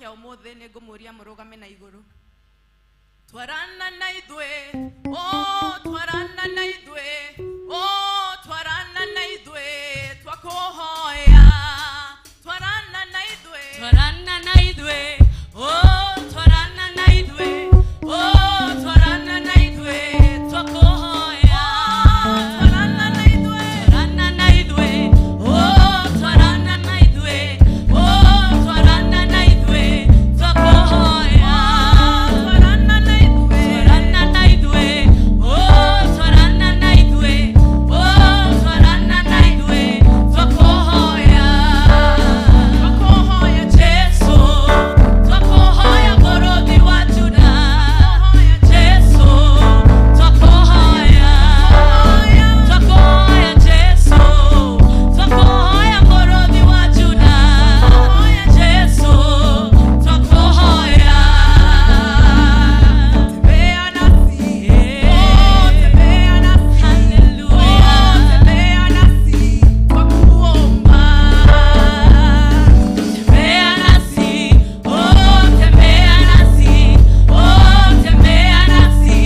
kya umuthi ni ngumuria murugame na iguru. Twarana na ithwe, oh twarana na ithwe, oh twarana na ithwe, twakuhoya. Twarana na ithwe, twarana na ithwe, oh twarana na ithwe, oh twarana na ithwe, twakuhoya. twarana na ithwe, Twarana na ithwe, oh twarana na ithwe, oh twarana na ithwe, twakuhoya. twarana na ithwe, Twarana na ithwe, oh twarana na ithwe, oh twarana na ithwe, twakuhoya. twakuhoya Jesu, twakuhoya Mwokozi wa Juda. Jesu, twakuhoya. Twakuhoya Jesu, twakuhoya Mwokozi wa Juda. Jesu, twakuhoya. tembea nasi, oh tembea nasi, Hallelujah. oh tembea nasi, twakuomba. Tembea nasi, oh tembea nasi, oh tembea nasi,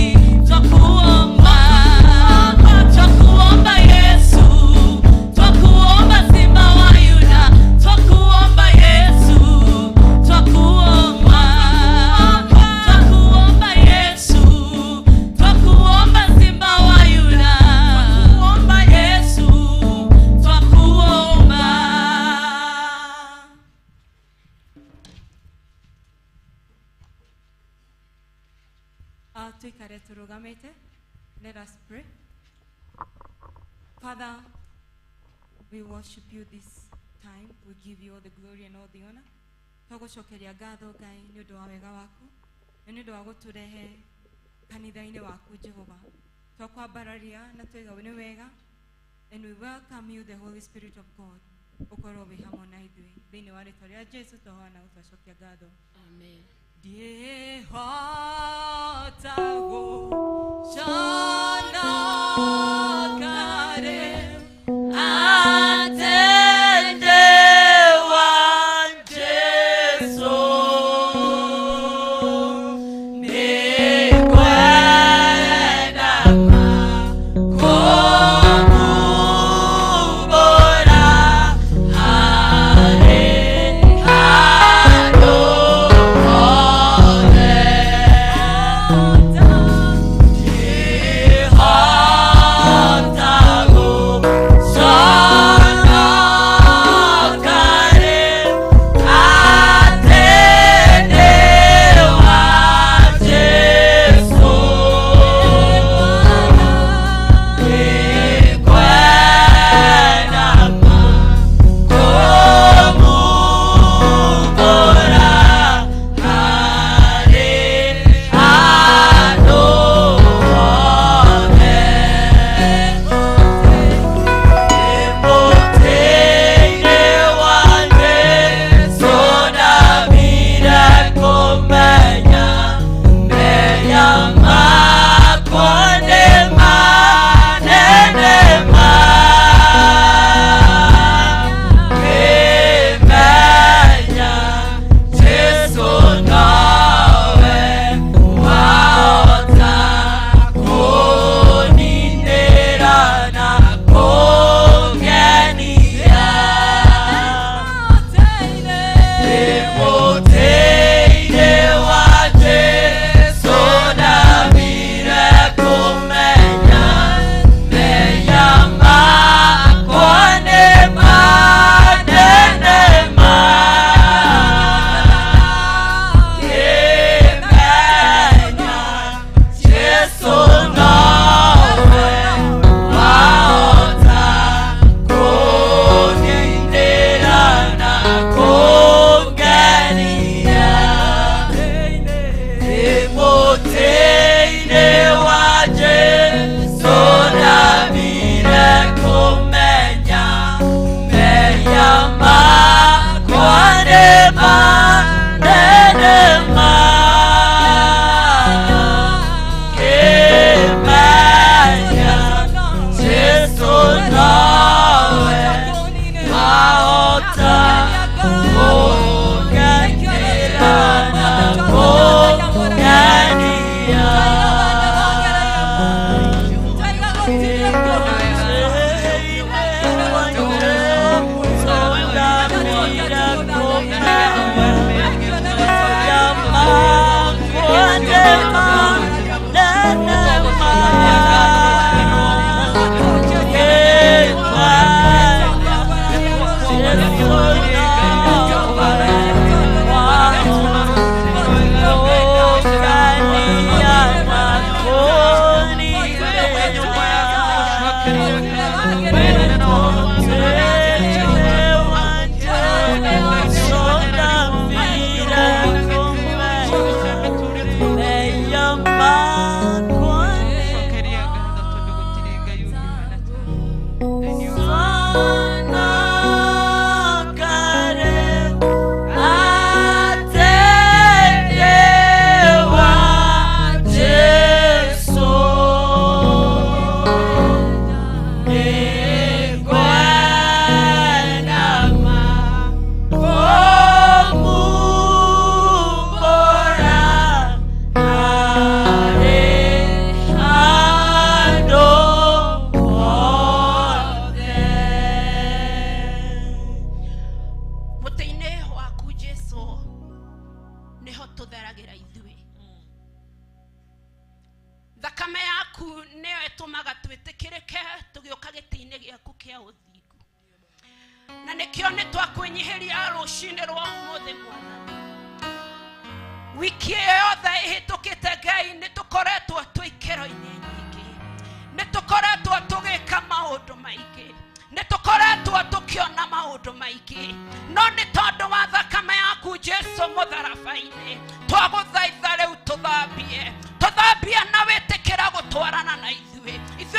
twakuomba. Twakuomba Yesu, twakuomba Simba wa Yuda, twakuomba Yesu, twakuomba. Twakuomba Yesu, twakuomba Simba wa Yuda, twakuomba Yesu, twakuomba. Tuikare turugamite. Let us pray. Father, we worship you this time. We give you all the glory and all the honor. Twagucokeria ngatho Ngai nĩ ũndũ wa wega waku na nĩ ũndũ wa gũtũrehe kanitha-inĩ waku Jehova. Twakwambararia na twiga nĩ wega, and we welcome you, the Holy Spirit of God. Ũkorwo wĩ hamwe na ithuĩ thĩinĩ wa rĩĩtwa rĩa Jesu tũhoya gũtwacokia ngatho. Amen. Ndihota gũconokare atendewa Jesu, nikwenda makomubora hare haro. tutheragira ithui thakame yaku niyo itumaga twitikirike tugioka giti-ini giaku kia uthingu na nikio ni twakwenyihiria rucini rwa umuthi mwathani wiki yothe ihitukite Ngai ni tukoretwo twikero-ini nyingi ni tukoretwo tugika maundu maingi ni tukoretwo tukiona maundu maingi no ni tondu wa thakame yaku Jesu mutharabai-ini twaguthaitha riu tuthambie na witikira gutwarana na ithui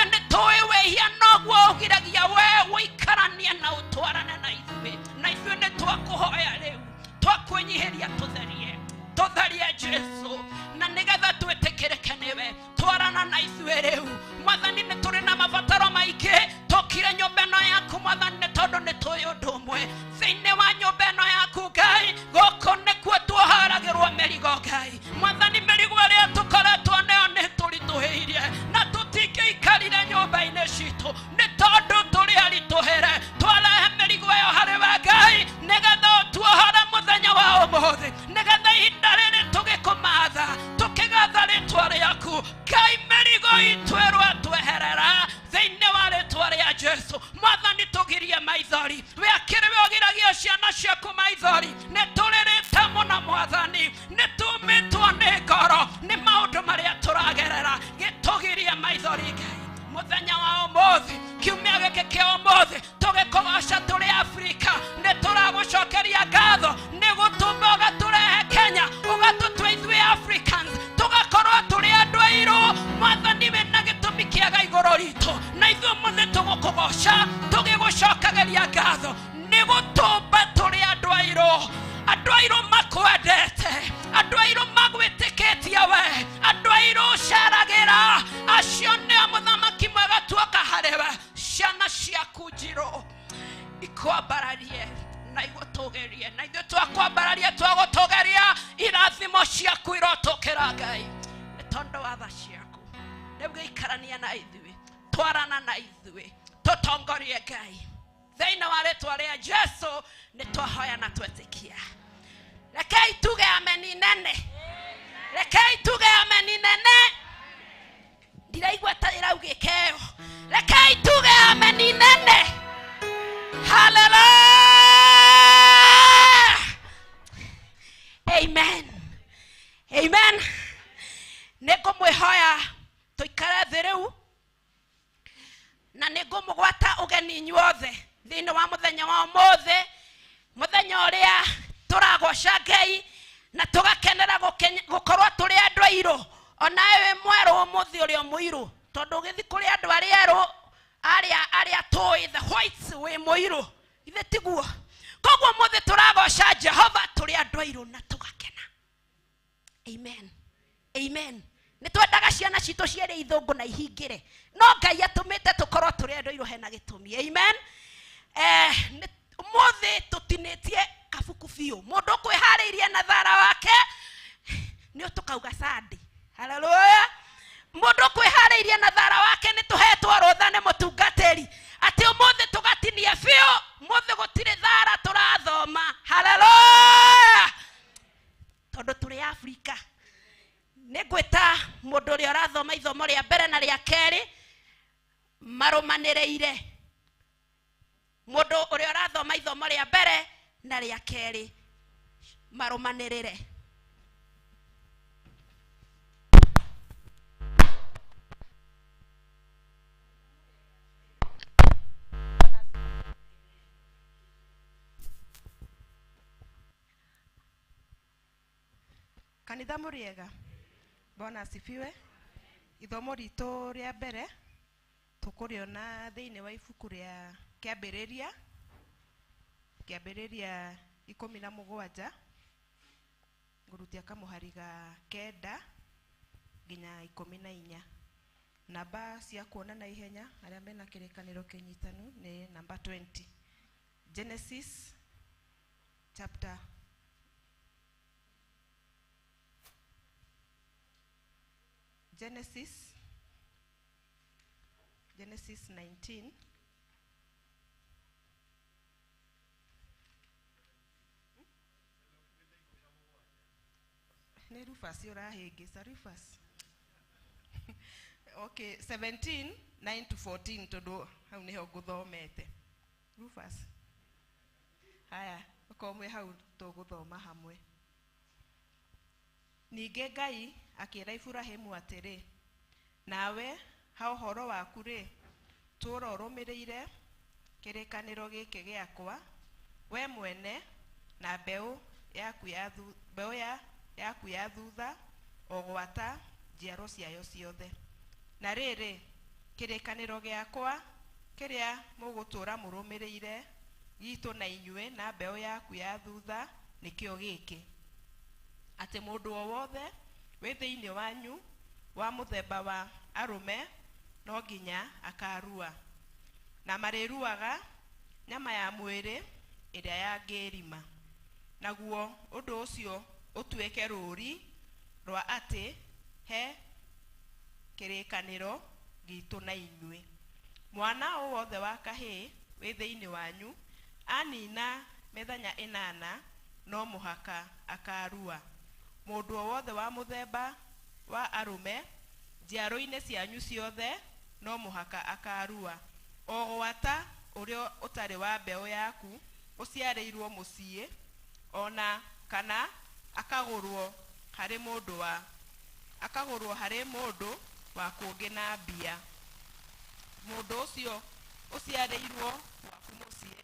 ni tui wehia noguo ugiragia we wikarania na utwarane na ithui na ithui ni twakuhoya riu twakwenyihiria tutharie Jesu na nigetha twitikirike niwe twarana na ithui riu mwathani ni turi na mabataro maingi tokire nyumba ino yaku mwathani ni tondu ni tui undu umwe thiini wa nyumba ino yaku Ngai goko nikuo tuharagirwo merigo Ngai mwathani merigo iria tukoretwo nayo ni turituhiirie na tutingiikarire nyumba-ini citu ni tondu turi arituhere twarahe merigo iyo hariwe Ngai nigetha tuohore muthenya wa umuthi nigetha ihinda riri tugikumatha tukigatha ritwa riaku Ngai merigo itwerwo tweherera thiini wa ritwa ria Jesu mwathani tugirie maithori we akiriwe ogiragia ciana ciaku maithori ni turirite muno mwathani ni tumitwo ni ngoro ni maundu maria turagerera gitugirie maithori Ngai muthenya wa umuthi kiumia giki kia umuthi tugikugoca turi Afrika ni turagucokeria ngatho ni gutumba ugaturehe Kenya ugatutua ithui Africans tugakorwo turi andu airu mwathani wina gitumi kiega iguru ritu na ithui muthi tugukugoca tugigucokageria ngatho ni gutumba turi andu airu makwendete andu airu magwitikitie we andu airu caragira acio nio muthamaki mwega tuoka hariwe ciana ciaku njiru ikwambararie na igutugerie na ithuĩ twakwambararia twagutugeria irathimo ciaku irotukĩra Ngai nĩ tondu wa tha ciaku rĩu gĩikarania na ithuĩ twarana na ithuĩ tutongorie Ngai thĩinĩ wa rĩtwa rĩa Jesu nĩ twahoya na twetikia rekei tuge ameni nene rekei tuge ameni nene ndiraigua ta iraugĩkeo rekei tuge ameni nene hallelujah amen nĩngũmwĩhoya tũikare thĩ rĩu na nĩngũmũgwata ũgeni inyuothe thĩinĩ wa mũthenya wa ũmũthĩ mũthenya ũrĩa tũragoca Ngai na tũgakenera gũkorwo tũrĩ andũ airũ onawe wĩ mwerũ ũmũthĩ ũrĩa mũirũ tondũ ũgĩthi kũrĩ andũ arĩa erũ arĩa tũĩ the whites wĩ mũirũ ithe tiguo koguo mũthĩ tũragoca Jehova tũrĩ andũ airũ na tũgakena amen nĩ twendaga ciana citũ ciĩrĩ ithũngũ na ihingĩre no Ngai atũmĩte tũkorwo tũrĩ andũ airũ hena gĩtũmi amen mũthĩ tũtinĩtie kabuku biũ mũndũ kwĩharĩirie na thara wake nĩ tũkauga Sunday hallelujah mũndũ kwĩharĩirie na thara wake nĩ tũhetwo rũtha nĩ mũtungatĩri atĩ ũmũthĩ tũgatinie biũ mũthĩ gũtirĩ thara tũrathoma hallelujah tondũ tũrĩ Afrika nĩ ngwĩta mũndũ ũrĩa ũrathoma ithomo rĩa mbere na rĩa kerĩ marũmanĩrĩire mũndũ ũrĩa ũrathoma ithomo rĩa mbere na rĩa kerĩ marũmanĩrĩre kanitha muriega Bwana asifiwe ithomo ritũ rĩa mbere tukuriona thĩinĩ wa ibuku rĩa kĩambĩrĩria 17 ngurutia kamũhari ga 9 nginya 14 namba cia kuona na ihenya arĩa mena kĩrĩkanĩro kĩnyitanu nĩ namba 20 Genesis chapter Genesis 19 17 Nĩ Rufus ũrahĩngĩca Rufus. Okay, 17 9 to 14 tondũ hau niho ngũthomete. Rufus. Haya, ukomwe hau tũgũthoma hamwe. Ningĩ Ngai akĩĩra Iburahĩmu atĩrĩ, nawe ha ũhoro waku rĩ, tũũra ũrũmĩrĩire kĩrĩkanĩro gĩkĩ gĩakwa, we mwene na mbeũ yaku ya thutha o gwata njiaro ciayo ciothe. Na rĩrĩ, kĩrĩkanĩro gĩakwa kĩrĩa mũgũtũũra mũrũmĩrĩire gitũ na inyuĩ na mbeũ yaku ya thutha nĩkĩo gĩkĩ, atĩ mũndũ o wothe wĩ thĩinĩ wanyu wa mũthemba wa arũme no nginya akarua, na marĩruaga nyama ya mwĩrĩ ĩrĩa yangĩrima, naguo ũndũ ũcio ũtuĩke rũũri rwa atĩ he kĩrĩkanĩro gitũ na inyuĩ. Mwana o wothe wa kahĩĩ wĩ thĩinĩ wanyu anina mĩthenya 8 no mũhaka akarua. Mũndũ o wothe wa mũthemba wa arũme njiaro-inĩ cianyu ciothe no mũhaka akarua, o gwata ũrĩa ũtarĩ wa mbeũ yaku ũciarĩirwo mũciĩ, ona kana akagũrwo harĩ mũndũ wa kũngĩ na mbia. Mũndũ ũcio ũciarĩirwo waku mũciĩ,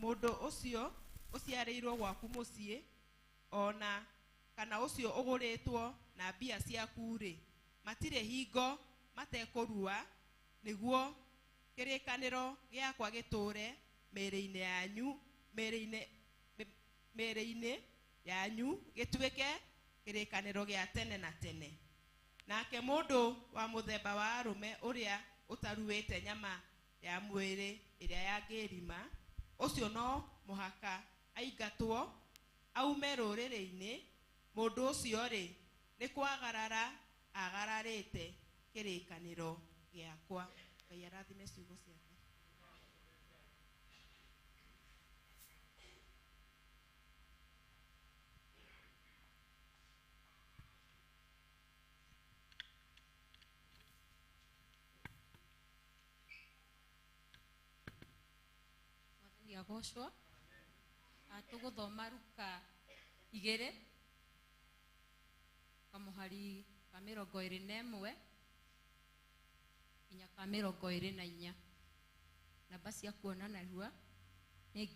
mũndũ ũcio ũciarĩirwo gwaku mũciĩ, ona kana ũcio ũgũrĩtwo na mbia ciaku rĩ, matirĩ hingo matekũrua, nĩguo kĩrĩkanĩro gĩakwa gĩtũũre mĩĩrĩ-inĩ yanyu gĩtuĩke kĩrĩkanĩro gĩa tene na tene. Nake mũndũ wa mũthemba wa arũme ũrĩa ũtaruĩte nyama ya mwĩrĩ ĩrĩa yangĩrima, ũcio no mũhaka aingatwo aume rũrĩrĩ-inĩ. Mũndũ ũcio rĩ, nĩ kwagarara agararĩte kĩrĩkanĩro gĩakwa. Ngai arathime ciugo ciake. Mwathani agocwo. Tũgũthoma Luka 2 kamũhari ka 21 nginya ka 24. Namba cia kuonana rua nĩ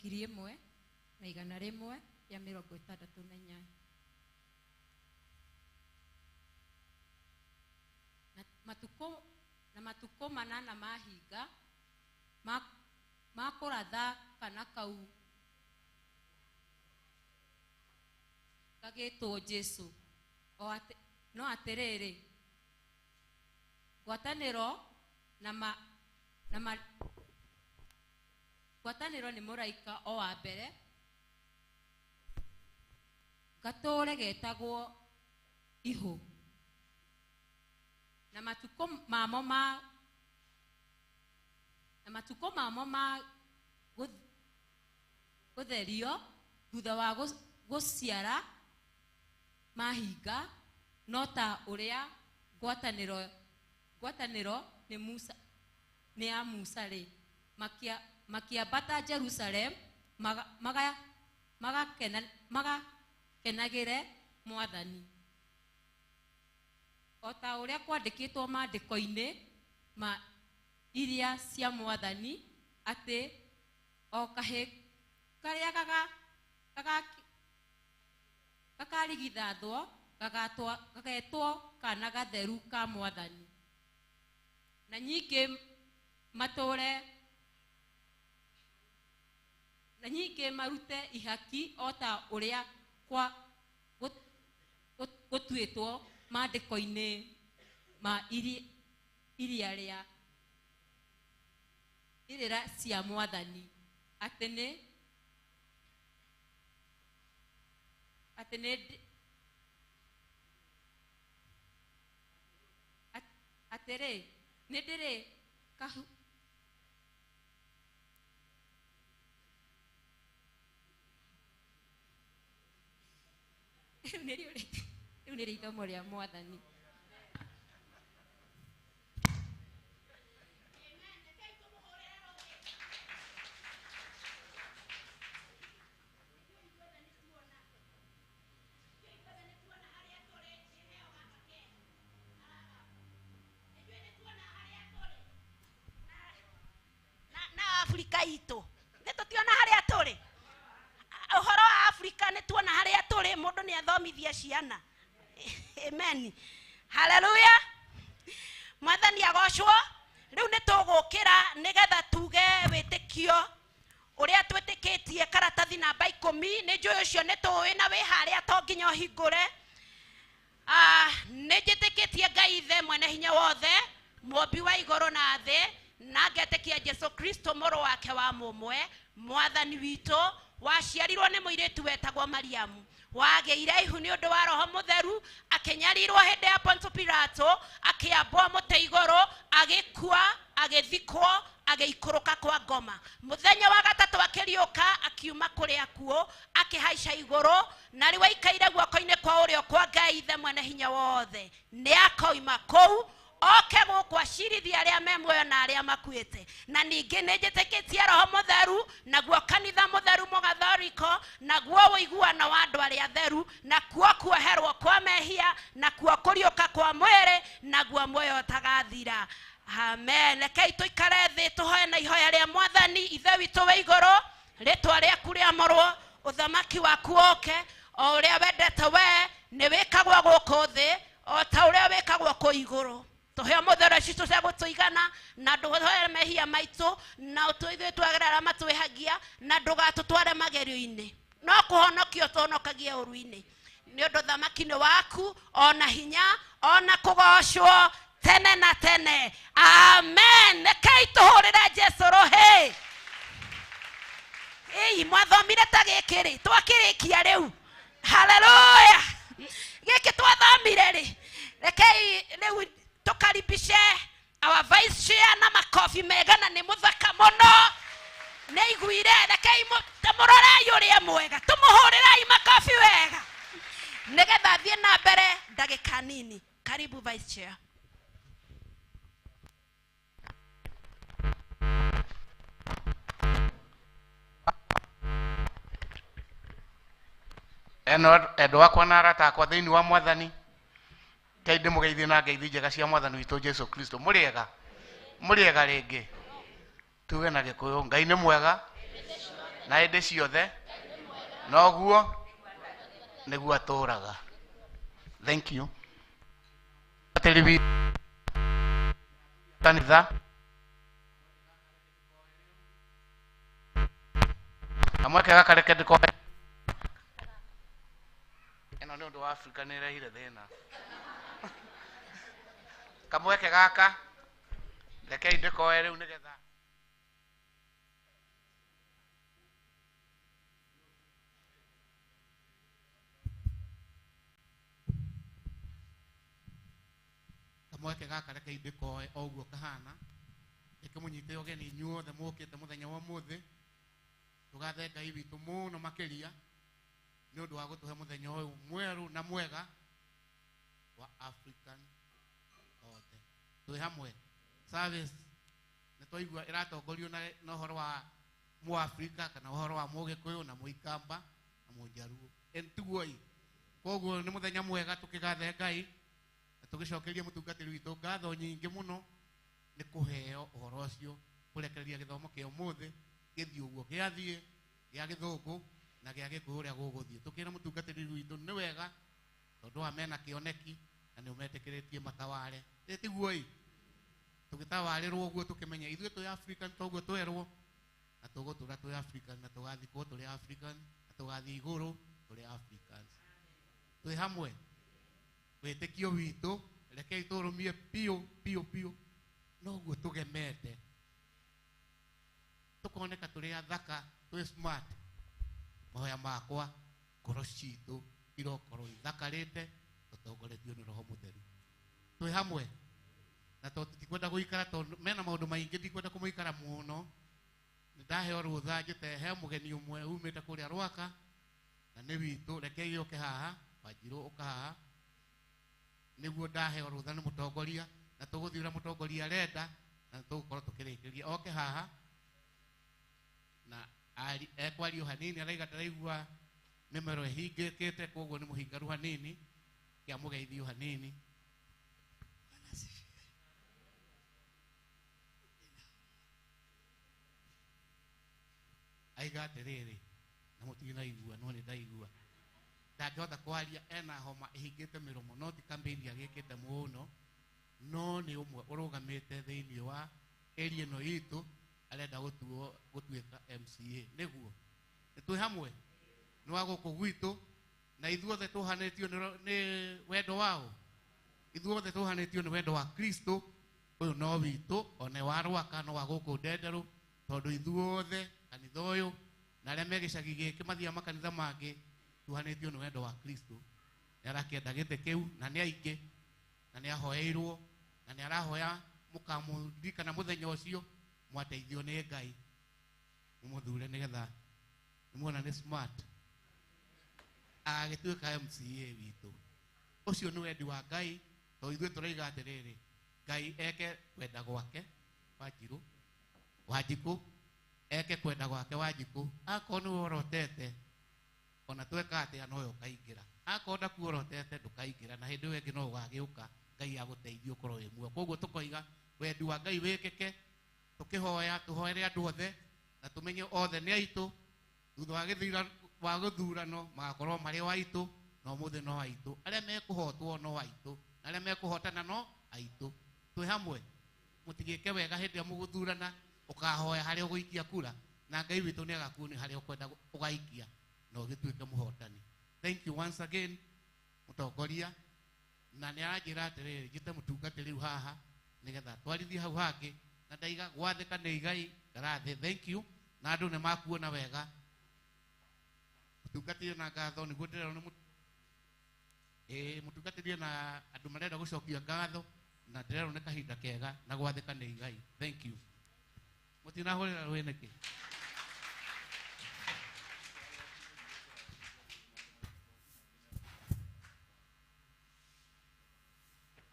1,168. Na matukũ manana mahinga makũratha kana kau kagĩtwo Jesu, no atĩrĩrĩ, ngwatanĩro ngwatanĩro nĩ mũraika o wa mbere gatũũre getagwo ihũ, na matukũ mamo ma gũtherio thutha wa gũciara mahinga, no ta ũrĩa ngwatanĩro nĩ ya Musa rĩ, makiambata Jerusalem magakenagĩre Mwathani, o ta ũrĩa kwandĩkĩtwo maandĩko-inĩ iria cia Mwathani, atĩ o kahĩĩ karĩa gakarigithathwo gagetwo kana gatheru ka Mwathani, na nyingĩ marute ihaki o ta ũrĩa gũtuĩtwo maandĩko-inĩ ma iria cia Mwathani, atĩrĩ Nindire kahu Riu nĩ ithomo rĩa Mwathani. Na Afrika itu nĩ tũtiona harĩa tũrĩ. Ũhoro wa Afrika nĩ tuona harĩa tũrĩ, mũndũ nĩ athomithia ciana. Amen. Hallelujah. Mwathani agocwo. Rĩu nĩ tũgũkĩra nĩgetha tuge wĩtĩkio ũrĩa twĩtĩkĩtie karatathi namba 10. Nĩ njũĩ ũcio nĩ tũĩ na wĩ harĩa to nginya ũhingũre. Nĩ njĩtĩkĩtie Ngai Ithe mwene hinya wothe, mũmbi wa igũrũ na thĩ, na ngetĩkia Jesu Kristo mũrũ wake wa mũmwe, Mwathani witũ, waciarirwo nĩ mũirĩtu wetagwo Mariamu, wagĩire ihu nĩ ũndũ wa Roho Mũtheru, akĩnyarirwo hĩndĩ ya Ponto Pilato, akĩambwo mũtĩ igũrũ, agĩkua, agĩthikwo, agĩikũrũka kwa ngoma. Mũthenya wa gatatũ akĩriũka, akiuma kũrĩ akuũ, akĩhaica igũrũ, na rĩu aikaire guoko-inĩ kwa ũrĩo kwa Ngai Ithe mwene hinya wothe. Nĩ akoima kũu oke gũkũ acirithia arĩa me muoyo na arĩa makuĩte. Na ningĩ nĩ njĩtĩkĩtie Roho Mũtheru, naguo kanitha mũtheru mũgathoriko, naguo ũiguano wa andũ arĩa atheru, nakuo kuoherwo kwa mehia, nakuo kũriũka kwa mwĩrĩ, naguo muoyo ũtagathira. Amen. Rekei tũikare thĩ tũhoe na ihoya rĩa Mwathani. Ithe witũ wĩ igũrũ, rĩtwa rĩaku rĩamũrwo, ũthamaki waku ũke, o ũrĩa wendete wee nĩ wĩkagwo gũkũ thĩ, o ta ũrĩa wĩkagwo kũ igũrũ. Tũhe mũthero citũ cia gũtũigana, na ndũhoe mehia maitũ, na ũtũithie twagerera matwĩhagia, na ndũgatũtware magerio-inĩ, no kũhonokio tũhonokagie ũru-inĩ. Nĩ ũndũ thamaki nĩ waku, ona hinya, ona kũgocwo tene na tene. Amen. Rekei tũhũrĩre Jesu rũhĩ. Mwathomire ta gĩkĩ rĩ, twakĩrĩkia rĩu. Hallelujah. Gĩkĩ twathomire rĩ, rekei rĩu tukaribishe our vice chair na makofi mega, na nĩ mũthaka mũno. Nĩ iguire, rekei mũrorei ũrĩa mwega, tũmũhũrĩrai makofi wega nĩgetha thiĩ na mbere ndagĩka nini. Karibu vice chair. Endwa wakwa na arata akwa thĩinĩ wa Mwathani, kainde mũgeithie na ngeithi njega cia Mwathani witũ Jesu Kristo. Mũrĩega rĩngĩ, tuge na Gĩkũyũ, Ngai nĩ mwega na hĩndĩ ciothe, noguo nĩguo atũraga. Thank you. Kanitha amweke gaka reke ndĩkoe ĩno nĩ ũndũ wa Afrika nĩ ĩrehire thĩna. Kamweke gaka rekei ndĩkoe rĩu nĩgetha kamweke gaka rekei ndĩkoe o ũguo kahana. Reke mũnyite ũgeni inyuothe mũũkĩte mũthenya wa ũmũthĩ, tũgathe Ngai witũ mũno makĩria nĩ ũndũ wa gũtũhe mũthenya ũyũ mwerũ na mwega wa African othe. Twĩ hamwe service nĩ twaigua ĩratongorio na ũhoro wa Mũafrika kana ũhoro wa Mũgĩkũyũ na Mũikamba na Mũnjaruo. Entiguoi, koguo nĩ mũthenya mwega tũkĩgathe Ngai na tũgĩcokeria mũtungatĩri witũ ngatho nyingĩ mũno nĩ kũheo ũhoro ũcio, kũrekereria gĩthomo kĩa ũmũthĩ gĩthiĩ ũguo gĩathiĩ gĩa Gĩthũngũ na gĩa Gĩkũyũ ũrĩa gũgũthiĩ. Tũkĩra mũtungatĩri witũ nĩ wega tondũ amena kĩoneki na nĩ ũmetĩkĩrĩtie mataware. Tiguoi, tũgĩtawarĩrwo ũguo tũkĩmenya ithuĩ twĩ African toguo twerwo, na tũgũtũra twĩ African na tũgathikwo tũrĩ African na tũgathiĩ igũrũ tũrĩ Africans. Twĩ hamwe wĩtĩkio witũ rekei tũrũmie piũ noguo tũgemete, tũkoneka tũrĩ athaka, twĩ smart. Mahoya makwa ngoro citũ irokorwo ithakarĩte tũtongoretio nĩ Roho Mũtheru. Twĩ hamwe na to tikwenda guikara to mena maundu maingi ndikwenda kumuikara muno ndaheo rutha njite he mugeni umwe umite kuria Rwaka na ni witu reke yoke haha Wanjiru uka haha niguo ndaheo rutha ni mutongoria na tuguthiura mutongoria renda na tugukorwo tukirikiria oke haha na ekwario hanini araiga ndaraigua nimero ihingikite koguo ni muhingaru hanini kia mugeithio hanini. Aiga atiriri na mutigina igua no ni ndaigua ndangihota kwaria ena homa ihingite miromo no ti campaign agikite muno no ni umwe urugamite thiini wa area no itu arenda gutuika MCA niguo twi hamwe ni wa guku gwitu na ithuothe tuhanetio ni wendo wao ithuothe tuhanetio ni wendo wa Kristo uyu no witu one wa Rwaka no wa guku Ndenderu tondu ithuothe kanitha uyu na aria megicagi giki mathia makanitha mangi tuhanetio ni wendo wa Kristo ni arakienda gite kiu na ni aingi na ni ahoeirwo na ni arahoya mukamurika na muthenya ucio mwateithio ni Ngai mumuthure nigetha nimuona ni smart agituika MCA witu ucio ni wendi wa Ngai to ithuĩ turaiga atiriri Ngai eke kwenda gwake Wanjiru Wanjiku eke kwenda gwake Wanjiku akorwo ni worotete ona tweka atia no ukaingira akorwo ndakuorotete ndukaingira na hindi wengi no ugagiuka Ngai aguteithio korwo wi muo koguo tukoiga wendi wa Ngai wikike tukihoya tuhoere andu othe na tumenye othe ni aitu thutha wa guthurano magakorwo mari wa aitu no muthe no aitu aria mekuhotwo no aitu aria mekuhotana no aitu twi hamwe mutigike wega hindi ya muguthurana ukahoya hari uguikia kura na Ngai witu ni agakuoni hari ukwenda ugaikia no gituike muhotani. Thank you once again mutongoria na ni aranjira atiriri njite mutungati riu haha nigetha twarithie hau hangi na ndaiga gwathika ni Ngai ngarathi. Thank you na andu ni makuona wega mutungatire na ngatho niguo ndirona mutungatire na andu marenda gucokia ngatho na ndirona ni kahinda kega na gwathika ni Ngai. Thank you mutinahurira rweneke.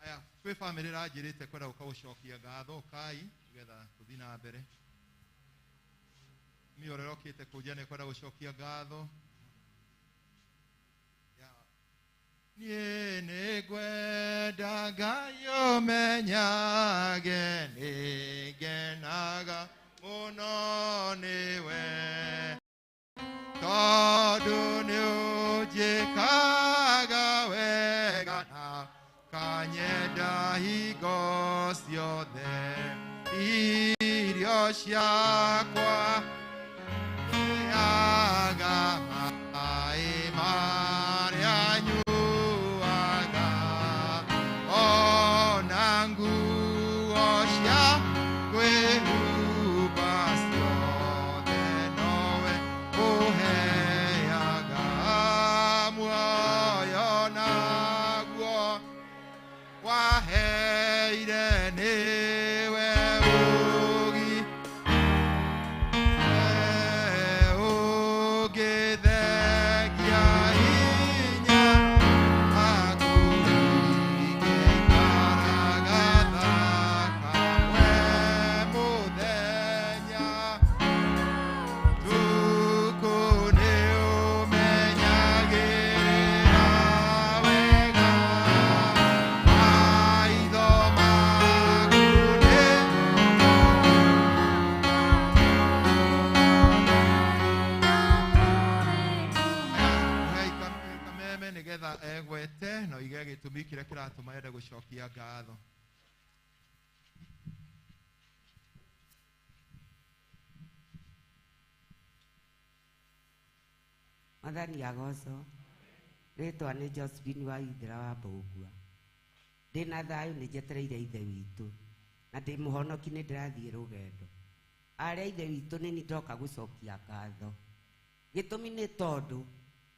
Aya twi family ranjirite kwenda gucokia ngatho kai nigetha tuthi na mbere mi orerokite kuja ni kwenda gucokia ngatho nie nĩ ngwenda Ngai ũmenyage nĩ ngenaga mũno nĩwe tondũ nĩ ũnjĩkaga wega na kanyenda hingo ciothe irio ciakwa nĩaga maĩ marĩa nyuaga ona nguo cia kwĩhumba ciothe nowe ũheaga muoyo naguo waheire niwe ũgi ũgĩthegia hinya akũringĩkaraga we mũthenya tukũ nĩ ũmenyagĩrĩra wega maitho maku nĩ Ngai kameme nigetha egwete na uige gĩtũmi kĩrĩa kĩratũma ende gũcokia ngatho. Mwathani agocwo ritwa nĩ Josephine wa Ithira wa Mbũgua ndina thayu nĩ njetereire ithe witũ na ndĩ mũhonoki nĩ ndĩrathiĩ rũgendo arĩa ithe witũ nĩ ndoka gũcokia ngatho gĩtũmi nĩ tondũ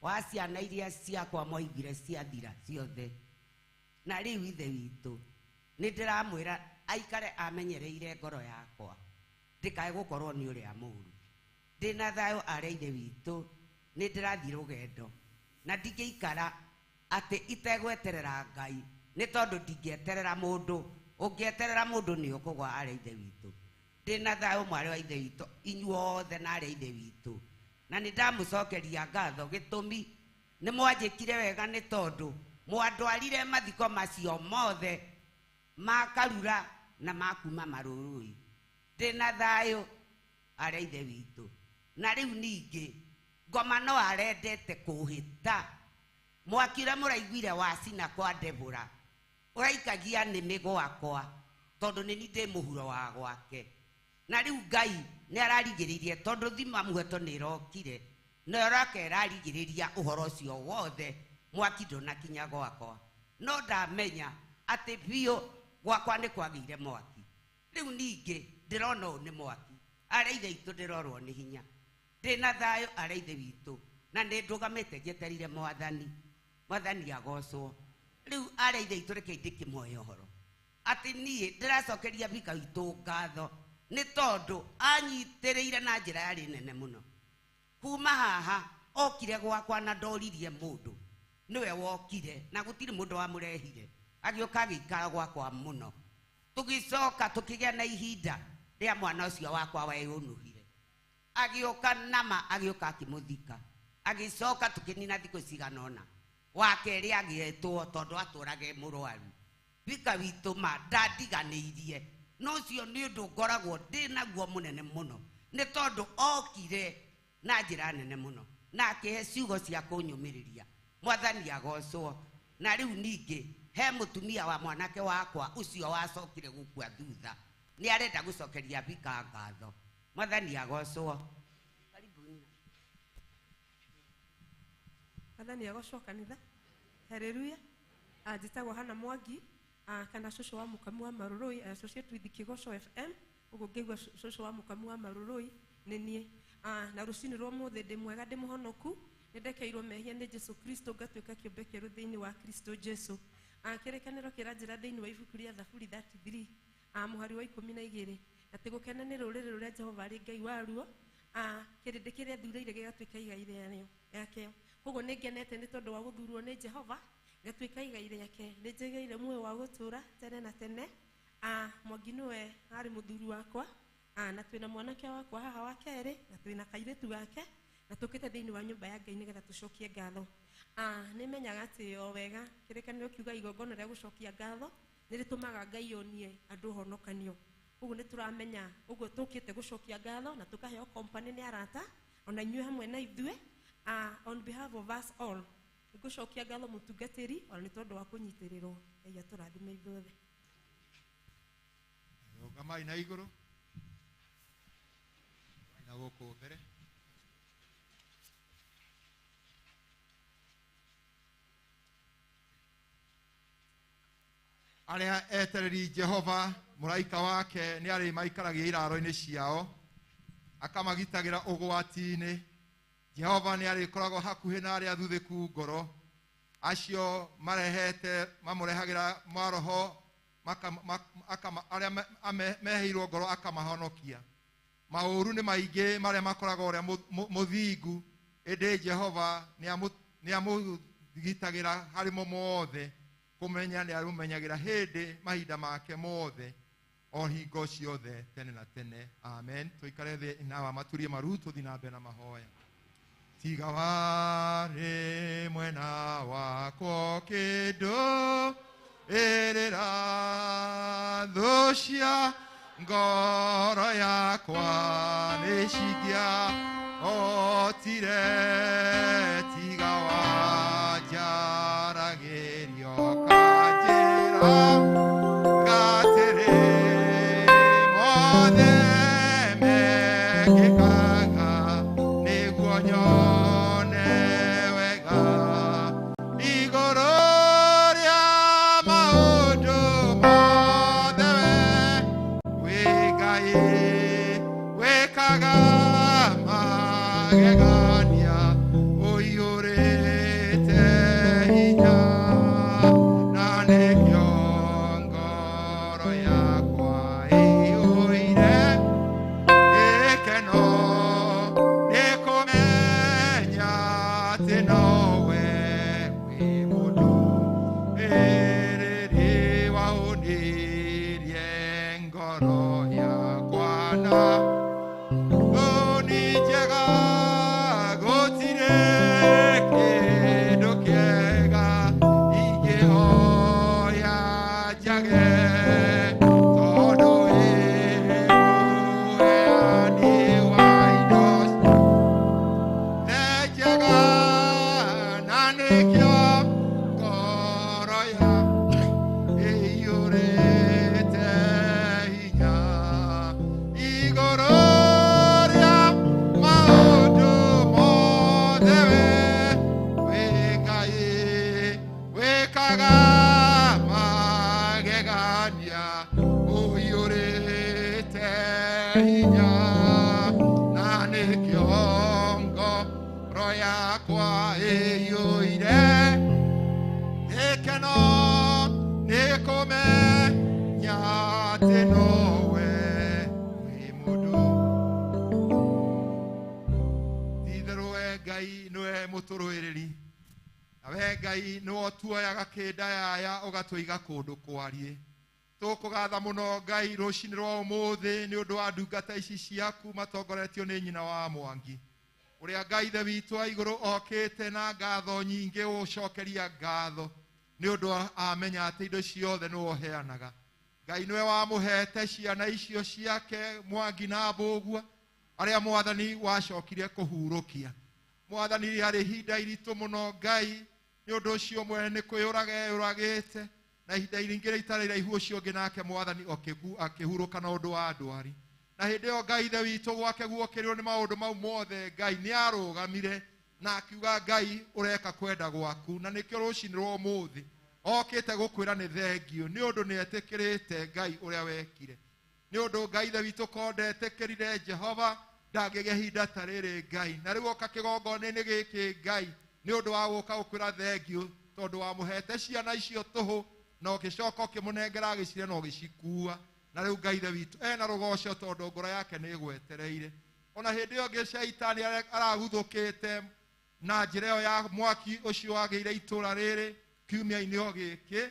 wa ciana iria ciakwa moigire ciathira ciothe na rĩu ithe witũ nĩ ndĩramwĩra aikare amenyereire ngoro yakwa ndikae gukorwo ni uria muru ndina thayo aria ithe witu ni ndirathi rugendo na ndingeikara ati itegweterera Ngai ni tondu ndingieterera mundu ungieterera mundu ni ukugwa aria ithe witu ndina thayo mwari wa ithe witu inyuothe na aria ithe witu na ni ndamucokeria ngatho gitumi ni mwanjikire wega ni tondu mwandwarire mathiko macio mothe makarura na makuma marurui ndina thayo aria ithe witu na riu ningi ngoma no arendete kuhita mwakire muraiguire wacina kwa Debora uraikagia nimi gwakwa tondu ni ndi muhuro wa gwake na riu Ngai ni ararigiririe tondu thima muheto ni rokire na rake ararigiriria uhoro ucio wothe mwaki ndunakinya gwakwa no ndamenya ati bio gwakwa ni kwagire mwaki riu ningi ndirona u ni mwaki aria ithe itu ndirorwo ni hinya ndina thayo aria ithe witu na ni ndugamite njeterire mwathani agocwo riu aria ithe itu reke ndikimoya uhoro ati nie ndiracokeria bika witu ngatho ni tondu anyitiriire na njira yari nene muno kuma haha okire gwakwa na ndoririe mundu niwe wokire na gutiri mundu wamurehire agioka agikara gwakwa muno tugicoka tukigia na ihinda ria mwana ucio wakwa weyunuhire agioka nama agioka akimuthika agicoka tukinina thiko ciganona wakeri agietwo tondu aturage murwaru bika witu ma ndandiganiirie no cio ni undu ngoragwo ndinaguo munene muno ni tondu okire na njira nene muno na akihe ciugo cia kunyumiriria mwathani agocwo na riu ningi he mutumia wa mwanake wakwa ucio wacokire gukua thutha ni arenda gucokeria bika ngatho mwathani agocwo mwathani agocwo kanitha haleluya njitagwo Hana Mwangi kana cucu wa mukamu wa Marurui associate with Kigoco FM ugo ngigwa cucu wa mukamu wa Marurui ni nie na rucini rwa muthe ndi mwega ndi muhonoku nindekeirwo mehia ni Jesu Kristo ngatuika kiumbe kieru thiini wa Kristo Jesu kirikaniro kiranjira thiini wa ibuku ria Thaburi 33 muhari wa 12 ati gukena ni ruriri ruria Jehova ari Ngai waruo kirindi kiria thureire gigatuika igai riario yake koguo ningenete ni tondu wa guthurwo ni Jehova gatuika igai riake ninjigeire muoyo wa gutura tene na tene Mwangi niwe ari muthuri wakwa na twina mwanake wakwa haha wa keri na twina kairitu wake na tukite thiini wa nyumba ya Ngai nigetha tucokie ngatho nimenyaga ati o wega kirikaniro kiuga igongona ria gucokia ngatho niritumaga Ngai onie andu honokanio uguo nituramenya uguo tukite gucokia ngatho na tukaheo company ni arata ona inyue hamwe na ithue on behalf of us all gucokia ngatho mutungatiri ona ni tondu wa kunyitirirwo Ngai aturathime ithuothe ngamai na iguru na guku mbere aria etereri Jehova muraika wake ni ari maikaragia iraro-ini ciao akamagitagira ugwati-ini Jehova ni ari koragwo hakuhi na aria thuthiku ngoro acio marehete mamurehagira maroho aria meheirwo ngoro akamahonokia mauru ni maingi maria makoragwo uria muthingu indi Jehova ni amugitagira hari mo mothe kumenya ni arumenyagira hindi mahinda make mothe o hingo ciothe tene na tene amen tuikare thi na maturie maru tuthi na mbere na mahoya tiga wari mwena wako kindu irira thucia ngoro yakwa nishingia otire tiga wanjaragirio kanjira gatere mothe mekikaga niguo nyone wega igoro ria maundu mothe we Ngai wekaga magegania uiyurite hinya na nikio ngoro yakwa ngoro yakwa na thoni njega gũtirĩ kĩndũ kĩega ingĩhoya njage tondũ wĩ mũheani wa indo njega na nĩkĩo ngoro ya ĩiyũrĩte hinya igũrũ rĩa maũndũ mothe we Ngai wĩkaga magegania ũiyũrĩte hinya na nĩkĩo ngoro yakwa ĩiyũire gĩkeno nĩ kũmenya atĩ nowe wĩ mũndũ ti-itherũ we Ngai nĩwe mũtũrũĩrĩri na we Ngai nĩwe ũtuoyaga kĩnda yaya ũgatũiga kũndũ kwariĩ tũkũgatha mũno Ngai rũcinĩ rwa ũmũthĩ nĩ ũndũ wa ndungata ici ciaku matongoretio nĩ nyina wa Mwangi ũrĩa Ngai ithe witũ wa igũrũ okĩte na ngatho nyingĩ gũcokeria ngatho nĩ ũndũ amenya atĩ indo ciothe nĩwe ũheanaga Ngai nĩwe wamũhete ciana icio ciake Mwangi na Mbũgua arĩa Mwathani wacokire kũhurũkia Mwathani harĩ ihinda iritũ mũno Ngai nĩ ũndũ ũcio mwene nĩ kwĩyũraga eyũragĩte na ihinda rĩngĩ rĩtarĩ iraihu ũcio ũngĩ nake Mwathani akĩhurũka na ũndũ wa ndwari na hĩndĩ ĩyo Ngai ithe witũ gwake guokĩrĩrwo nĩ maũndũ mau mothe Ngai nĩ arũgamire na akiuga Ngai ũreka kwenda gwaku na nĩkĩo rũcinĩ rwa ũmũthĩ okĩte gũkwĩra nĩ thengio nĩ ũndũ nĩ etĩkĩrĩte Ngai ũrĩa wekire nĩ ũndũ Ngai ithe witũ korwo ndetĩkĩrire Jehova ndangĩgĩa ihinda ta rĩrĩ Ngai na rĩu oka kĩgongona-inĩ gĩkĩ Ngai nĩ ũndũ wa gũka gũkwĩra thengio tondũ wamũhete ciana icio tũhũ na ũgĩcoka ũkĩmũnengera agĩcirĩa na ũgĩcikua na rĩu Ngai ithe witũ ena rũgoco tondũ ngoro yake nĩ ĩgwetereire ona hĩndĩ ĩyo ngĩ Shaitani araguthũkĩte na njĩra ĩyo ya mwaki ũcio wagĩire itũũra rĩrĩ kiumia-inĩ o gĩkĩ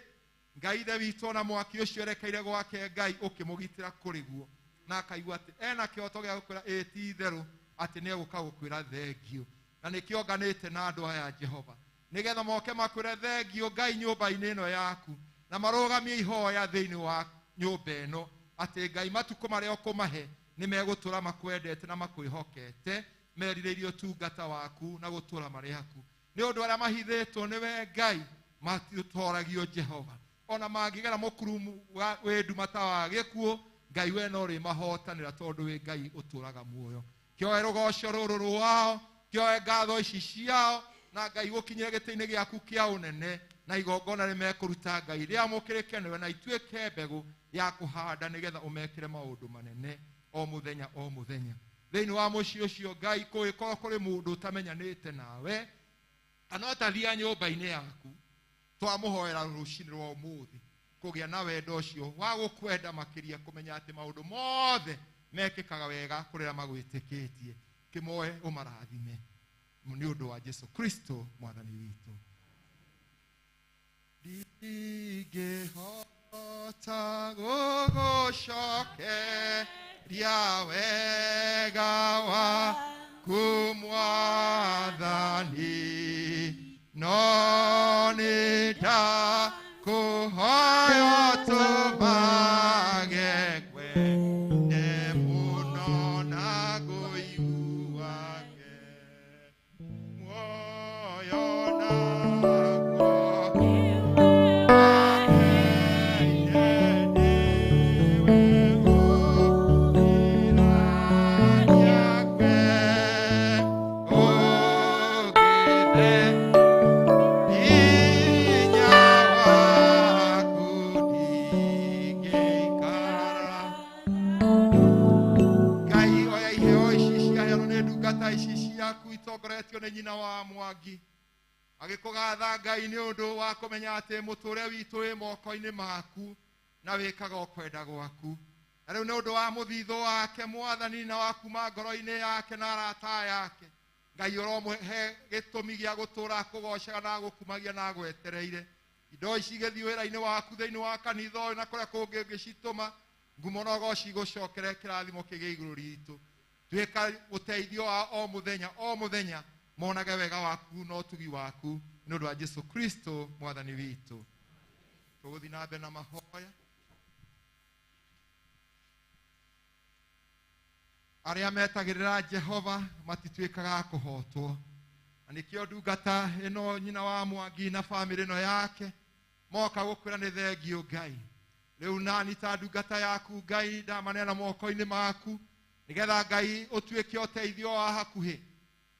Ngai ithe witũ na mwaki ũcio erekeire gwake Ngai ũkĩmũgitĩra kũrĩ guo na akaigua atĩ ena kĩhoto gĩa gũkwĩra ti-itherũ atĩ nĩ egũka gũkwĩra thengio na nĩkĩo onganĩte na andũ aya Jehova nĩgetha moke makwĩre thengio Ngai nyũmba-inĩ ĩno yaku na marũgamie ihoya thĩinĩ wa nyũmba ĩno atĩ Ngai matukũ marĩa ũkũmahe nĩ megũtũra makwendete na makwĩhokete merirĩirie ũtungata waku na gũtũra marĩ haku nĩ ũndũ arĩa mahithĩtwo nĩwe Ngai matitũragio Jehova ona mangĩgera mũkurumu wĩ ndumata wa gĩkuũ Ngai we no ũrĩmahotanĩra tondũ wĩ Ngai ũtũraga muoyo kĩoe rũgoco rũrũ rwao kĩoe ngatho ici ciao na Ngai gũkinyĩra gĩtĩ-inĩ gĩaku kĩa ũnene na igongona rĩmekũruta Ngai rĩamũkĩrĩke nĩwe na ituĩke mbegũ ya kũhanda nĩgetha ũmekĩre maũndũ manene o mũthenya thĩinĩ wa mũciĩ ũcio Ngai kũngĩkorwo kũrĩ mũndũ ũtamenyanĩte nawe kana ũtathiĩ nyũmba-inĩ yaku twamũhoera rũcinĩ rwa ũmũthĩ kũgĩa na wendo ũcio wa gũkwenda makĩria kũmenya atĩ maũndũ mothe mekĩkaga wega kũrĩ arĩa magwĩtĩkĩtie kĩmoe ũmarathime nĩ ũndũ wa Jesũ Kristo Mwathani witũ ndingĩhota gũgũcokeria wega waku Mwathani no nĩndakũhoya ũtũmage kwende mũno na ngũiguage muoyo itongoretio nĩ nyina wa Mwangi agĩkũgatha Ngai nĩ ũndũ wa kũmenya atĩ mũtũũre witũ wĩ moko-inĩ maku na wĩkaga o kwenda gwaku na rĩu nĩ ũndũ wa mũthithũ wake Mwathani na wa kuma ngoro-inĩ yake na arata yake Ngai ũromũhe gĩtũmi gĩa gũtũũra kũgocaga na gũkumagia na gwetereire indo ici igĩthiĩ wĩra-inĩ waku thĩinĩ wa kanitha ũyũ na kũrĩa kũngĩ ũngĩcitũma ngumo na goci gucokere kirathimo kige iguru ritu tweka uteithio wa o muthenya monage wega waku no tugi waku ni undu wa Jesu Kristo mwathani witu. Tuguthi na mbere na mahoya. Aria metagirira Jehova matitwikaga kuhotwo. Anikio ndungata ino nyina wa Mwangi na family ino yake moka gukwira ni thengio Ngai. Riu nani ta ndungata yaku Ngai ndamanena moko-ini maku nigetha Ngai utwike uteithio wa hakuhi,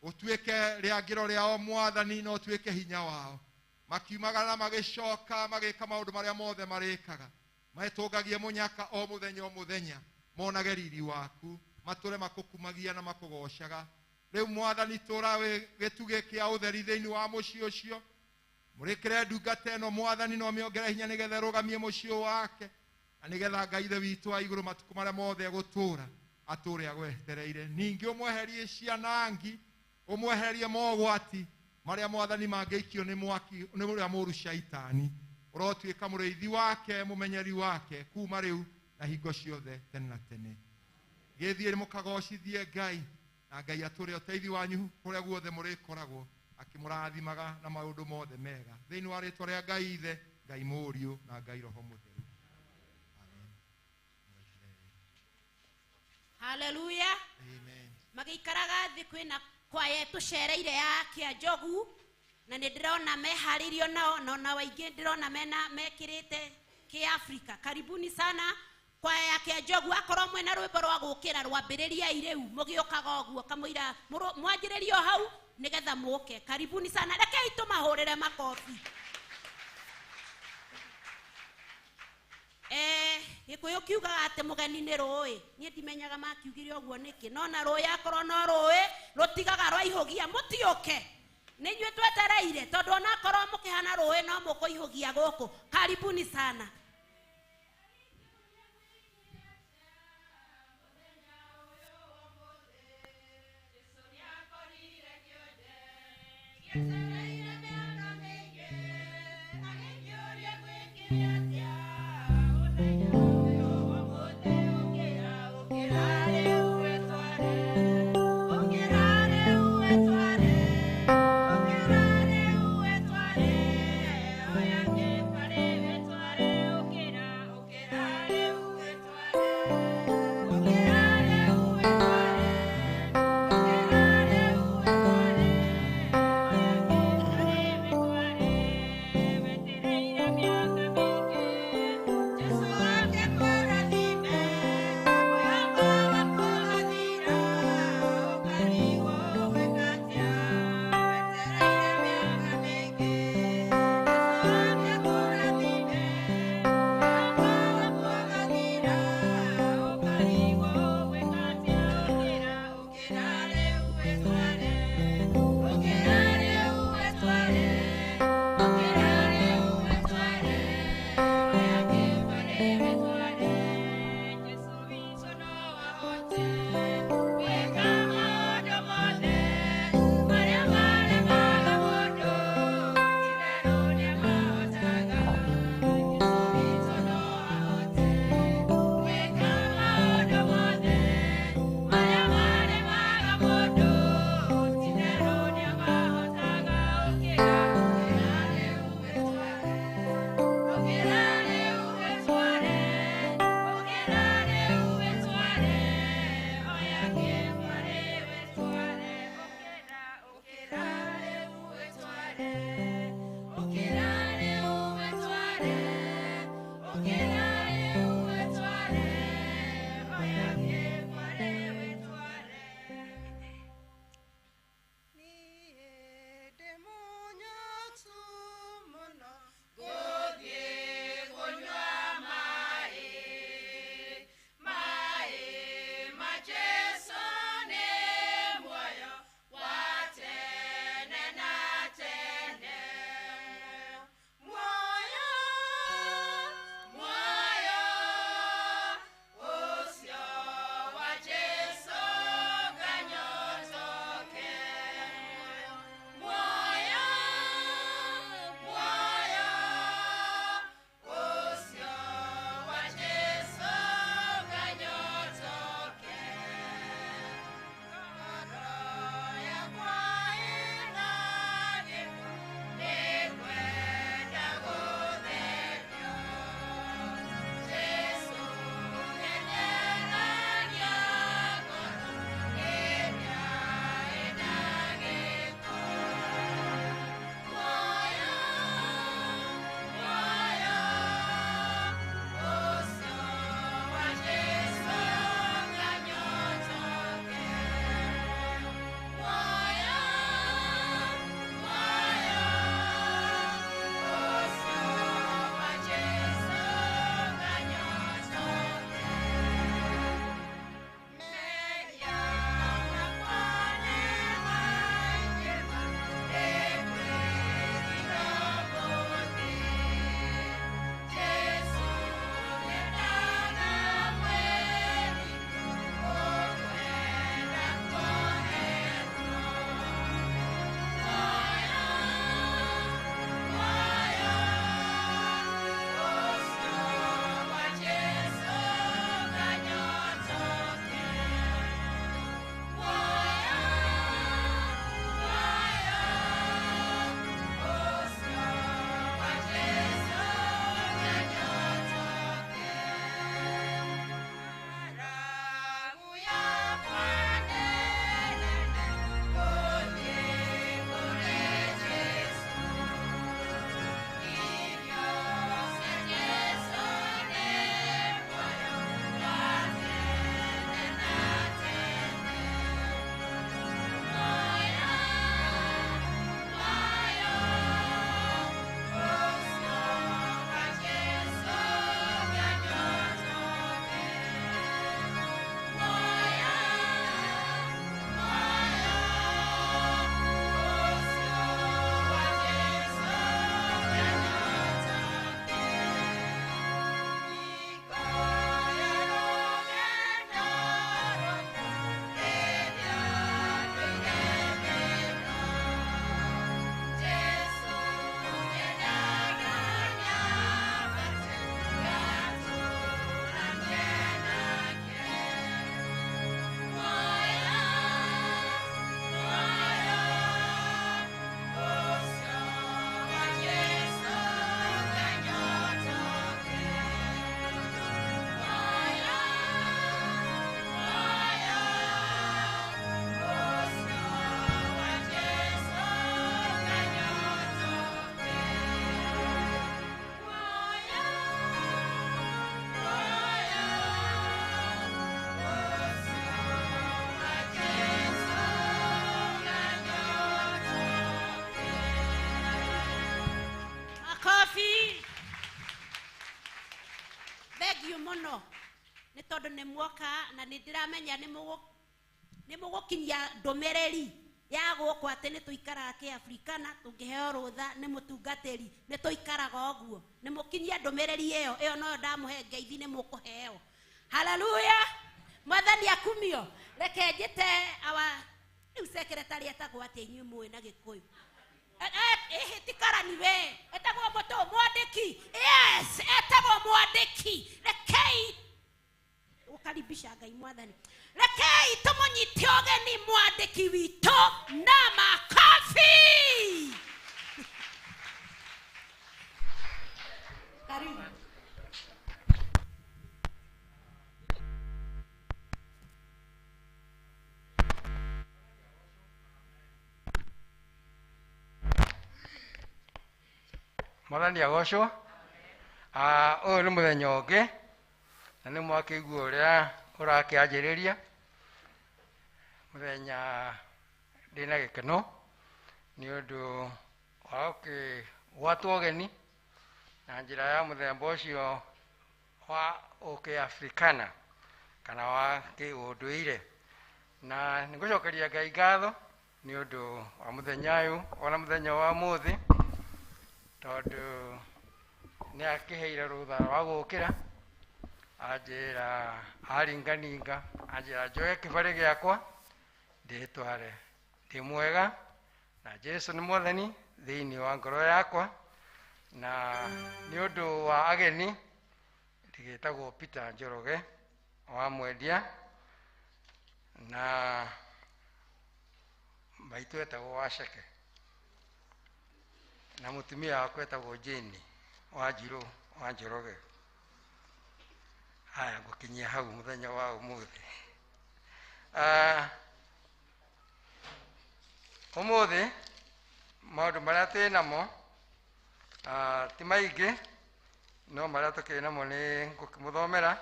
utwike riangiro riao mwathani no utwike hinya wao, makiumagara na magicoka magika maundu maria mothe marikaga mahetungagie munyaka o muthenya monage riri waku mature makukumagia na makugocaga. Riu mwathani turawe gituge kia utheri thiini wa mucii ucio murikire ndungata ino mwathani no miongere hinya nigetha rugamie mucii wake na nigetha Ngai the witu wa iguru matuku maria mothe gutura ature agwetereire. Ningi umweherie cianangi umweherie mogwati maria mwathani mangeikio ni mwaki ni muria muru shaitani urotwika muriithi wake mumenyeri wake kuma riu na hingo ciothe tene na tene. Githie mukagocithie Ngai na Ngai ature uteithio wanyu kuria guothe murikoragwo akimurathimaga na maundu mothe mega thiini wa ritwa ria Ngai Ithe, Ngai Muriu na Ngai Roho Mutheru. Amen. Haleluya. Amen. Magikaraga thi kwina kwaya tucereire ya kia Njogu na nindirona meharirio nao na waingi ndirona mena mekirite ki Afrika. Karibuni sana kwaya ya kia Njogu. Akorwo mwena rwimbo rwa gukira rwambiriria iriu mugiokaga oguo kamuira mwanjiririo hau nigetha muke. Karibuni sana, rekei tumahurire makofi. Gikuyu kiugaga ati mugeni ni rui, nie ndimenyaga makiugire oguo niki, no na rui akorwo no rui rutigaga rwaihugia mutioke. Ni nyue twetereire tondu ona akorwo mukihana rui no mukuihugia guku. Karibuni sana. Thank you. tondu nĩ muoka na nĩ ndĩramenya nĩ mũgũkinyia ndũmĩrĩri ya gũkũ atĩ nĩ tũikaraga kĩafrikana tũngĩheo rũtha nĩ mũtungatĩri nĩ tũikaraga ũguo nĩ mũkinyia ndũmĩrĩri ĩyo noyo ndamũhe ngeithi nĩ mũkũheo. Haleluya, mwathani akumio. Reke njĩte rĩu secretary etagwo atĩa inyuĩ mũĩ na Gĩkũyũ? Tikarani we etagwo mũtũ mwandĩki. Yes, etagwo mwandĩki. Rekei ukaribisha Ngai mwathani. Rekei tũmũnyite ũgeni mwandĩki witũ na makofi. Karibu. Mwathani agocwo. Ũyũ nĩ mũthenya ũngĩ na nĩ mwakĩigua ũrĩa ũrakĩanjĩrĩria. Mũthenya ndĩna gĩkeno nĩ ũndũ wa gũkĩgwatwo ũgeni na njĩra ya mũthemba ũcio wa ũkĩafrikana kana wa kĩũndũire, na nĩ ngũcokeria Ngai ngatho nĩ ũndũ wa mũthenya ũyũ ona mũthenya wa ũmũthĩ, tondũ nĩ akĩheire rũtha rwa gũkĩra anjĩra aringaninga anjĩra njoe kĩbarĩ gĩakwa ndĩtware ndĩ mwega na Jesu nĩ mwathani thĩinĩ wa ngoro yakwa. Na nĩ ũndũ wa ageni ndĩgĩtagwo Peter Njoroge wa Mwendia na maitũ etagwo Waceke na mũtumia wakwa etagwo Jane wa Njirũ wa Njoroge. Haya, ngũkinyia hau mũthenya wa ũmũthĩ. Ũmũthĩ maũndũ marĩa twĩ namo ti maingĩ, no marĩa tũkĩrĩ namo nĩ ngũkĩmũthomera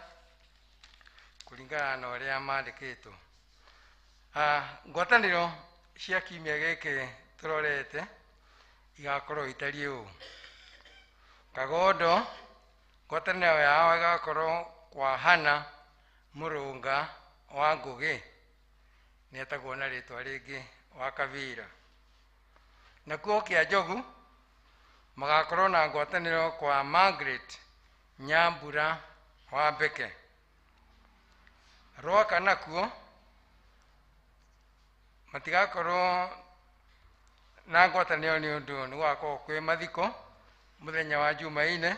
kũringana na ũrĩa mandĩkĩtwo. Ngwatanĩro cia kiumia gĩkĩ tũrorete igakorwo itariĩ ũũ. Kagondo ngwatanĩro yao ĩgakorwo kwa Hana Mũrũnga wa Ngũgĩ, nĩ etagwo na rĩtwa rĩngĩ wa Kavira. Nakuo Kĩanjogu magakorwo na ngwatanĩro kwa Margaret Nyambura wa Mbeke. Rwaka nakuo matigakorwo na ngwatanĩro nĩ ũndũ nĩ gũgakorwo kwĩ mathiko mũthenya wa Jumaine,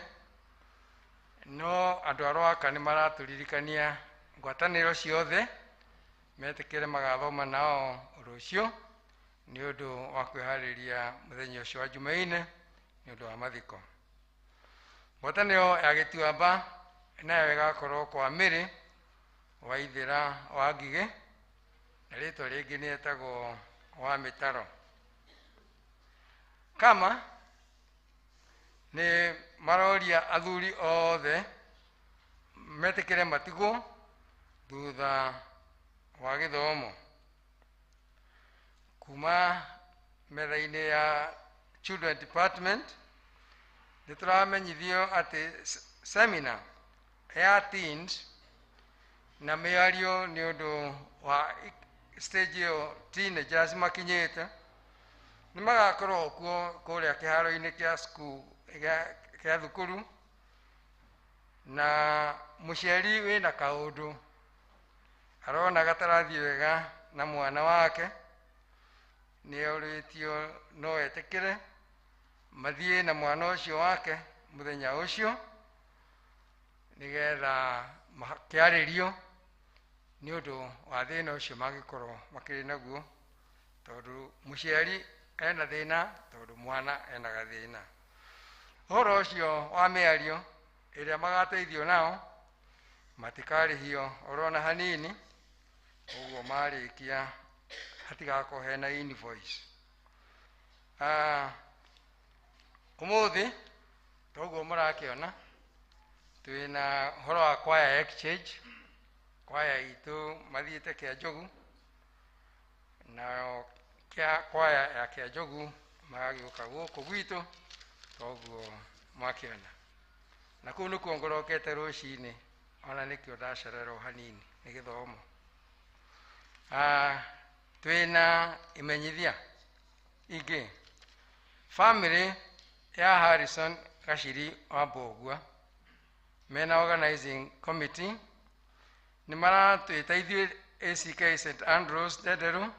no andũ a Rwaka nĩ maratũririkania ngwatanĩro ciothe metĩkĩre magathoma nao rũciũ nĩ ũndũ wa kwĩharĩria mũthenya ũcio wa Jumaine nĩ ũndũ wa mathiko. Ngwatanĩro ya Gĩtuamba nayo ĩgakorwo kwa Mĩrĩ wa Ithĩra wa Ngigĩ na rĩtwa rĩngĩ nĩ etagwo wa Mĩtaro. Kama nĩ maroria athuri othe metĩkĩre matigwo thutha wa gĩthomo. Kuma metha-inĩ ya Children Department nĩ tũramenyithio atĩ seminar ya teens na mĩario nĩ ũndũ wa stage ĩyo teenagers makinyĩte nĩ magakorwo kuo kũrĩa kĩharo-inĩ kĩa school kĩa thukuru, na mũciari wĩna kaũndũ arona gatarathiĩ wega na mwana wake nĩ orĩtio no etĩkĩre mathiĩ na mwana ũcio wake mũthenya ũcio nĩgetha makĩarĩrio nĩ ũndũ wa thĩna ũcio mangĩkorwo makĩrĩ naguo, tondũ mũciari ena thĩna tondũ mwana ena gathĩna. Ũhoro ũcio wa mĩario ĩrĩa magateithio nao matikarĩhio orona hanini, ũguo marĩkia hatigakorwo hena invoice. Ũmũthĩ toguo mũrakĩona twĩna ũhoro wa choir exchange. Choir itũ mathiĩte Kĩanjogu na choir ya Kĩanjogu magagĩũka gũkũ gwitũ toguo mwakĩona, na kũu nĩkuo ngorokete rũcinĩ ona nikio ndacererwo hanini nĩ gĩthomo. Twĩna imenyithia ingĩ. Family ya Harrison Gaciri wa Mbogua mena organizing committee nĩ maratwĩta ithuĩ ACK St Andrews Ndenderu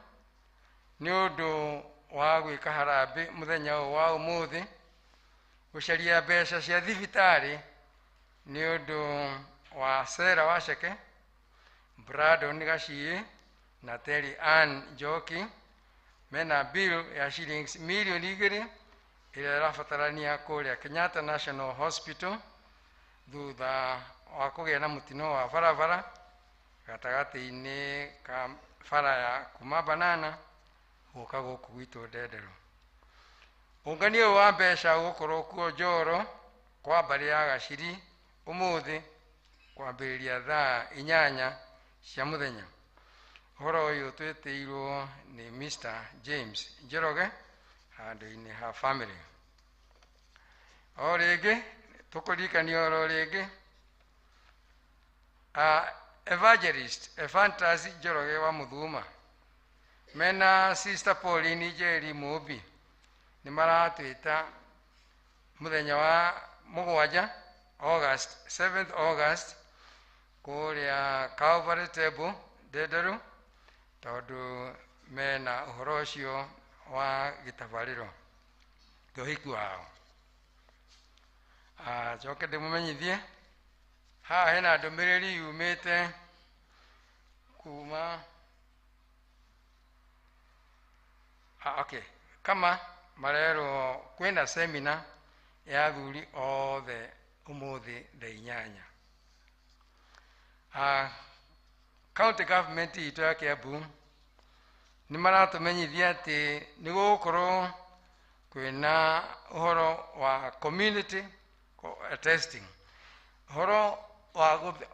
nĩ ũndũ wa gwĩka harambĩ mũthenya ũyũ wa ũmũthĩ gũcaria mbeca cia thibitarĩ nĩ ũndũ wa Sarah Waceke, Bradon Gaciri na Terry Ann Njoki mena bill ya shillings milioni 2 ĩrĩa ĩrabatarania kũrĩa Kenyatta National Hospital thutha wa kũgĩa na mũtino wa barabara gatagatĩ-inĩ ka bara ya kuma Banana gũka gũkũ gwitũ Ndenderu. Ũngania ũyũ wa mbeca gũkorwo kuo Njoro kwa mbarĩ ya Gaciri ũmũthĩ kwambĩrĩria thaa 8 cia mũthenya. Ũhoro ũyũ twĩtĩirwo nĩ Mr. James Njoroge handũ-inĩ ha family. O rĩngĩ tũkũririkania oro rĩngĩ Evangelist Ephantus Njoroge wa Mũthuma mena Sister Pauline Njeri Mũmbi nĩ maratwĩta mũthenya wa 7 August 7th August kũrĩa Calvary Table Ndenderu tondũ mena ũhoro ũcio wa gĩtabarĩro kĩa ũhiki wao. Njoke ndĩmũmenyithie haha hena ndũmĩrĩri yumĩte kuma kama marerwo kwĩna seminar ya athuri othe ũmũthĩ thaa 8. County government itũ ya Kiambu nĩ maratũmenyithia atĩ nĩ gũgũkorwo kwĩna ũhoro wa community testing, ũhoro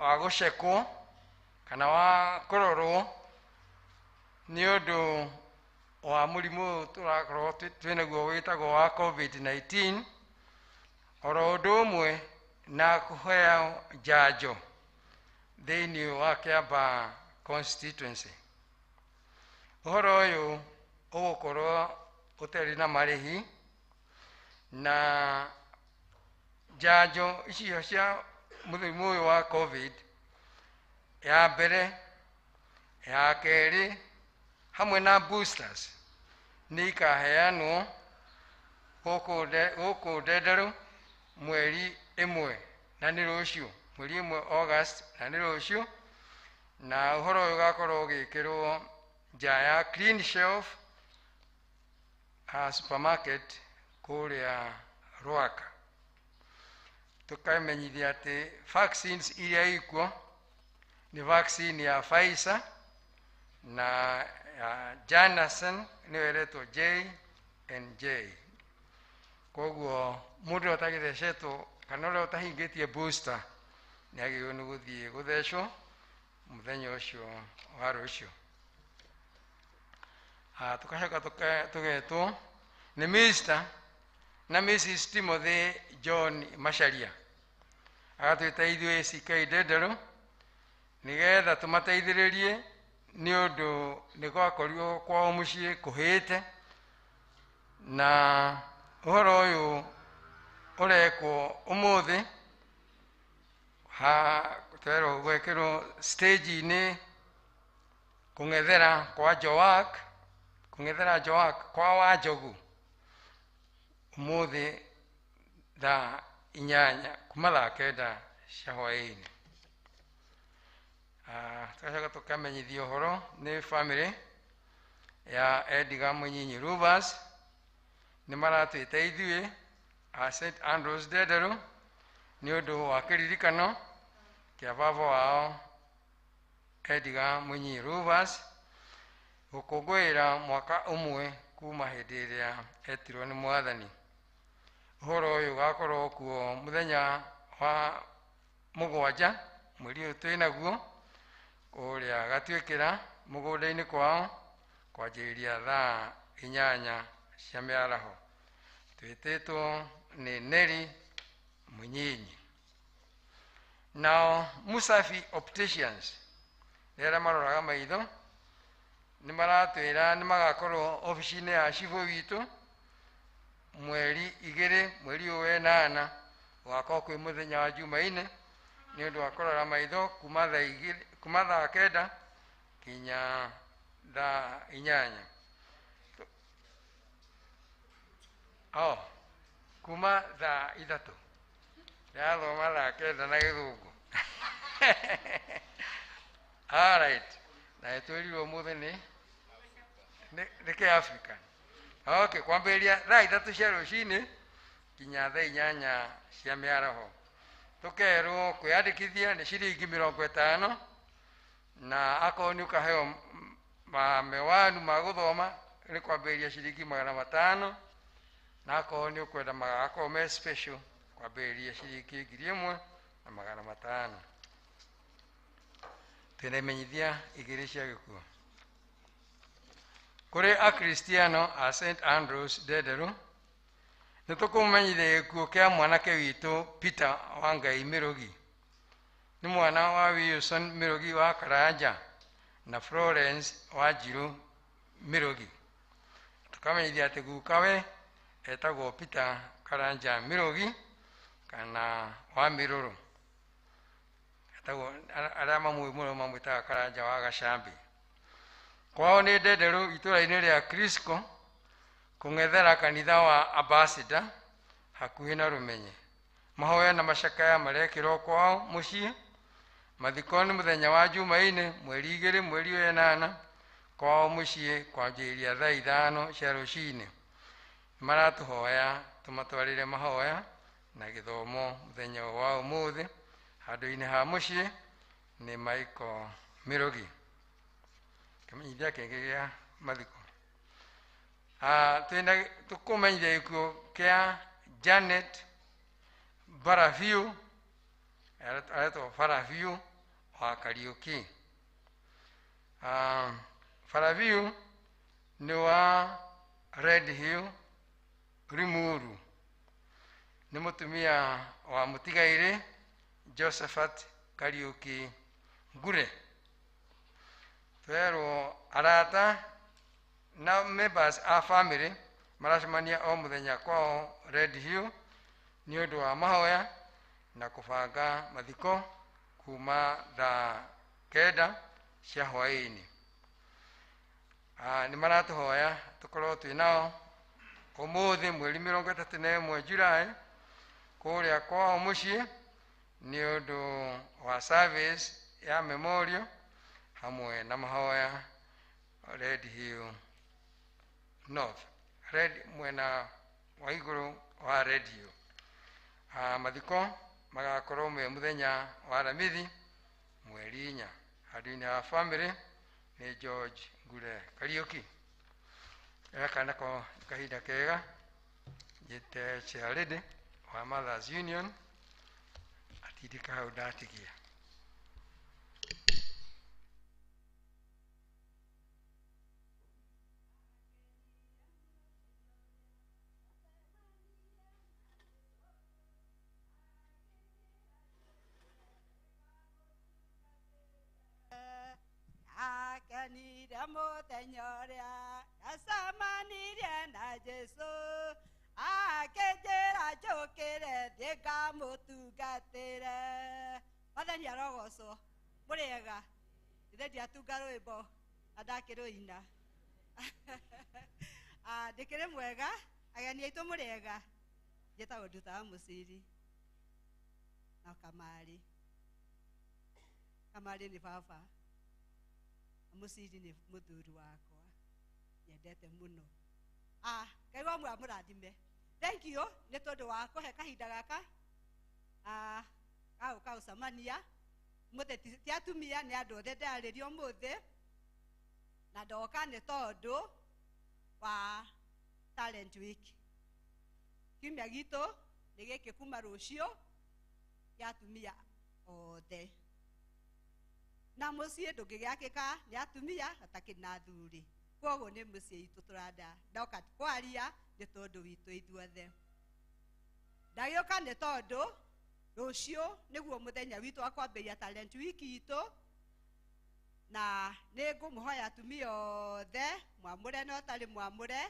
wa gũcekwo kana wa kũrorwo nĩ ũndũ wa mũrimũ tũrakorwo twĩnaguo wĩtagwo wa COVID-19, oro ũndũ ũmwe na kũheo njanjo thĩinĩ wa Kiambaa constituency. Ũhoro ũyũ ũgũkorwo ũtarĩ na marĩhi na njanjo icio cia mũrimũ ũyũ wa COVID ya mbere ya kerĩ hamwe na boosters nĩ ikaheanwo gũkũ Ndenderu mweri 1 na nĩ rũciũ, mweri 1 August na nĩ rũciũ, na ũhoro ũyũ ũgakorwo ũgĩkĩrwo nja ya Clean Shelf supermarket kũrĩa Rwaka. Tũkamenyithia atĩ vaccines iria ikuo nĩ vaccine ya Pfizer na ya Janssen nĩyo ĩretwo J&J. Koguo mũndũ ũtagĩthecetwo kana ũrĩa ũtahingĩtie booster nĩ agĩrĩirwo nĩ gũthiĩ gũthecwo mũthenya ũcio wa rũciũ. Tũgacoka tũgetwo nĩ Mr. na Mrs. Timothy John Macharia agatwĩta ithuĩ ACK Ndenderu nĩgetha tũmateithĩrĩrie nĩ ũndũ nĩ gwakorirwo kwao mũciĩ kũhĩte, na ũhoro ũyũ ũrekwo ũmũthĩ twerwo gwĩkĩrwo stage-inĩ kũng'ethera kwa Joak, kũng'ethera Joak kwa Wanjogu ũmũthĩ thaa 8 kuma thaa 9 cia hwaĩ-inĩ. Tũgacoka tũkamenyithia ũhoro nĩ family ya Edgar Mũnyinyi Ruvers nĩ maratwĩta ithuĩ St Andrews Ndenderu nĩ ũndũ wa kĩririkano kĩa baba wao Edgar Mũnyinyi Ruvers gũkũngũĩra mwaka ũmwe kuma hĩndĩ ĩrĩa etirwo nĩ Mwathani. Ũhoro ũyũ ũgakorwo kuo mũthenya wa 7 mweri ũyũ twĩnaguo kũrĩa Gatuĩkĩra mũgũnda-inĩ kwao kwanjĩrĩria thaa 8 cia mĩaraho. Twĩtĩtwo nĩ Neri Mũnyinyi. Now Musafi Opticians nera maroraga maitho nĩ maratwĩra nĩ magakorwo ofici-inĩ ya cibũ witũ mweri 2 mweri wa 8 gwakorwo kwĩ mũthenya wa Jumaine nĩ ũndũ wa kũrora maitho kuma thaa 9 kinya thaa 8 kuma thaa 3 yathoma thaa 9 na Gĩthũngũ. Alright, na twĩrirwo mũthĩ nĩ Kĩ-African. Okay, kwambĩrĩria thaa 3 cia rũcinĩ kinya thaa 8 cia mĩaraho. Tũkerwo kwĩyandĩkithia nĩ ciringi 50 na akorwo nĩ ũkaheo mawanu ma gũthoma nĩ kwambĩrĩria ciringi 500 na akorwo nĩ ũkwenda magakorwo me special kwambĩrĩria ciringi 1,500. Twĩna imenyithia 2 cia gĩkuũ. Kũrĩ Akristiano a St Andrews Ndenderu nĩ tũkũmenyithia gĩkuũ kĩa mwanake witũ Peter Wangai Mĩrũgi. Nĩ mwana wa Wilson Mĩrũgi wa Karanja na Florence Wanjirũ Mĩrũgi. Tũkamenyithia atĩ gukawe etagwo Peter Karanja Mĩrũgi kana wa Mĩrũrũ. Etagwo arĩa mamũĩ mũno mamwĩtaga Karanja wa Gacambi. Kwao nĩ Ndenderu itũũra-inĩ rĩa Crisco kũng'ethera kanitha wa Ambassador hakuhĩ na Rũmenye. Mahoya na macakaya marekĩrwo kwao mũciĩ. Mathiko nĩ mũthenya wa Jumaine mweri 2 mweri wa 8 kwao mũciĩ kwanjĩrĩria thaa 5 cia rũcinĩ. Maratũhoya tũmatwarĩre mahoya na gĩthomo mũthenya wa ũmũthĩ handũ-inĩ ha mũciĩ nĩ Michael Mĩrũgi. Kĩmenyithia kĩngĩ gĩa mathiko. Tũkũmenyithia gĩkuũ kĩa Janet Barabiũ aretwo Barabiũ wa Kariũki. Barabiũ nĩ wa Red Hill Limuru. Nĩ mũtumia wa mũtigairĩ Josephat Kariũki Ngure. Twerwo arata na members a family maracemania o mũthenya kwao Red Hill nĩ ũndũ wa mahoya na kũbanga mathiko kuma thaa 9 cia hwaĩ-inĩ. Nĩ maratũhoya tũkorwo twĩ nao ũmũthĩ mweri 31 Julai kũrĩa kwao mũciĩ nĩ ũndũ wa service ya memorial hamwe na mahoya Red Hill North, mwena wa igũrũ wa Red Hill. Mathiko magakorwo me mũthenya wa Aramithi mweri 4 handũ-inĩ ha family nĩ George Ngure Kariũki. Gaka nako kahinda kega njĩte Charity wa Mothers Union atindĩka hau ndatigia. Akenire mũthenya ũrĩa ndacemanire na Jesũ, akĩnjĩra njũkĩre thiĩ ngamũtungatĩre. Mwathani arogocwo. Mũrĩega? Ithe ndiatunga rwĩmbo na ndakĩrũina. Ndĩkĩrĩ mwega, ageni aitũ mũrĩega? Njĩtagwo Nduta wa Mũciri na Kamarĩ. Kamarĩ nĩ baba. Mũciri nĩ mũthuri wakwa nyendete mũno. Ngai wa mwega mũrathime. Thank you nĩ tondũ wa kũhe kahinda gaka gagũka gũcemania. Mũthĩ ti atumia nĩ andũ othe ndarĩrio mũthĩ na ndoka nĩ tondũ wa Talent Week. Kiumia gitũ nĩ gĩkĩ kuma rũciũ gĩa atumia othe. Na mũciĩ ndũngĩgĩakĩka nĩ atumia hatakĩrĩ na athuri. Koguo nĩ mũciĩ itũ tũranda ndoka kwaria nĩ tondũ witũ ithuothe. Ndagĩũka nĩ tondũ Rũciũ nĩguo mũthenya witũ wa kwambĩrĩria talent week itũ, na nĩ ngũmũhoya atumia othe mwamũre na ũtarĩ mwamũre,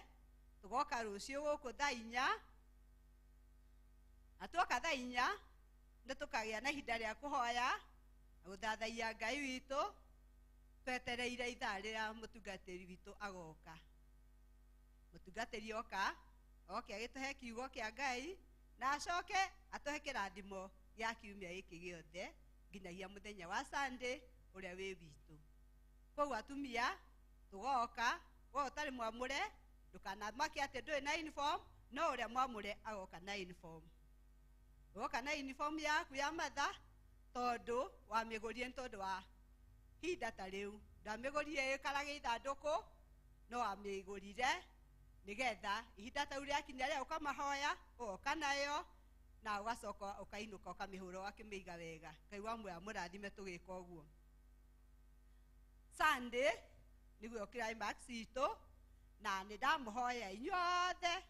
tũgoka rũciũ gũkũ thaa 4, atuoka thaa 4 nĩ tũkagĩa na ihinda rĩa kũhoya na gũthathaiya Ngai witũ, twetereire ithaa rĩrĩa mũtungatĩri witũ agoka. Mũtungatĩri oka agĩtũhe kiugo kĩa Ngai na acoke atũhe kĩrathimo gĩa kiumia gĩkĩ gĩothe nginyagia mũthenya wa Sunday ũrĩa wĩ witũ. Koguo atumia tũgoka, wewe ũtarĩ mwamũre ndũkanamake atĩ ndũrĩ na uniform, no ũrĩa mwamũre agoka na uniform. Ũgoka na uniform yaku ya matha tondũ wamĩgũrire tondũ wa hinda ta rĩu. Ndamĩgũrire ĩkaraga ithandũkũ, no wamĩgũrire nĩgetha ihinda ta rĩakinya rĩa ũkamahoya ũgoka nayo na ũgacoka ũkainũka ũkamĩhũra ũgakĩmĩiga wega. Ngai wa muoyo amũrathime tũgĩka ũguo. Sunday nĩguo climax itũ, na nĩ ndamũhoya inyuothe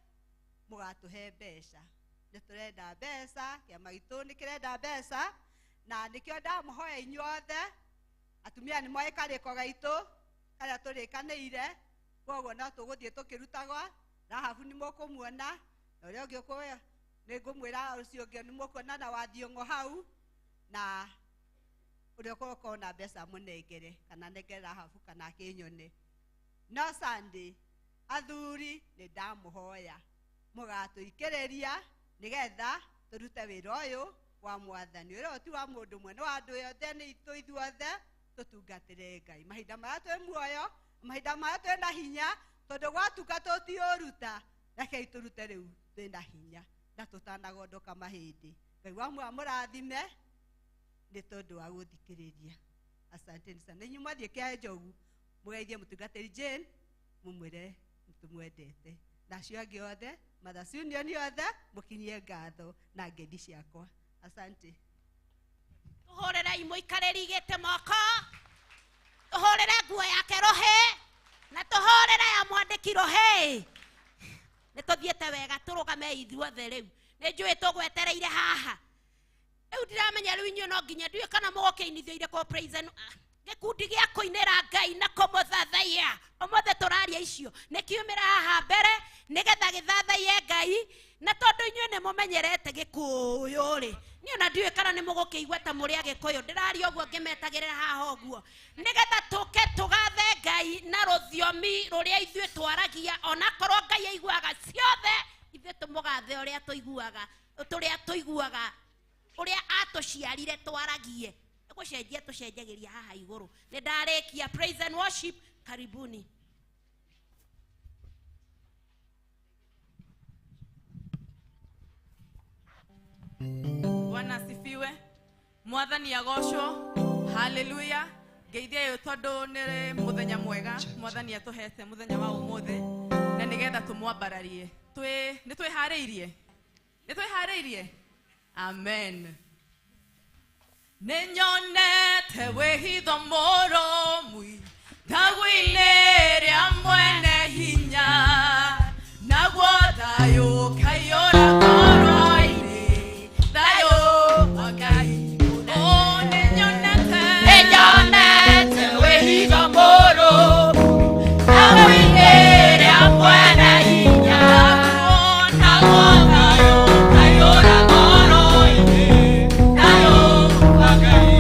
mũgatũhe mbeca. Nĩ tũrenda mbeca, kĩama gitũ nĩ kĩrenda mbeca, na nĩkĩo ndamũhoya inyuothe. Atumia nĩ moĩ karĩko gaitũ karĩa tũrĩkanĩire, koguo no tũgũthiĩ tũkĩrutagwa. Rahabu nĩ mũkũmuona, na ũrĩa ũngĩ ũkũĩ nĩ ngũmwĩra ũcio ũngĩ nĩ mũkuona na Wathiongo hau, na ũrĩa ũkorwo na mbeca mũnengere, kana nengere Rahabu kana Kĩnyone. No Sunday athuri nĩ ndamũhoya mũgatũikĩrĩria nĩgetha tũrute wĩra ũyũ wa Mwathani. Wĩra ũyũ ti wa mũndũ ũmwe, nĩ wa andũ othe, nĩ itũ ithuothe tũtungatĩre Ngai. Mahinda marĩa twĩ muoyo, mahinda marĩa twĩ na hinya, tondũ gwatungatwo ti ũruta, rekei tũrute rĩu twĩ na hinya na tũtanagondoka mahĩndĩ. Ngai wa muoyo amũrathime nĩ tondũ wa gũthikĩrĩria. Asanteni sana. Inyuĩ mwathiĩ kĩa njogu mũgeithie mũtungatĩri Jane, mũmwĩre nĩtũmwendete. Na acio angĩ othe, Mothers Union othe, mũkinyie ngatho na ngethi ciakwa. Asante. Tũhũrĩrei mũikarĩri gĩtĩ moko, tũhũrĩre nguo yake rohe, na tũhũrĩre ya mwandĩki rohe. Nĩ tũthiĩte wega, tũrũgame ithuothe rĩu. Nĩ njũĩ tũgwetereire haha. Rĩu ndiramenya rĩu inyuĩ no nginya ndiũĩ kana mũgũkĩinithio irĩkũ praise and gĩkundi gĩa kũinĩra Ngai na kũmũthathaiya. Ũmũthĩ tũraria icio nĩ kiumĩra haha mbere nĩgetha gĩthathaiye Ngai, na tondũ inyuĩ nĩ mũmenyerete Gĩkũyũ rĩ, niĩ ona ndiũĩ kana nĩ mũgũkĩigua ta mũrĩ Agĩkũyũ. Ndĩraria ũguo ngĩmetagĩrĩra haha ũguo nĩgetha tũke tũgathe Ngai na rũthiomi rũrĩa ithuĩ twaragia, onakorwo Ngai aiguaga ciothe, ithuĩ tũmũgathe ũrĩa tũiguaga ũrĩa atũciarire twaragie. Gũcenjia tũcenjagĩria haha igũrũ. Nĩ ndarĩkia. Praise and worship, karibuni. Bwana asifiwe. Mwathani agocwo. Hallelujah. Ngeithia yo tondũ nĩ mũthenya mwega Mwathani atũhete mũthenya wa ũmũthĩ, na nĩgetha tũmwambararie. Nĩ twĩharĩirie? Amen. Nenyonete wĩhitho mũrũmu thagũ-inĩ rĩa mwene hinya, naguo thayũ kaiyũra ngoro-inĩ, thayũ wa Ngai. Nenyonete wĩhitho mũrũmu thagũ-inĩ rĩa mwene hinya, naguo thayũ kaiyũra ngoro-inĩ, thayũ wa Ngai.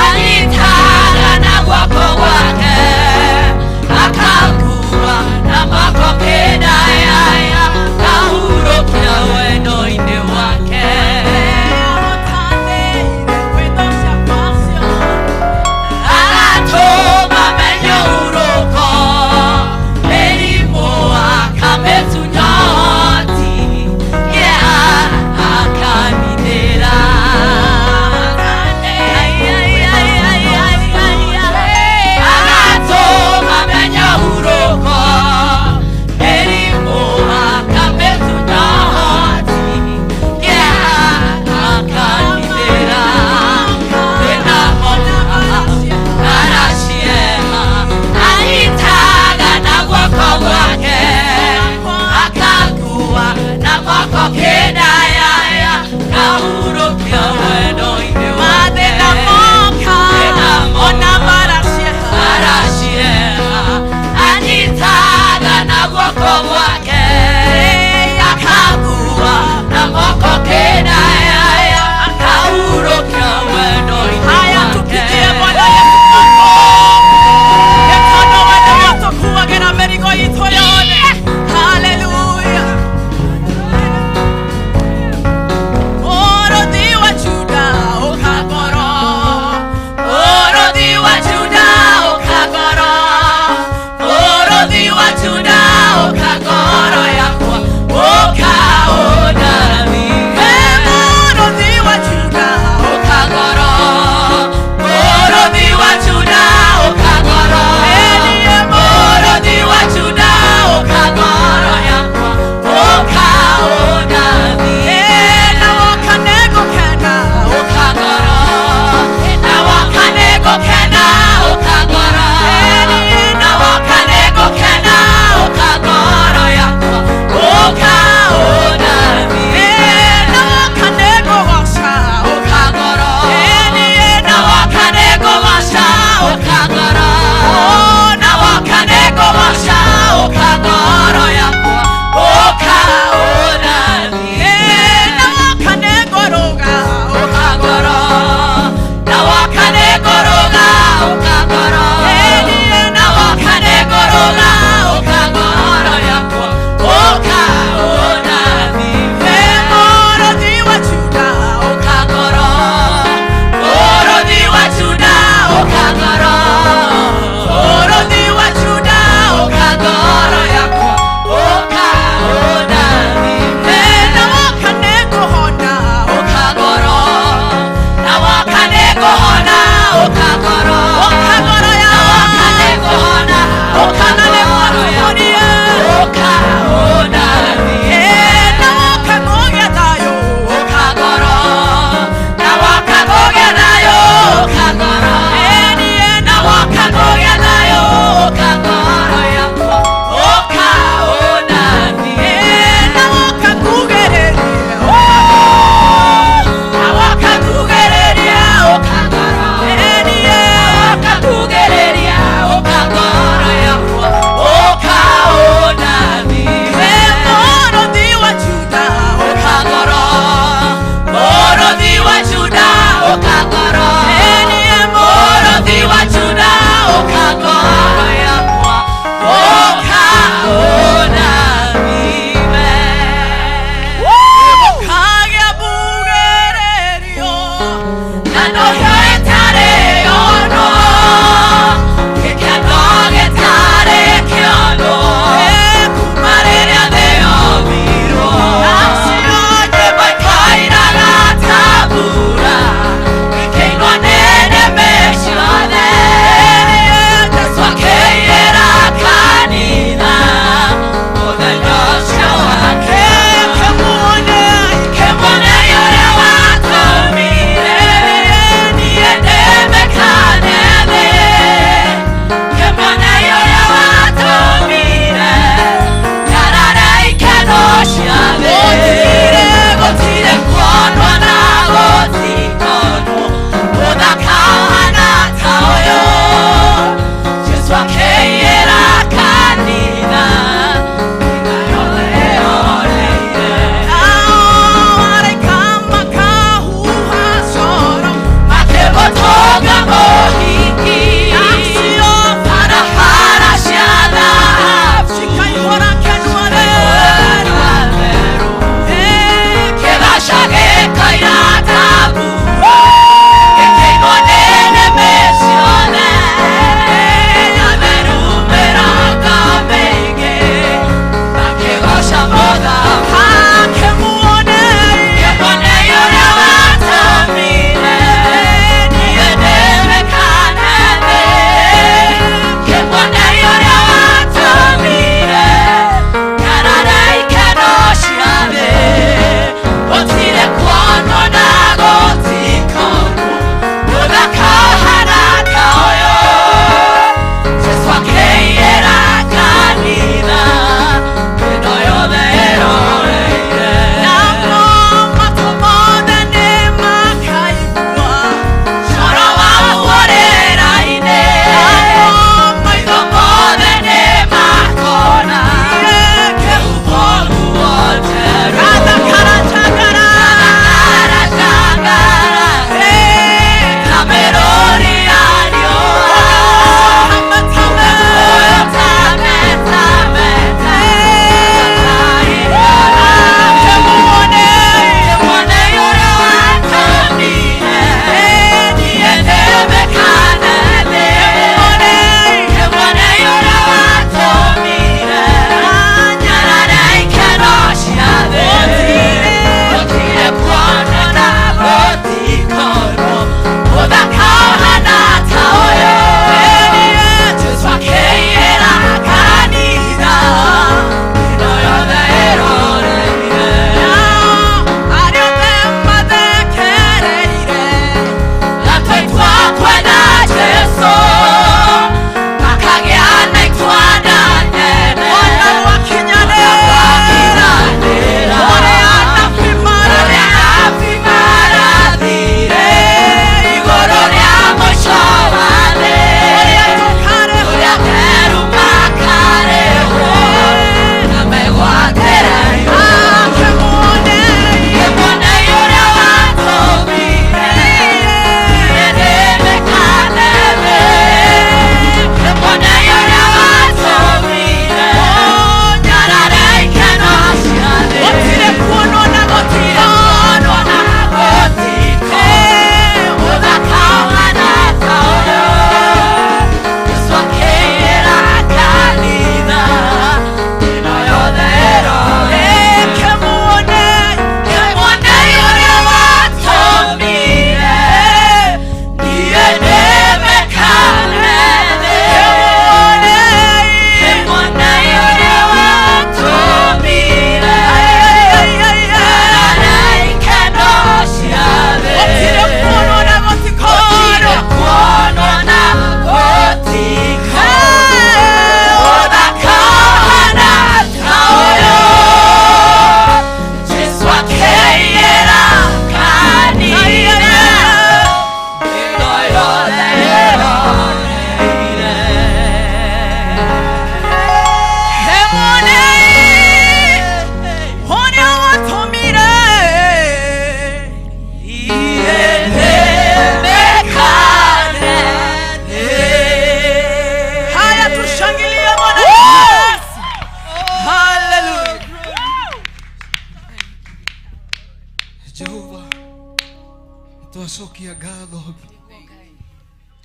I need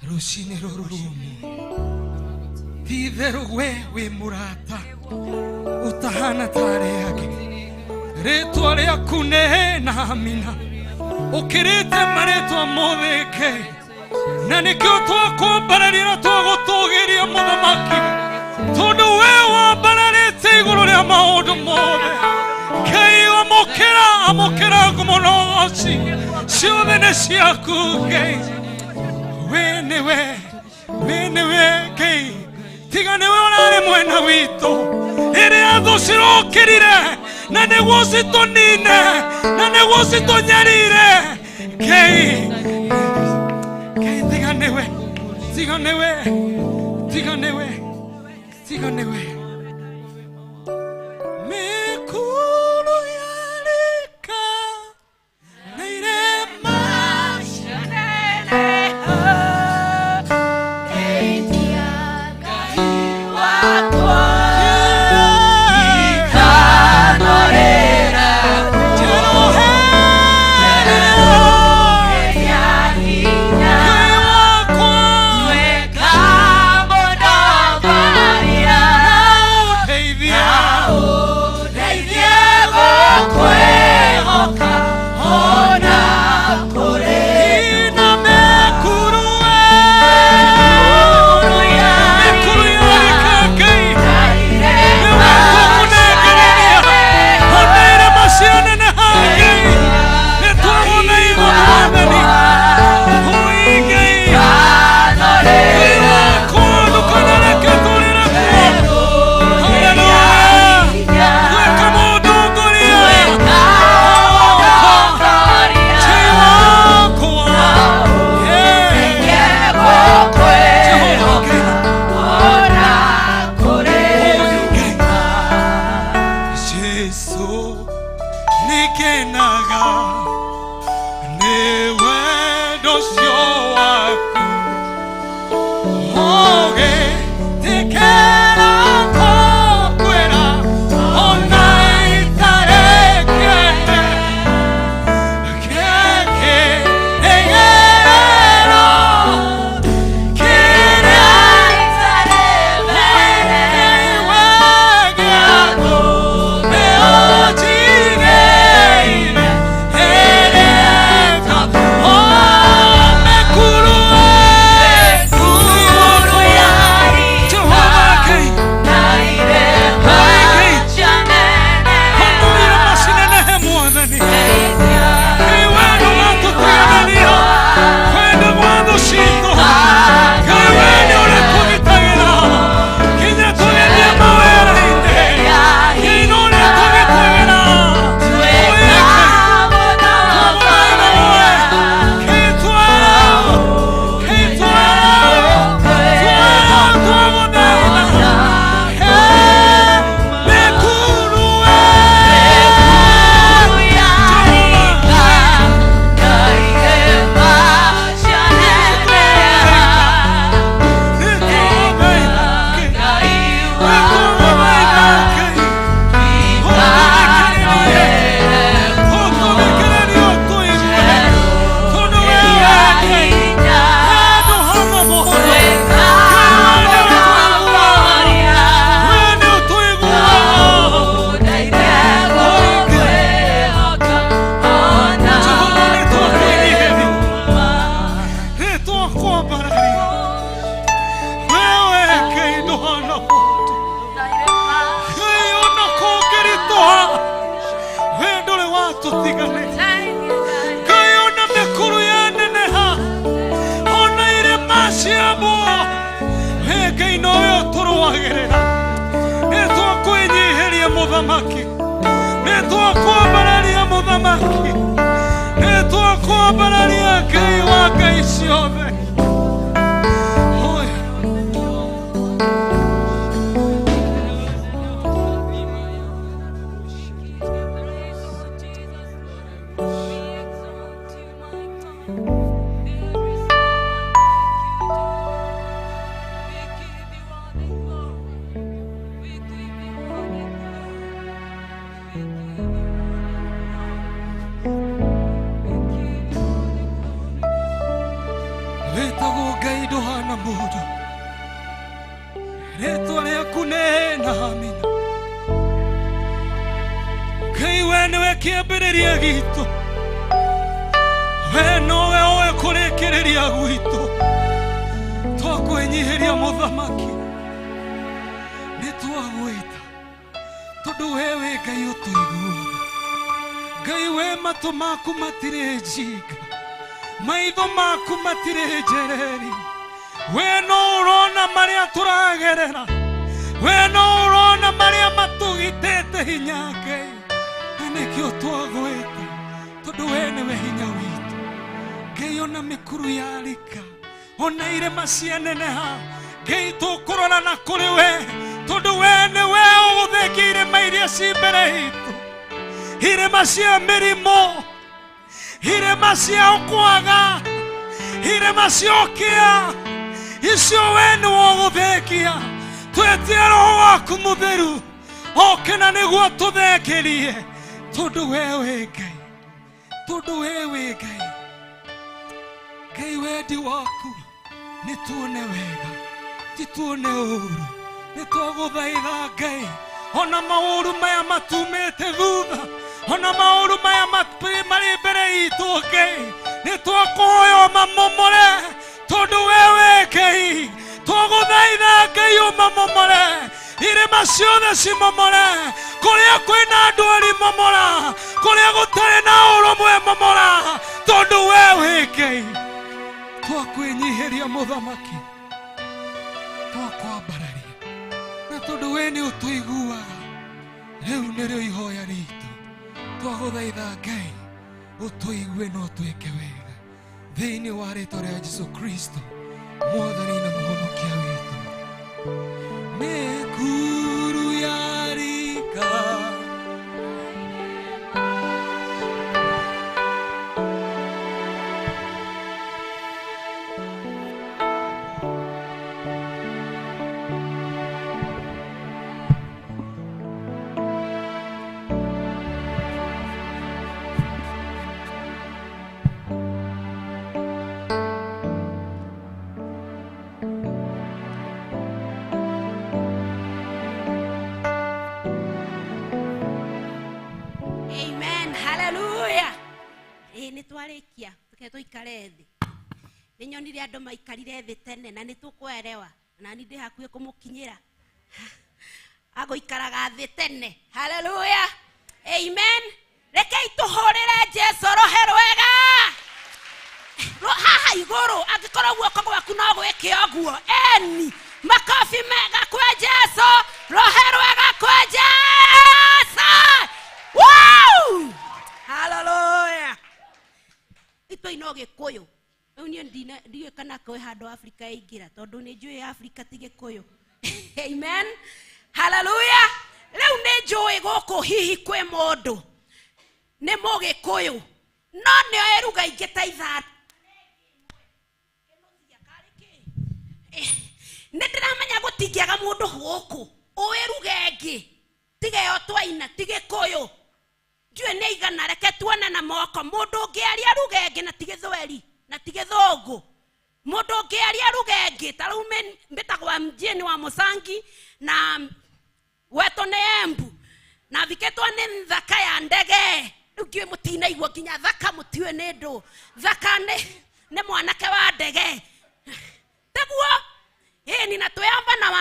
rucinĩ rũrũ rũmũ ti itherũ we wĩ mũrata ũtahana tarĩ angĩ rĩtwa rĩaku nĩ na amina ũkĩrĩte marĩtwa mothe Ngai na nĩkĩo twakwambararia na twagũtũgĩria mũthamaki tondũ we wambararĩte igũrũ rĩa maũndũ mothe Ngai amũkĩra ngumo na ũgooci ciothe nĩ ciaku Ngai we nĩwe Ngai tiga nĩwe ũrarĩ mwena witũ rĩrĩa thũ cirokĩrire na nĩguo citũnine na nĩguo citũnyarire Ngai tiga nĩwe mĩkuru yarĩka na irema wetagwo Ngai nduhana mũndũ, rĩtwa rĩaku nĩ na amina. Ngai we nĩwe kĩambĩrĩria gitũ, we nowe ũĩ kũrĩkĩrĩria gwitũ. Twakwĩnyihĩria mũthamaki, nĩtwagwĩta tondũ we wĩ Ngai ũtũiguaga. Ngai we matũ maku matirĩ njinga, maitho maku matirĩ njereri. We no ũrona marĩa tũragerera, we no ũrona marĩa matũgitĩte hinya Ngai. Na nĩkĩo twagwĩta tondũ we nĩwe hinya witũ. Ngai ona mĩkuru yarika, ona irĩma cianeneha, Ngai tũkũrorana kũrĩ we tondũ we nĩwe ũgũthĩkia irĩma iria ci mbere itũ, irĩma cia mĩrimũ, irĩma cia ũkwaga, irĩma cia ũkĩa, icio we nĩwe ũgũthĩkia. Twĩtie Roho waku Mũtheru oke na nĩguo tũthĩkĩrie tondũ we wĩ Ngai, tondũ we wĩ Ngai. Ngai wendi waku nĩtuone wega, tituone ũũru. Nĩtwagũthaitha Ngai, ona maũru maya matumĩte thutha, ona maũru maya marĩ mbere itũ Ngai, nĩtwakũhoya mamomore tondũ we wĩ Ngai. Twagũthaitha Ngai ũmamomore, irĩma ciothe cimomore, kũrĩa kwĩna ndwari momora, kũrĩa gũtarĩ na ũrũmwe momora, tondũ we wĩ Ngai. Twakwĩnyihĩria mũthamaki, twakwambararia, na tondũ we nĩ ũtũiguaga, rĩu nĩrĩo ihoya ritũ. Twagũthaitha Ngai ũtũigue na ũtwĩke wega, thĩinĩ wa rĩĩtwa rĩa Jesũ Kristo, Mwathani na Mũhonokia witũ. Mĩkuru yarika, nĩtwarĩkia tũke tũikare thĩ. Nĩnyonire andũ maikarire thĩ tene na nĩtũkwerewa, na nĩ ndĩ hakuhĩ kũmũkinyĩra agũikaraga thĩ tene. Haleluya, amen. Rekei tũhũrĩre Jesũ rohe rwega haha igũrũ. Angĩkorwo guoko gwaku no gwĩke ũguo, eni makobi mega kwĩ Jesũ, rohe rwega kwĩ Jesũ. Woo! Hallelujah. Ito ino Gĩkũyũ. Rĩu niĩ ndiũĩ kana kwĩ handũ Afrika ĩingĩra, tondũ nĩ njũĩ Afrika ti Gĩkũyũ. Amen. Hallelujah. Rĩu nĩ njũĩ gũkũ hihi kwĩ mũndũ nĩ Mũgĩkũyũ, no nĩo eruga ingĩ ta ithatũ. Nĩ ndĩramenya gũtingĩaga mũndũ gũkũ ũĩruga ĩngĩ tiga yo twaina ti Gĩkũyũ. Njũĩ nĩ igana, reke tuone na moko. Mũndũ ũngĩaria aruga ĩngĩ na ti Gĩthweri na ti Gĩthũngũ. Mũndũ ũngĩaria aruga ĩngĩ, ta rĩu mbĩtagwo mjini wa Mũsangi na weto nĩ Embu na viketwo nĩ Thaka ya ndege. Rĩu kĩoĩ mũtinaigua nginya Thaka mũtiũĩ nĩ ndũ. Thaka nĩ mwanake wa ndege. Teguo ĩni na twĩamba na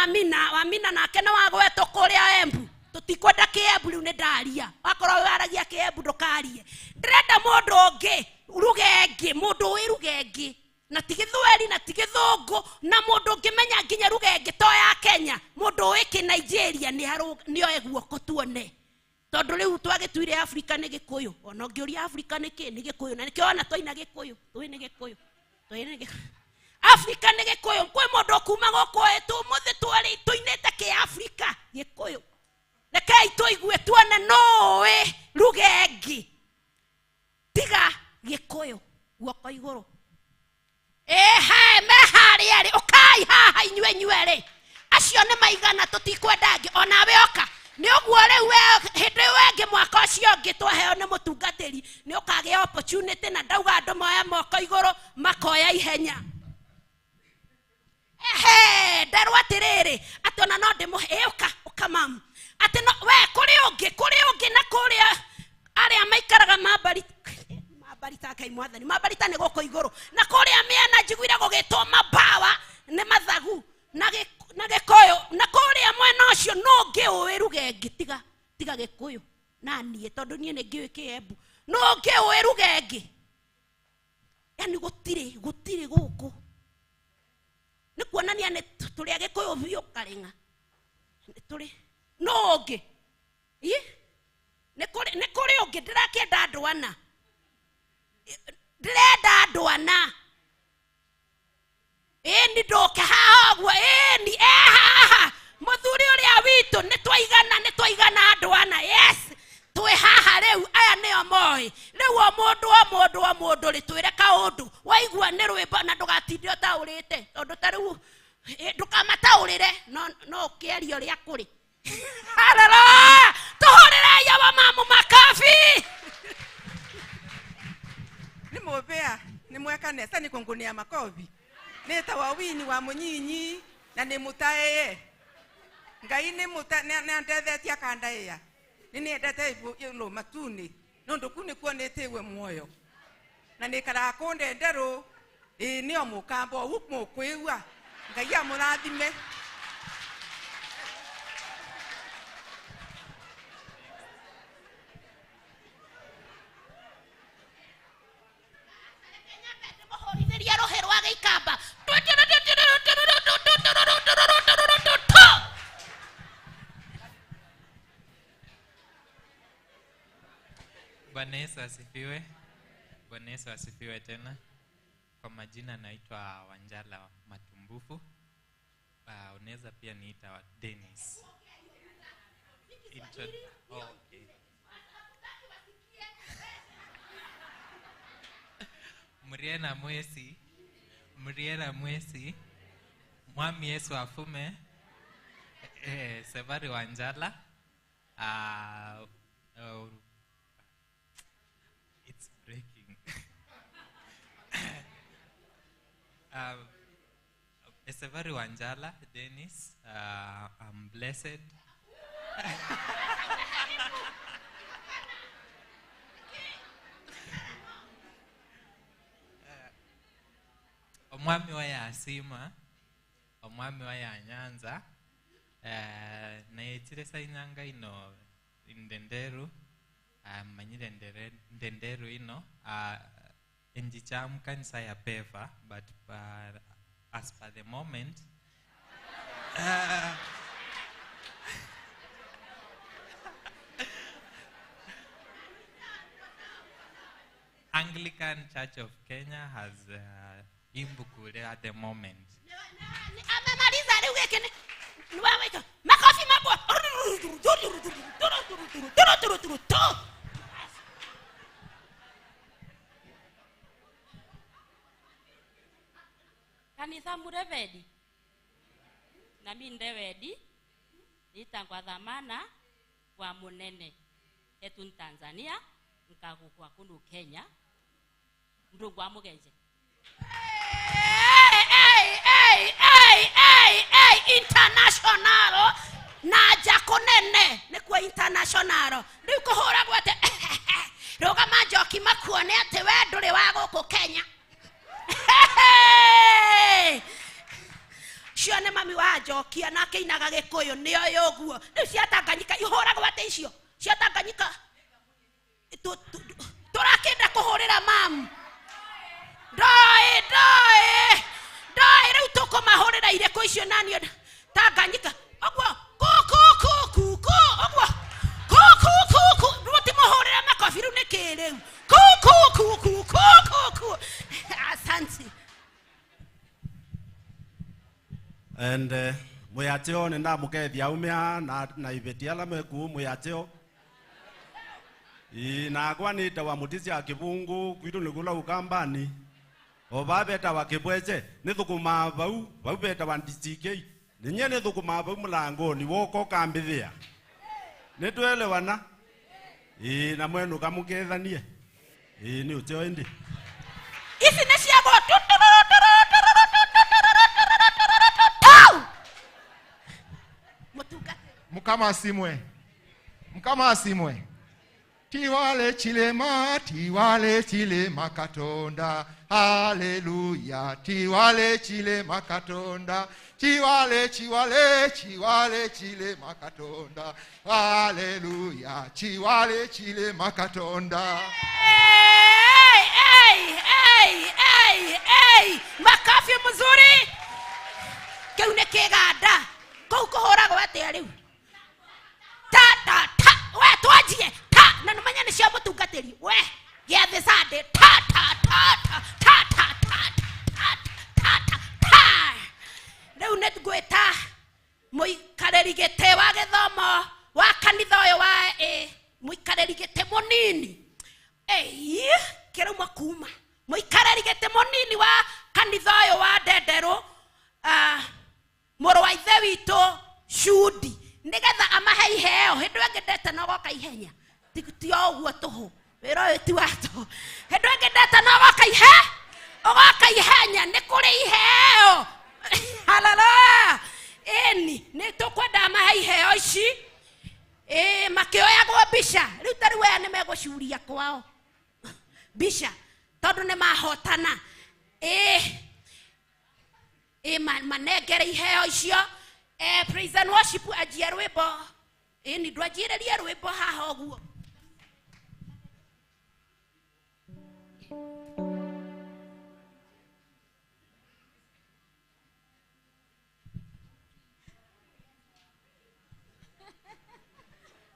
Wamina nake nĩ wagwetwo kũrĩa Embu. Tutikwenda Kĩembu, rĩu nĩ ndaria. Wakorwo waragia Kĩembu ndũkarie. Ndĩrenda mũndũ ũngĩ ruga ĩngĩ, mũndũ ũĩ ruga ĩngĩ na ti Gĩthweri na ti Gĩthũngũ, na mũndũ ũngĩmenya nginya ruga ĩngĩ to ya Kenya. Mũndũ ũĩ Kĩ-Nigeria nĩoe guoko tuone, tondũ rĩu twagĩtuire Afrika nĩ Gĩkũyũ. Ona ũngĩũria Afrika nĩ kĩ? Nĩ Gĩkũyũ. Na nĩkĩo ona twaina Gĩkũyũ, tũĩ nĩ Gĩkũyũ, tũĩ nĩ Gĩkũyũ. Afrika nĩ Gĩkũyũ. Kwĩ mũndũ kuma gũkũ tũmũthĩ tuinĩte Kĩ-Afrika Gĩkũyũ. Rekei tũigue tuone noĩ ruga ĩngĩ tiga Gĩkũyũ. Guoko igũrũ. Ehe, meharĩa rĩ, ũkai haha inyuĩ acio nĩ maigana tũtikwenda angĩ. Onawe oka nĩ ũguo rĩu hĩndĩ ĩyo ĩngĩ mwaka ũcio ũngĩ twaheo nĩ mũtungatĩri nĩ ũkagĩa opportunity, na ndauga andũ moya moko igũrũ makoya ihenya. ngerwo atiriri ati ona no ndimuhe uka mam ati no we kuri ungi na kuria aria maikaraga mabarita kai mwathani mabarita ni goko iguru na kuria miena njiguire gugitwo mabawa ni mathagu na gikoyo na kuria mwena ucio no ngiuwi rugenge tiga gikuyu na nie tondu nie ni ngiuwi kiembu no ngiuwi rugenge yani gutiri guku ni kuonania ni tuli agikuyu biu karinga tuli no ngi ni kuri ungi ndirakenda ndwana ndirenda ndwana ni ndoke haha ni haha muthuri uria witu ni twaigana ndwana yes twi haha riu aya nio moi riu o mundu ritwire kaundu waigua ni rwimbo na ndugatinde taurite tondu tariu ndukamataurire no kierio ria kuri haleluya tuhorere ya mamu makafi ni mubea ni mweka nesa ni kungunia makovi ni tawawini wa munyinyi na ni mutaeye ngai ni ndethetia kandaia ni ndete ilo matuni nondo kuni kuonete we moyo na ni kara konde ndero ni omukambo ukmukwiwa ngai amurathime ria rohero wa gikamba Bwana Yesu asifiwe. Bwana Yesu asifiwe tena. Kwa majina naitwa Wanjala Matumbufu. Unaweza pia niita Dennis. Okay. Muriena mwesi mwami Yesu afume Sevari Wanjala it's breaking Sevari Wanjala Dennis, I'm blessed. Omwami wa Yasima, omwami wa Nyanza, na yetire sainyanga ino Ndenderu, manyire Ndenderu ino, enjichamu kanisa ya Peva, but as per the moment, Anglican Church of Kenya has Imbukule at the moment. Amemaliza leo weke ni waweka makofi mabwa. Kanisa murevedi na mimi ndevedi nitangwa dhamana wa munene etu Tanzania nkagukwa kunu Kenya ndungu wa mugenje international na jakonene ne kwa international ndiko hora gwate roga majoki makuone ate we nduri wa guku Kenya cione mami wa jokia na keinaga gikuyu nio yoguo ni ciatanganyika ihora gwate icio ciatanganyika turakenda kuhurira mamu doi riu tukumahurira ireko icio nani Tanganyika ogwo ku ogwo ku ruti muhurira makofi riu nikiriu ku asante. And muyateo nenda mukethia umia na ibetiala meku muyateo inagwa ni tawa mutisi ya kibungu kwitu nikula ukambani obabeta wa kibweche nithukuma bau beta wa ndisike ninye nithukuma bau mulangoni woko kambithia nitwelewana na mwenu kamukethanie ni uteo indi isi ne ciago mkama asimwe. Mkama asimwe. Tiwale chilema katonda. Haleluya. Tiwale chilema katonda. Chiwale chilema katonda. Haleluya. Chiwale chilema katonda. Makofi mzuri. Keune kegada. Kouko horago atia riu. Ta. We twajie. Ta. Na numanya ni cia mutungatiri. We. Giathe sande. Ta. Riu netugwita muikareri gite wa githomo wa kanitha uyu wa muikareri gite munini. Kero makuma. Muikareri gite munini wa kanitha uyu wa Ndendero. Moro wa ithe witũ Shudi nigetha amahe iheo hindu ngedete no goka ihenya ti oguo tuhu wira uyu ti watu hindu ngedete no goka ihenya ni kuri iheo. Haleluya. Ni tukwenda amahe iheo ici makioyagwo mbica riu tari weya ni megucuria kwao mbica tondu ni mahotana manengere iheo icio. Praise and worship ajia rwimbo ni ndwajireria rwimbo haha oguo.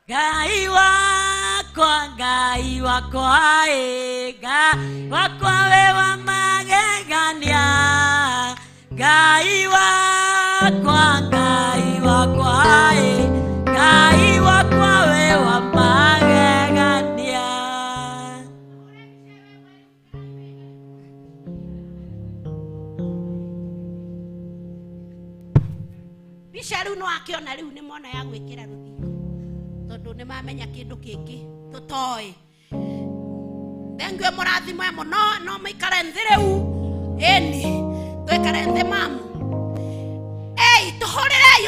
Ngai wakwa Ngai wakwa we wa magegania. Ngai wakwa Ngai wakwa we wa magegania. Bisha riu no akiona riu ni mona ya gwikira ruthingo tondu ni mamenya kindu kingi tutoi. Thengwe murathimwe muno no muikare nthi riu twikare nthi mamu. Tuhurire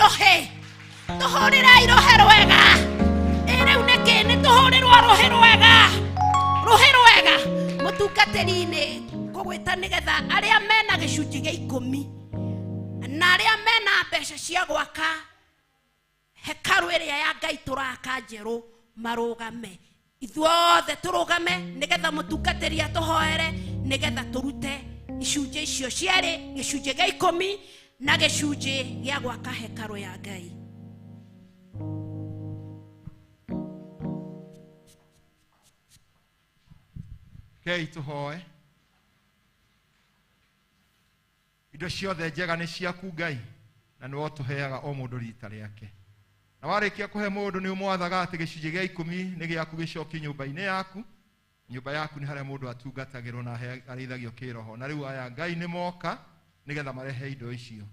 irohe rwega. Riu niki ni tuhurirwo ruhi rwega mutungatiri-ini kugwita nigetha aria mena gicunji gia 10 na aria mena mbeca cia gwaka hekaru iria ya Ngai turaka njeru marugame. Ithuothe turugame nigetha mutungatiri atuhoere nigetha turute icunji icio ciari gicunji gia 10 na gicunji gia gwaka hekaru ya Ngai. Tuhoe. Indo ciothe njega ni ciaku Ngai na niwe tuheaga o mundu rita riake. Na warikia kuhe mundu ni umwathaga ati gicunji gia 10 ni giaku gicoki nyumba-ini yaku. Nyumba yaku ni haria mundu atungatagirwo na arithagio kiroho. Na riu aya Ngai ni moka nigetha marehe indo icio.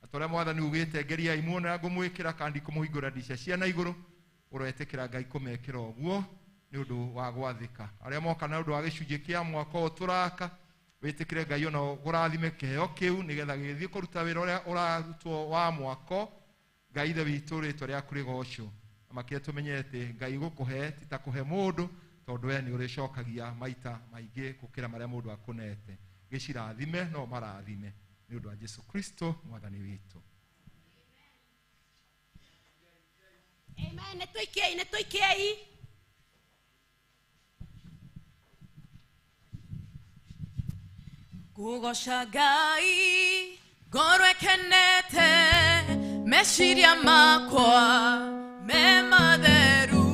Atore mwathani ugite ngeriai muona ngumwikira kandi kumuhingura ndica cia na iguru uroetekira Ngai kumekira oguo ni undu wa gwathika. Aria moka na undu wa gicunji kia mwaka uturaka witikire Ngai ono gurathime kiheo kiu nigetha githii kuruta wira uria urarutwo wa mwako. Ngai the witu ritwa riaku rigocwo. Amakia tumenyete Ngai gukuhe titakuhe mundu tondu we ni uricokagia maita maingi gukira maria mundu akunete. Gicirathime no marathime ni undu wa Yesu Kristo mwathani witu. Amen. Netuikiei. Kugoca Ngai ngoro ekenete meciria makwa me matheru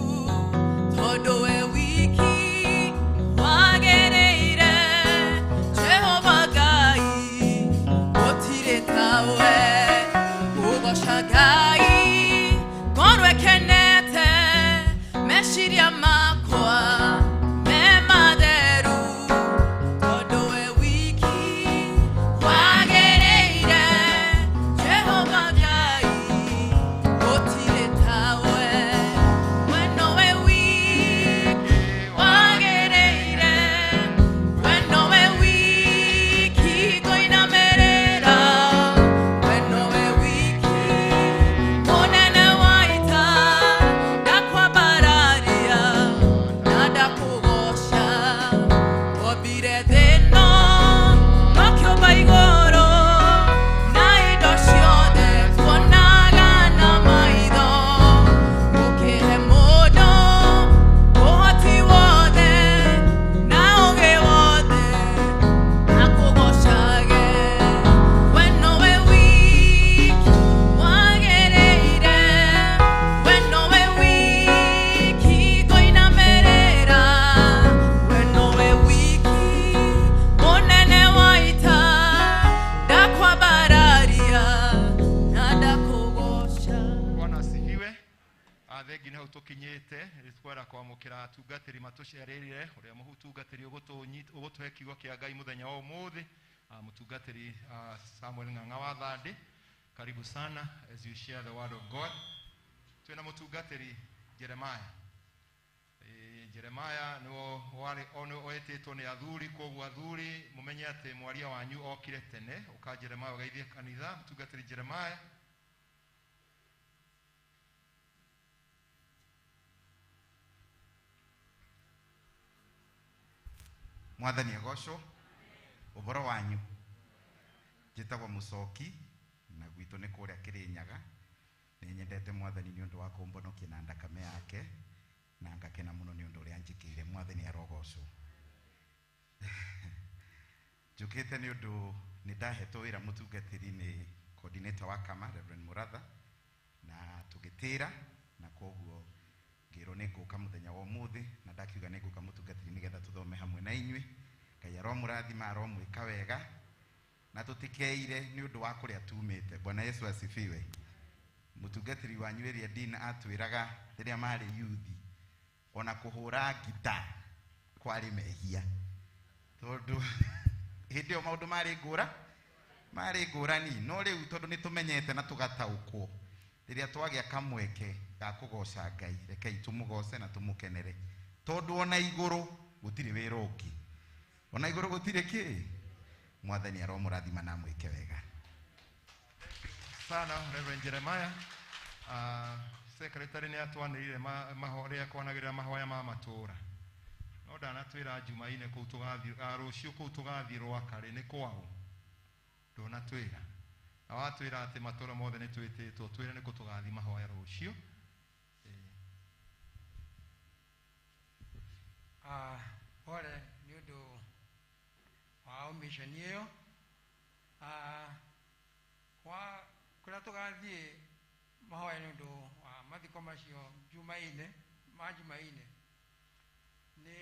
tondu we wiki wagĩrĩire Jehova Ngai gũtirĩ tawe. Kugoca Ngai ngoro ekenete meciria makwa me matheru tondu we wiki wagĩrĩire Jehova Ngai gũtirĩ tawe. thengi nä hau tå kinyä twenda kwamå atungatĩri matũcerĩrire ũrĩa mũtungatĩri ũgũtũhe kiugo kĩa Ngai mũthenya wa ũmũthĩ mũtungatĩri Samuel Ng'ang'a wa Thandĩ. Karibu sana as you share the word of God. Twina mũtungatĩri Jeremiah. Jeremiah no wale ono oetetwo nĩ athuri, koguo athuri mumenye atĩ mwaria wanyu okire tene. Uka Jeremiah ũgeithie kanitha. Mũtungatĩri Jeremiah. Mwathani agocwo. Ũhoro wanyu. Njĩtagwo Mũcoki na gwitũ nĩ kũrĩa Kĩrĩnyaga. Nĩ nyendete Mwathani nĩ ũndũ wa kũmbonokia na ndakame yake na ngakena mũno nĩ ũndũ ũrĩa anjĩkĩire. Mwathani arogocwo. Njũkĩte nĩ ũndũ nĩ ndahetwo wĩra mũtungatĩri nĩ coordinator wa Kama Reverend Muratha na tũgĩtĩra na koguo ngĩrwo nĩ ngũka mũthenya wa ũmũthĩ na ndakiuga nĩ ngũka mũtungatĩri nĩgetha tũthome hamwe na inyuĩ. Ngai aromũrathima aromwĩka wega na tũtikeire nĩ ũndũ wa kũrĩa tumĩte. Bwana Yesu asifiwe. Mũtungatĩri wanyu ĩrĩa Dean atwĩraga rĩrĩa marĩ yuthi ona kũhũra ngita kwarĩ mehia, tondũ hĩndĩ ĩyo maũndũ marĩ ngũrani, no rĩu tondũ nĩ tũmenyete na tũgataũkwo rĩrĩa twagĩa kamweke ga kũgoca Ngai, rekei tũmũgoce na tũmũkenere, tondũ ona igũrũ gũtirĩ wĩra ũngĩ, ona igũrũ gũtirĩ kĩ. Mwathani aromũrathima na mwĩke wega sana Reverend Jeremiah. Secretary nĩ atwanĩrire mahoya kwanagĩrĩra mahoya ma matũra, no ndanatwĩra Jumaine kũu tũgathiĩ rũciũ kũu tũgathiĩ Rwakarĩ nĩ kwao, ndonatwĩra na watwĩra atĩ matũra mothe nĩ twĩtĩtwo twĩre nĩ kũ tũgathiĩ mahoya rũciũ. Ore nĩ ũndũ wa mission ĩyo kũrĩa tũgathiĩ mahoya nĩ ũndũ wa mathiko macio Jumaine nĩ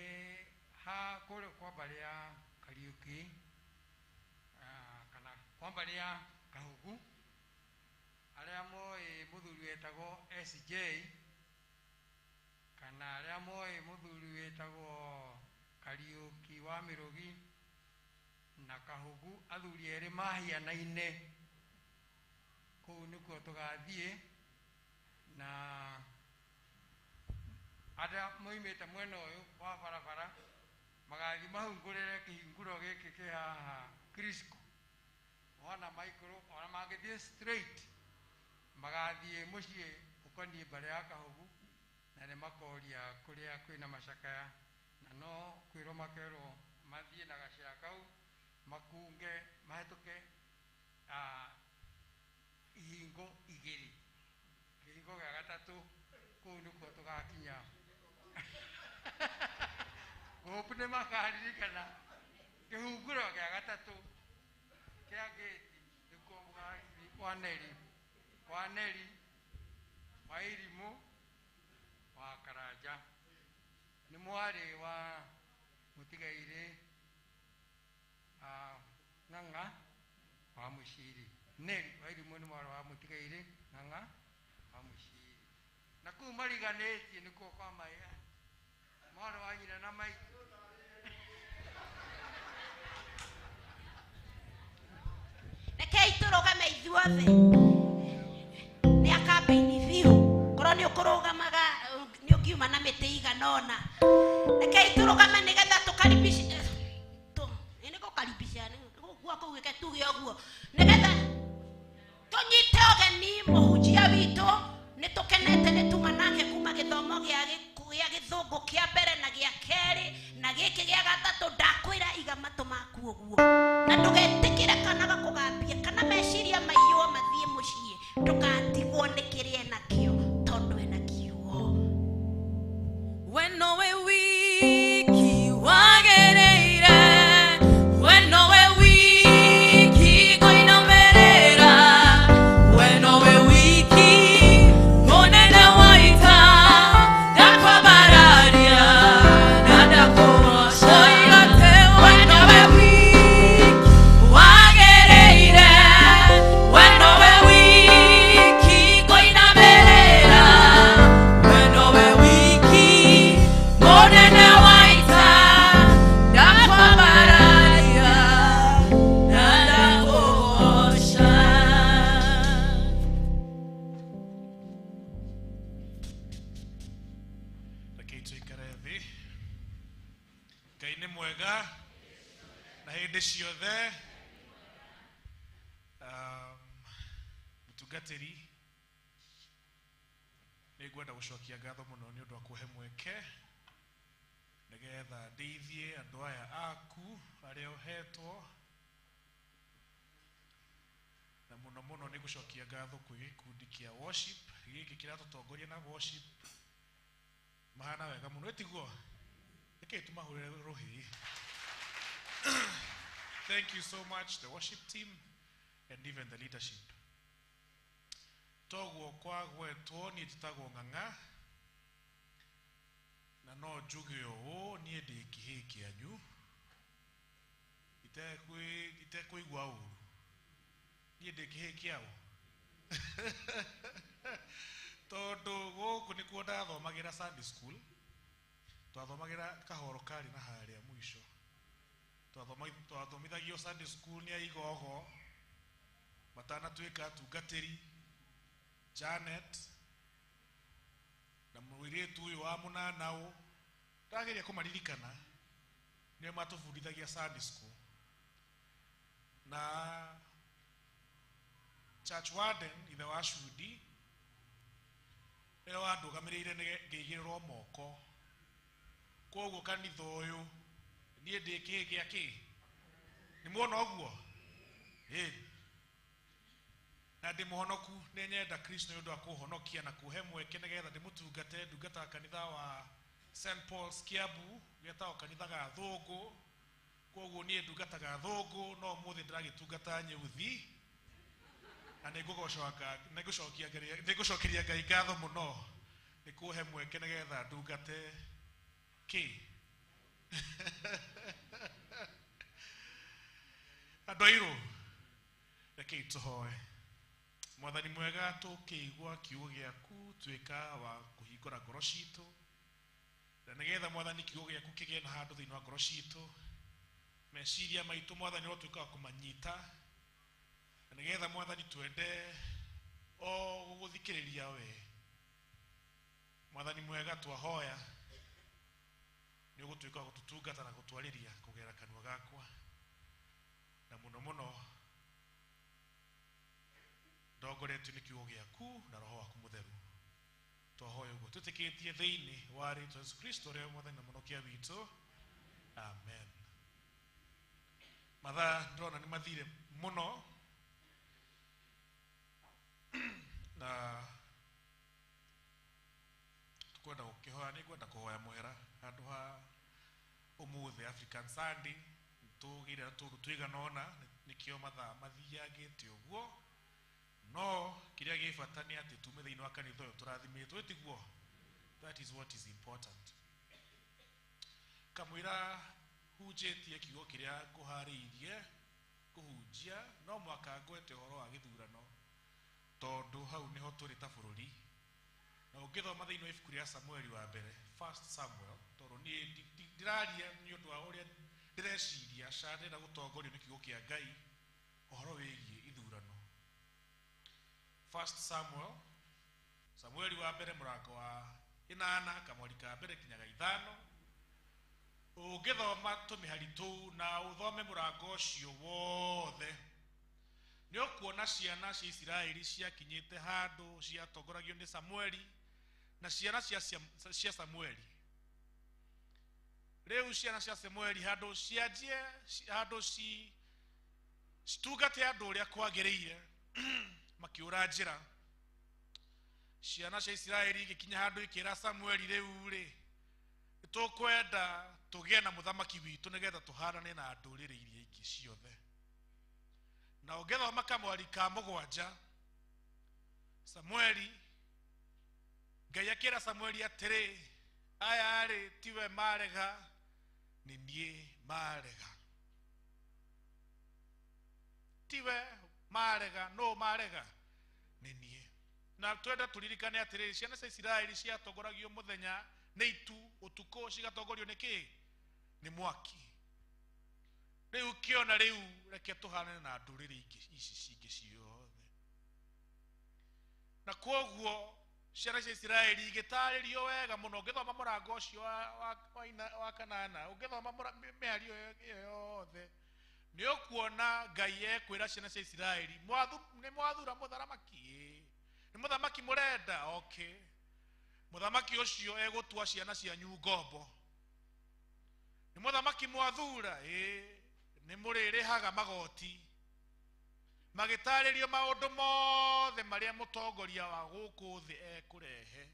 kũrĩa kwamba rĩa Kariuki kana kwamba rĩa Kahugu, arĩa moĩ mũthuri wetagwo SJ kana arĩa moĩ mũthuri wetagwo Kariuki wa Mĩrũgi na Kahugu, athuri erĩ mahianaine. Kũu nĩkuo tũgathiĩ na arĩa moimĩte mwena ũyũ wa barabara magathiĩ mahungũrĩre kĩhingũro gĩkĩ kĩ haha Crisco, ona maikũrũ ona mangĩthiĩ straight magathiĩ mũciĩ ũkoniĩ mbere ya Kahugu na nĩ makoria kũrĩa kwĩna macakaya, na no kwĩrwo makerwo mathiĩ na gacĩra kau makunge mahĩtũke ihingo igĩrĩ, kĩhingo gĩa gatatũ kũu nĩkuo tũgakinya. Gũkũ nĩ makaririkana kĩhunguro gĩa gatatũ kĩa gĩti nĩkuo mũgathiĩ kwa Neri wa Irimũ wa Karanja, nĩ mwarĩ wa mũtigairĩ Ng'ang'a wa Mũciri. Neri wa Irimũ nĩ mwarĩ wa mũtigairĩ Ng'ang'a wa Mũciri, na kũu mariganĩtie nĩkuo kwa Maia mwarĩ wa nyina na maitũ. Rekei tũrũgame ithuothe nĩ akambĩini biũ, korwo nĩ ũkũrũgamaga nĩ ũngiuma na mĩtĩ igana ũna. Rekei tũrũgame nĩgetha tũkaribisha kũu gĩke tuge ũguo, nĩgetha tũnyite ũgeni mũhunjia witũ. Nĩ tũkenete nĩ tuma nake kuma gĩthomo gĩa Gĩthũngũ kĩa mbere na gĩa kerĩ na gĩkĩ gĩa gatatũ. Ndakwĩra iga matũ maku ũguo na ndũgetĩkĩre kana gakũgambia kana meciria maiywo mathiĩ mũciĩ, ndũgatigwo nĩ kĩrĩa nakĩo tondũ ena kiugo. We nowe wiki wagereire, we nowe wiki ngoinomerera, we nowe wiki monene waita ndakwambararia na ndakũgoca. We nowe wiki wagereire, we nowe wiki ciothe mutungatĩri nĩ ngwenda gũcokia ngatho mũno nĩ ũndũ wa kũhe mweke nĩgetha ndeithie andũ aya aku arĩa ũhetwo, na mũno mũno nĩ gũcokia ngatho kwĩ gĩkundi kĩa worship gĩkĩ kĩratũtongoria na worship. Mahana wega mũno ĩtiguo ĩkĩ tumahũrĩre rũhĩ. Thank you so much the worship team and even the leadership. Toguo kwa gwetwo niĩ njĩtagwo Ng'ang'a, na no njuge ũũ niĩ ndĩ kĩhĩ kĩanyu itekũigua ũru. Niĩ ndĩ kĩhĩ kĩao tondũ gũkũ nĩkuo ndathomagĩra Sunday school, twathomagĩra kahoro karĩ na harĩa mũico, twathomithagio Sunday school nĩ aigogo matanatuĩka atungatĩri Janet na mũirĩtu ũyũ wa Mũnanaũ. Ndageria kũmaririkana nĩo matũbundithagia Sunday school, na church warden ithe wa Cudi nĩwe wandũgamĩrĩire ngĩigĩrĩrwo moko. Koguo kanitha ũyũ niĩ ndĩ kĩhĩ gĩa kĩ, nĩ muona ũguo na ndĩ mũhonoku. Nĩ nyenda Kristo nĩ ũndũ wa kũhonokia na kũhe mweke nĩgetha ndĩmũtungate ndungata kanitha wa St Paul's Kiambu getagwo kanitha ga Thũngũ. Koguo niĩ ndungataga Thũngũ, no ũmũthĩ ndĩragĩtungata Nyũthi, na nĩngũcokeria Ngai ngatho mũno nĩ kũhe mweke nĩgetha ndungate kĩ. Andũ airũ rekei tũhoe. Mwathani mwega, tũkĩigua kiugo gĩaku tuĩka wa kũhingũra ngoro citũ, na nĩgetha Mwathani kiugo gĩaku kĩgĩe na handũ thĩinĩ wa ngoro citũ, meciria maitũ Mwathani no tuĩka wa kũmanyita, na nĩgetha Mwathani twende o gũgũthikĩrĩria we. Mwathani mwega, twahoya nĩ ũgũtuĩka wa gũtũtungata na gũtwarĩria kũgerera kanua gakwa, na mũno mũno ndongoretio nĩ kiugo gĩaku na Roho waku Mũtheru. Twahoya ũguo twĩtĩkĩtie thĩinĩ wa rĩĩtwa Yesu Kristo ũrĩa Mwathani na Mũhonokia witũ, amen. Mathaa ndĩrona nĩ mathire mũno, na tukwenda gũkĩhoya, nĩngwenda kũhoya mũhera handũ ha ũmũthĩ African Sunday tũgĩire na tũndũ tũigana ũna, nĩkĩo mathaa mathiangĩte ũguo, no kĩrĩa gĩ bata nĩ atĩ tume thĩinĩ wa kanitha ũyũ tũrathimĩtwo ĩtiguo. That is what is important. Kamũira hunjĩtie kiugo kĩrĩa ngũharĩirie kũhunjia, no mwaka ngwete ũhoro wa gĩthurano, tondũ hau nĩho tũrĩ ta bũrũri. Na ũngĩthoma thĩinĩ wa ibuku rĩa Samueli wa mbere, 1 Samuel, tondũ niĩ ndĩraria nĩ ũndũ wa ũrĩa ndĩreciria ndĩrenda gũtongorio nĩ kiugo kĩa Ngai ũhoro wĩgiĩ ithurano. 1 Samuel, Samueli wa mbere mũrango wa 8 kamweri ka mbere kinyaga 5. Ũngĩthoma tũmĩhari tũu na ũthome mũrango ũcio wothe, nĩ ũkuona ciana cia Isiraeli ciakinyĩte handũ ciatongoragio nĩ Samueli na ciana cia Samueli. Rĩu ciana cia Samueli handũ cianjie handũ citungate andũ ũrĩa kwagĩrĩire makĩũra njĩra. Ciana cia Isiraeli igĩkinya handũ ikĩra Samueli, rĩu rĩ nĩtũkwenda tũgĩe na mũthamaki witũ nĩgetha tũhanane na ndũrĩrĩ iria ingĩ ciothe. Na ũngĩthoma kamweri ka 7, Samueli, Ngai akĩra Samueli atĩrĩ, aya rĩ tiwe marega, nĩ niĩ marega. Tiwe marega, no marega, nĩ niĩ. Na twende tũririkane atĩrĩ, ciana cia Isiraeli ciatongoragio mũthenya nĩ itu, ũtukũ cigatongorio nĩ kĩ? Nĩ mwaki. Rĩu kĩona rĩu reke tũhanane na ndũrĩrĩ ici cingĩ ciothe. Na koguo ciana cia Isiraeli igĩtarĩrio wega mũno. Ũngĩthoma mũrango ũcio wa 8, ũngĩthoma mĩario ĩyo yothe, nĩ ũkuona Ngai ekwĩra ciana cia Isiraeli nĩ mwathura mũthamaki, nĩ mũthamaki mũrenda. Okay, mũthamaki ũcio egũtua ciana cianyu ngombo. Nĩ mũthamaki mwathura, nĩ mũrĩrĩhaga magoti magĩtarĩrio maũndũ mothe marĩa mũtongoria wa gũkũ thĩ ekũrehe.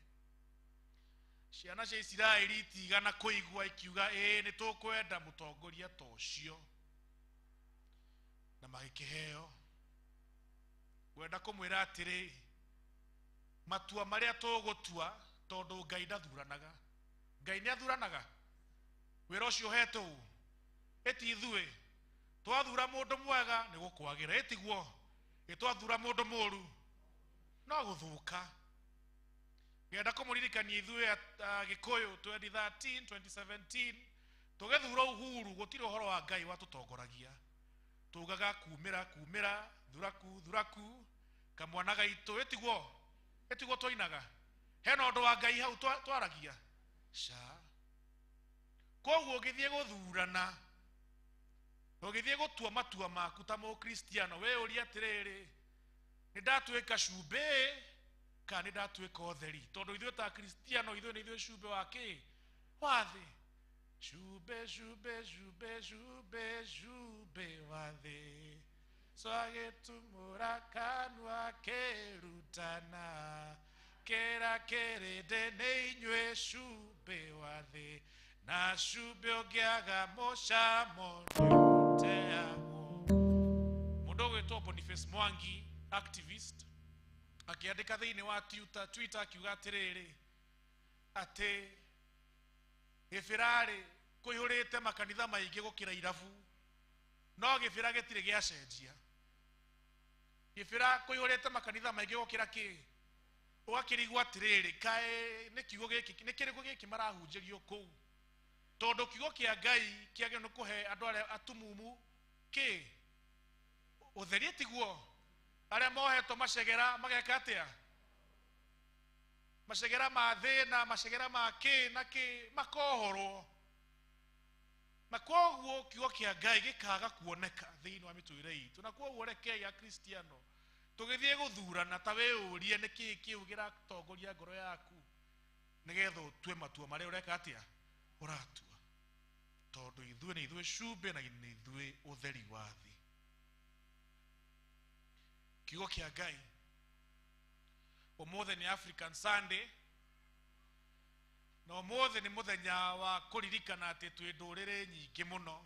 Ciana cia Isiraeli itigana kũigua ikiuga nĩ tũkwenda mũtongoria ta ũcio, na magĩkĩheo. Ngwenda kũmwĩra atĩrĩ, matua marĩa tũgũtua, tondũ Ngai ndathuranaga. Ngai nĩ athuranaga. Wĩra ũcio ũhetwo ũ? Ĩti ithuĩ twathura mũndũ mwega nĩ gũkwagĩra, ĩtiguo? Twathura mũndũ mũũru no gũthũka. Ngenda kũmũririkania ithuĩ Gĩkũyũ 2013 2017 tũgĩthura Uhuru, gũtirĩ ũhoro wa Ngai watũtongoragia. Tugaga kumĩra thuraku kamwana gaitũ, ĩtiguo twainaga. Hena ũndũ wa Ngai hau twaragia ca. Koguo ũgĩthiĩ gũthurana, ũgĩthiĩ gũtua matua maku ta mũkristiano, we ũria atĩrĩrĩ, nĩ ndatuĩka cumbĩ kana nĩ ndatuĩka ũtheri? Tondũ ithuĩ ta kristiano, ithuĩ nĩ ithuĩ cumbĩ wa kĩ? Wa thĩ. Cumbĩ wa thĩ, so agĩtumũra kanua kĩrutana, kĩra kĩrĩndĩ nĩ inyuĩ cumbĩ wa thĩ, na cumbĩ ũngĩaga mũcamo nĩũteagwo. Mũndũ ũgwĩtwo Boniface Mwangi, activist, akĩandĩka thĩinĩ wa Twitter akiuga atĩrĩrĩ, atĩ gĩbĩrarĩ kũihũrĩte makanitha maingĩ gũkĩra irabu, no gĩbĩra gĩtirĩ gĩacenjia. Gĩbĩra kũihũrĩte makanitha maingĩ gũkĩra kĩ? Ũgakĩrigwo atĩrĩrĩ, kaĩ nĩ kiugo gĩkĩ, nĩ kĩrĩkũ gĩkĩ marahunjĩrio kũu? Tondũ kiugo kĩa Ngai kĩagĩrĩirwo nĩ kũhe andũ arĩa atumumu kĩ? Ũtheri, tiguo? Arĩa mohetwo macegera mageka atĩa? Macegera ma thĩna, macegera ma kĩ na kĩ, makohorwo. Na koguo kiugo kĩa Ngai gĩkaga kuoneka thĩinĩ wa mĩtũrĩre itũ. Na koguo rekei akristiano tũgĩthiĩ gũthurana ta wĩyũrie nĩ kĩĩ kĩu gĩratongoria ngoro yaku, nĩgetha ũtue matua marĩa ũreka atĩa? Ũratua. Tondũ ithuĩ nĩ ithuĩ cumbĩ na nĩ ithuĩ ũtheri wa thĩ. Kiugo kĩa Ngai. Ũmũthĩ nĩ African Sunday, na ũmũthĩ nĩ mũthenya wa kũririkana atĩ twĩ ndũrĩrĩ nyingĩ mũno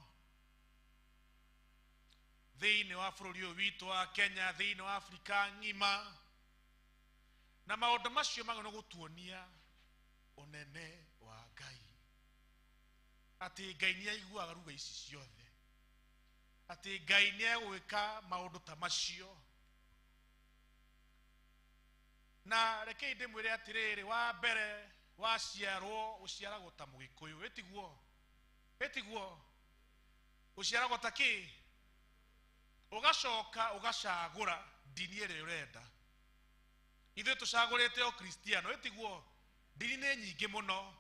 thĩinĩ wa bũrũri ũyũ witũ wa Kenya, thĩinĩ wa Afrika ng'ima, na maũndũ macio magĩrĩirwo gũtuonia ũnene wa Ngai, atĩ Ngai nĩ aiguaga ruga ici ciothe, atĩ Ngai nĩ egwĩka maũndũ ta macio. Na rekei ndĩmwĩre atĩrĩrĩ, wa mbere waciarwo ũciaragwo ta Mũgĩkũyũ, ĩtiguo? Ũciaragwo ta kĩ? Ũgacoka ũgacagũra ndini ĩrĩa ũrenda. Ithuĩ tũcagũrĩte ũkristiano, ĩtiguo? Ndini nĩ nyingĩ mũno,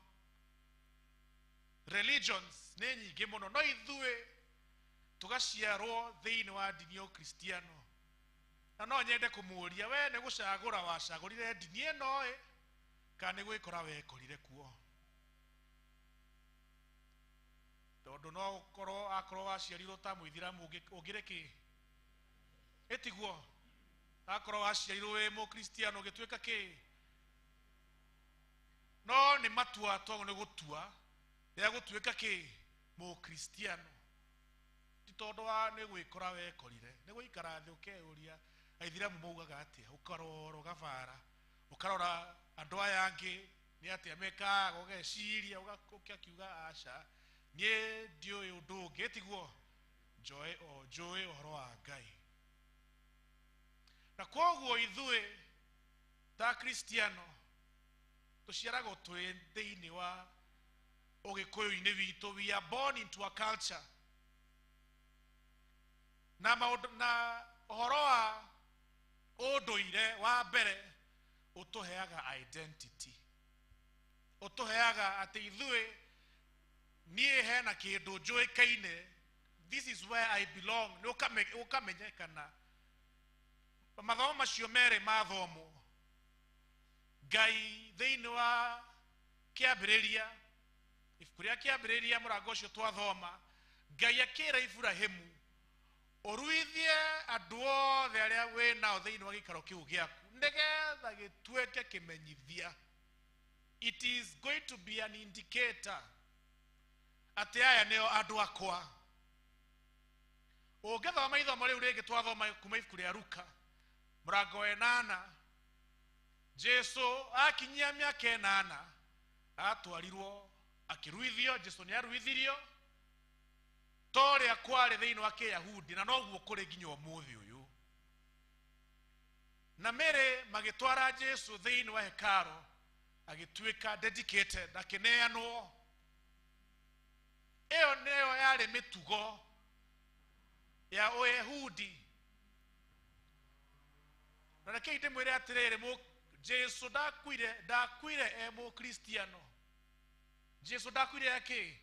religions nĩ nyingĩ mũno, no ithuĩ tũgaciarwo thĩinĩ wa ndini ya ũkristiano. Na no nyende kũmũria, we nĩ gũcagũra wacagũrire ndini ĩno kana nĩ gwĩkora wekorire kuo? Tondũ no akorwo waciarirwo ta Mũithĩramu ũngĩre kĩ? Ĩtiguo? Akorwo waciarirwo wĩ Mũkristiano ũgĩtuĩka kĩ? No nĩ matua twagĩrĩirwo nĩ gũtua ya gũtuĩka kĩ? Mũkristiano. Ti tondũ nĩ gwĩkora wekorire, nĩ gũikara thĩ ũkeyũria Aithĩramu maugaga atĩa, ũkarora ũgabara, ũkarora andũ aya angĩ nĩ atĩa mekaga, ũgeciria ũkiuga aca niĩ ndiũĩ ũndũ ũngĩ, ĩtiguo? Njũĩ ũhoro wa Ngai. Na koguo ithuĩ ta kristiano tũciaragwo twĩ thĩinĩ wa ũgĩkũyũ-inĩ witũ. We are born into a culture. Na ũhoro wa ũndũire wa mbere ũtũheaga identity, ũtũheaga atĩ ithuĩ niĩ hena kĩndũ njũĩkaine this is where I belong. Ukamenyekana. Mathomo macio mere mathomo. Ngai thiini wa kiambiriria ibuku kiambiriria murango ucio twathoma Ngai akira Ibrahimu uruithie andu othe aria we nao thiini wa gikaro kiu giaku nigetha gitueke kimenyithia. It is going to be an indicator ati aya nio andu akwa. Ungethoma ithomo riu ringi twathoma kuma ibuku ria Luka murango 8 Jesu akinyia miaka 8 atwarirwo akiruithio. Jesu ni aruithirio toria kwari thiini wa Kiyahudi na noguo kuri nginya umuthi uyu. Na mere magitwara Jesu thiini wa hekaro agituika dedicated akineanwo. Iyo niyo yari mitugo ya Uyahudi. Na kete mwire atirere mo Jesu dakwire mo Kristiano. Jesu dakwire yake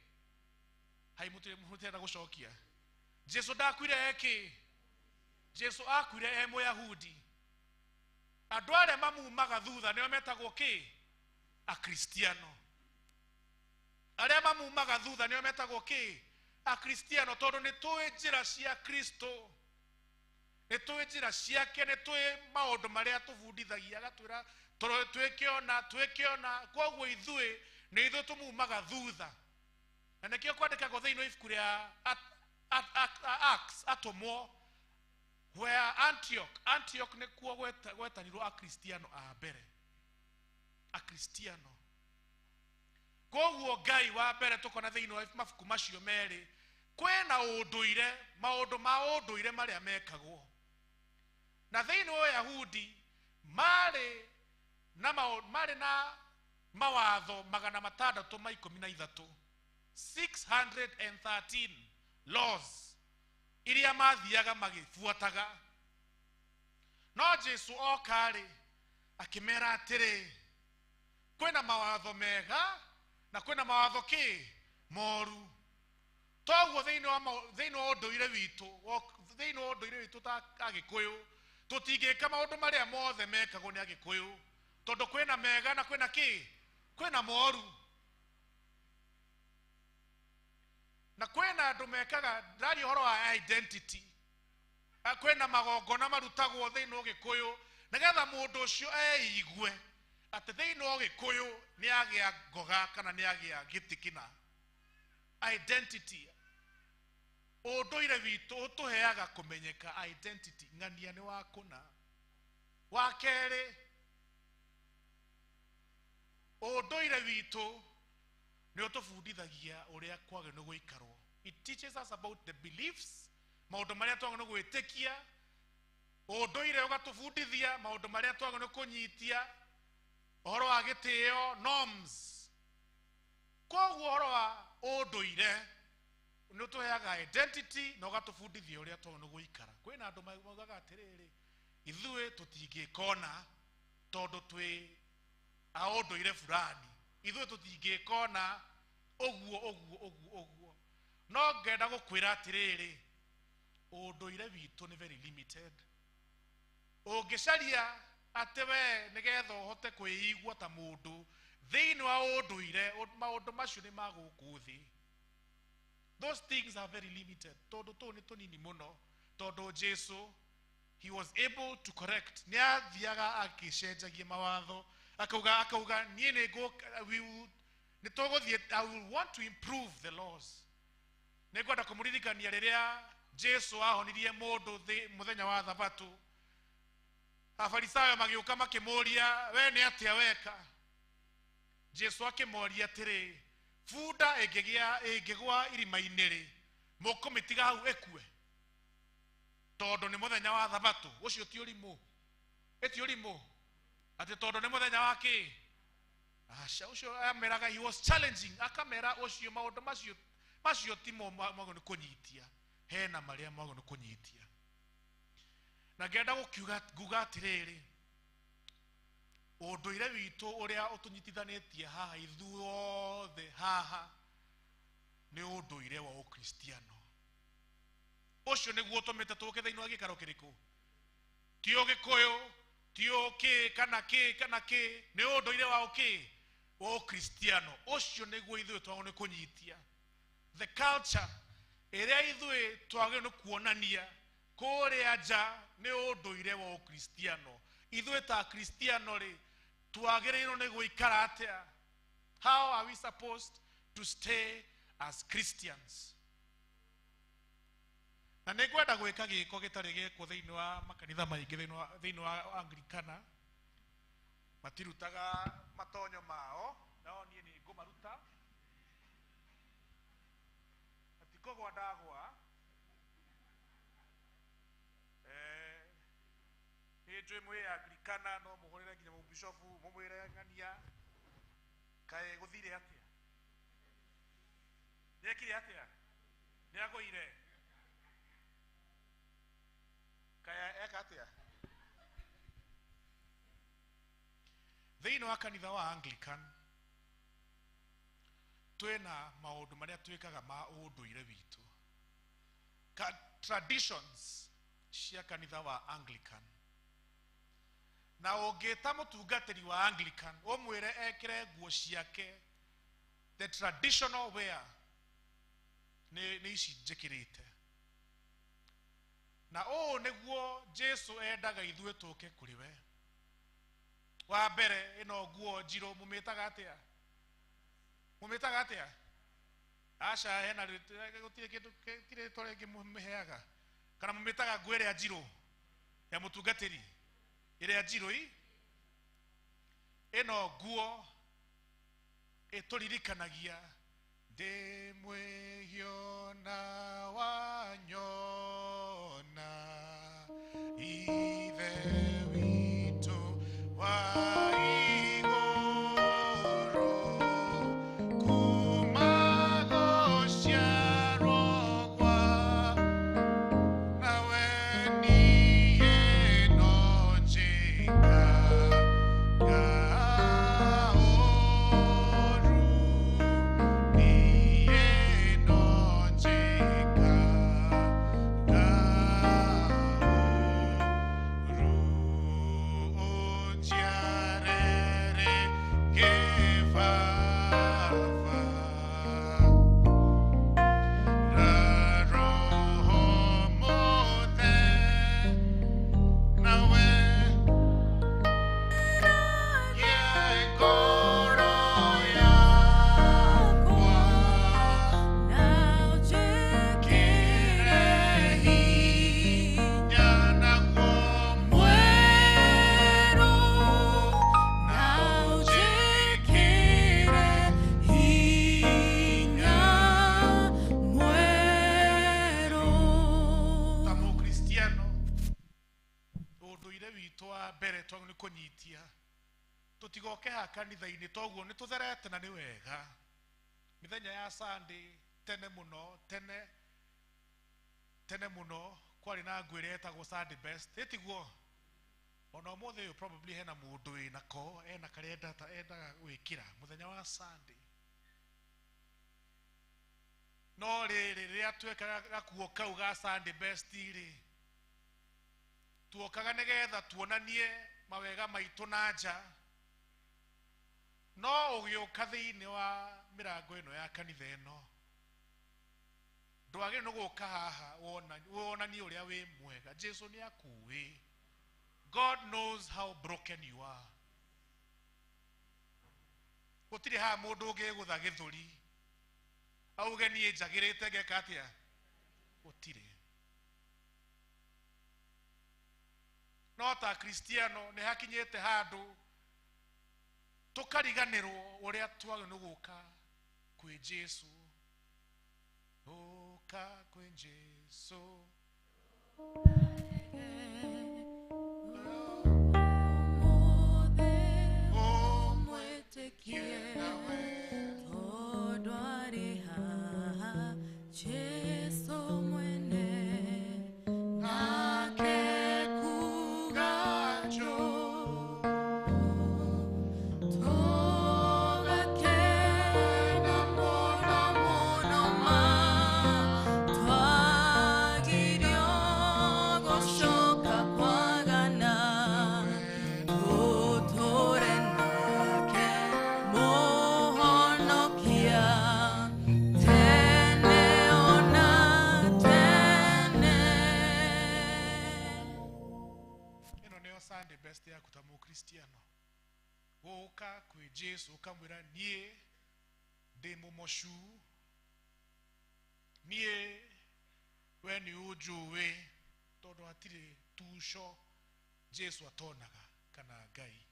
haimutera gushokia. Jesu dakwire yake. Jesu akwire mo Yahudi. Adware mamu magathutha niyo metagwo ki a Kristiano. Aria mamu magathutha niyo metagwo ki a Kristiano tondu ni tuwe njira cia Kristo. Ni tuwe njira ciake, ni tuwe maundu maria tubundithagia agatwira twekiona koguo ithue ni ithu tumumaga thutha. Na nikio kwandikagwo thiini wa ibuku ria Acts atomwo where Antioch ni kuo gwetanirwo a Kristiano a mbere. A Kristiano. Koguo Ngai wa mbere tukona thiini wa mabuku macio meri kwena unduire maundu ma unduire maria mekagwo. Na thiini wa Yahudi mari na mawatho 613 613 laws iria mathiaga magifuataga. No Jesu okari akimera atiri kwena mawatho mega na kwena mawatho ki moru. Toguo thiini wa unduire witu ta Agikuyu tutingika maundu maria mothe mekagwo ni Agikuyu tondu kwena mega na kwena ki kwena moru. Na kwena andu mekaga ndari horo wa identity. Kwena magongona marutagwo thiini wa Gikuyu nigetha mundu ucio eigwe ati thiini wa Gikuyu ni agia ngoga kana ni agia gitikina. Identity. Unduire witu utuheaga kumenyeka identity ngania ni wakuna. Wakeri unduire witu ni utufundithagia uria kwage no guikarwo. It teaches us about the beliefs, maundu maria twage no gwitikia. Unduire ugatufundithia maundu maria twage no kunyitia. Uhoro wa gitio, norms. Koguo uhoro wa unduire ni utuheaga identity na ugatufundithia uria twage no guikara. Kwina andu maugaga atiriri ithue tutingikona tondu twi a unduire fulani. Ithue tutingikona oguo. No ngenda gukwira atiriri unduire witu ni very limited. Ungicaria ati we nigetha uhote kwiyigwa ta mundu thiini wa unduire maundu macio ni maguku thi. Those things are very limited. Tondu tu ni tunini muno. Tondu Jesu he was able to correct. Ni athiaga akicenjagia mawatho akauga nie ni toguthie I will want to improve the laws. Ni kwenda kumuririkania riria Jesu ahonirie mundu muthenya wa Thabato. Afarisayo magiuka makimuria we ni atia weka. Jesu akimoria atiri funda ingigwa irima-ini ri mukumitiga hau ekue tondu ni muthenya wa Thabato. Ucio ti urimu ati tondu ni muthenya wa ki asha. Ucio ameraga he was challenging akamera ucio maundu macio ti mo mago ni kunyitia hena maria mago ni kunyitia. Na ngenda gukiuga atiriri unduire witu uria utunyitithanitie haha ithuothe haha ni unduire wa Ukristiano. ucio niguo tumite tuke thiini wa gikaro kiriku tio gikuyu tio ki kana ki ni unduire wa uki o kristiano ucio niguo ithuĩ twagwo nĩ kũnyitia the culture ĩrĩa ithuĩ twagwo nĩ kuonania kũrĩa nja nĩ ũndũire wa ũkristiano ithuĩ ta kristiano rĩ twagĩrĩirwo nĩ gũikara atĩa how are we supposed to stay as Christians na nĩngwenda gwĩka gĩko gĩtarĩ gĩkwo thĩinĩ wa makanitha maingĩ thĩinĩ wa Anglikana matirutaga matonyo mao nao niĩ nĩ ngũmaruta atikogwa ndagwa hĩndĩ ĩmwe ya Anglikana no mũhũrĩre nginya mũbishofu mũmwĩre ng'ania kaĩ gũthire atĩa nĩekire atĩa nĩagũire kaĩ eka atĩa thĩinĩ wa kanitha wa Anglican twĩna maũndũ marĩa twĩkaga ma ũndũire witũ traditions cia kanitha wa Anglican na ũngĩta mũtungatĩri wa Anglican ũmwĩre ekĩre nguo ciake the traditional wear nĩ ici njĩkĩrĩte na ũũ nĩguo Jesu endaga ithuĩ tũke kũrĩ we wa mbere ĩno nguo njirũ mũmĩtaga atĩa aca hena gũtirĩ kĩndũ kĩrĩtwa rĩngĩ mũmĩheaga kana mũmĩtaga nguo ĩrĩa njirũ ya mũtungatĩri ĩrĩa njirũ ĩno nguo ĩtũririkanagia ndĩ mwĩhio na wanyona ithe witũ wa igũrũ kuma gũciarwo gwa nawe niĩ no njĩkaga ũũru niĩ no njĩkaga ũnjiarĩre kĩbaba na Roho Mũtheru nawe ngoro yakwa na ũnjĩkĩre hinya naguo mwerũ na ũnjĩkĩre hinya mwerũ ta mũkristiano ũndũire witũ wa mbere twagwo nĩ kũnyitia tũtigoke ha kanitha-inĩ toguo nĩ tũtherete na nĩ wega mĩthenya ya Sunday tene mũno kwarĩ na nguo ĩrĩa yetagwo Sunday best ĩtiguo ona ũmũthĩ ũyũ probably hena mũndũ wĩnako ena karĩa endaga gwĩkĩra mũthenya wa Sunday no rĩrĩ rĩrĩa twekaga gakuo kau ga Sunday best rĩ tuokaga nĩgetha tuonanie mawega maitũ na nja no ũgĩũka thĩinĩ wa mĩrango ĩno ya kanitha ĩno ndwagĩrĩirwo nĩ gũka haha wonanie ũrĩa wĩ mwega Jesu nĩ akuĩ God knows how broken you are gũtirĩ haha mũndũ ũngĩgũtha gĩthũri auge niĩ njagĩrĩte ngeka atĩa gũtirĩ no ta kristiano nĩ hakinyĩte handũ tũkariganĩrwo ũrĩa twagĩrĩirwo nĩ gũka kwĩ Jesu gũka kwĩ Jesu ũmwĩtĩkie tondũ arĩ haha Jesu mwene nake kugajo tũgakena mũno mũno ma twagĩrĩirwo nio Sunday best ya kutamu Kristiano woka kwi Jesu ukamwira nie ndi mumoshu nie we ni ujuwe tondu atire tusho Jesu atonaga kana Ngai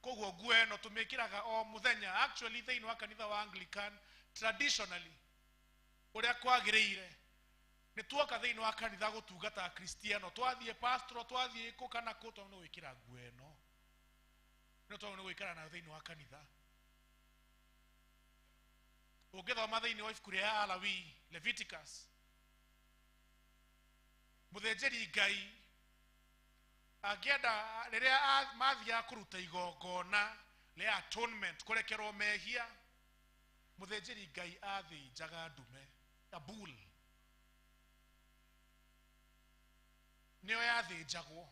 koguo gueno tumikiraga o muthenya actually thiini wa kanitha wa Anglican traditionally uria kwagiriire ni tuoka thiini wa kanitha gutungata Kristiano twathie pastor twathie ku kana ku tondu no wikira gueno no tondu no wikara na thiini wa kanitha ugithoma thiini wa ibuku ria Alawi Leviticus muthenjeri Ngai agenda riria mathia kuruta igongona le atonement kurekerwo mehia muthenjeri Ngai athinjaga ndume ya bull nio yathinjagwo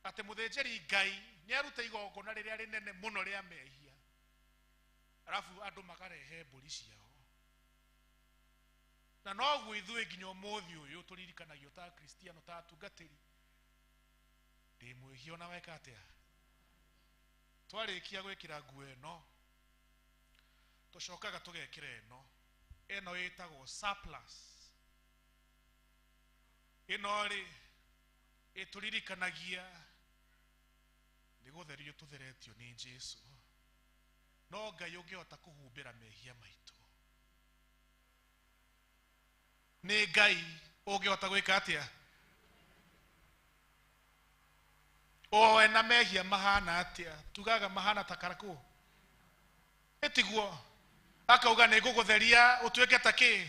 ate muthenjeri Ngai ni aruta igongona riria rinene muno ria mehia arafu andu makarehe mburi ciao na noguo ithuĩ nginya ũmũthĩ ũyũ tũririkanagio ta Kristiano ta atungatĩri ndĩ mwĩhia ona weka atĩa twarĩkia gwĩkĩra nguo ĩno tũcokaga tũgekĩra ĩno ĩtagwo surplus ĩno rĩ ĩtũririkanagia nĩ gũtherio tũtheretio nĩ Jesu no Ngai ũngĩhota kũhumbĩra mehia maitũ nĩ Ngai ũngĩhota gwĩka atĩa o ena mehia mahana atĩa tugaga mahana ta karakũ ĩtiguo akauga nĩ ngũgũtheria ũtuĩke ta kĩ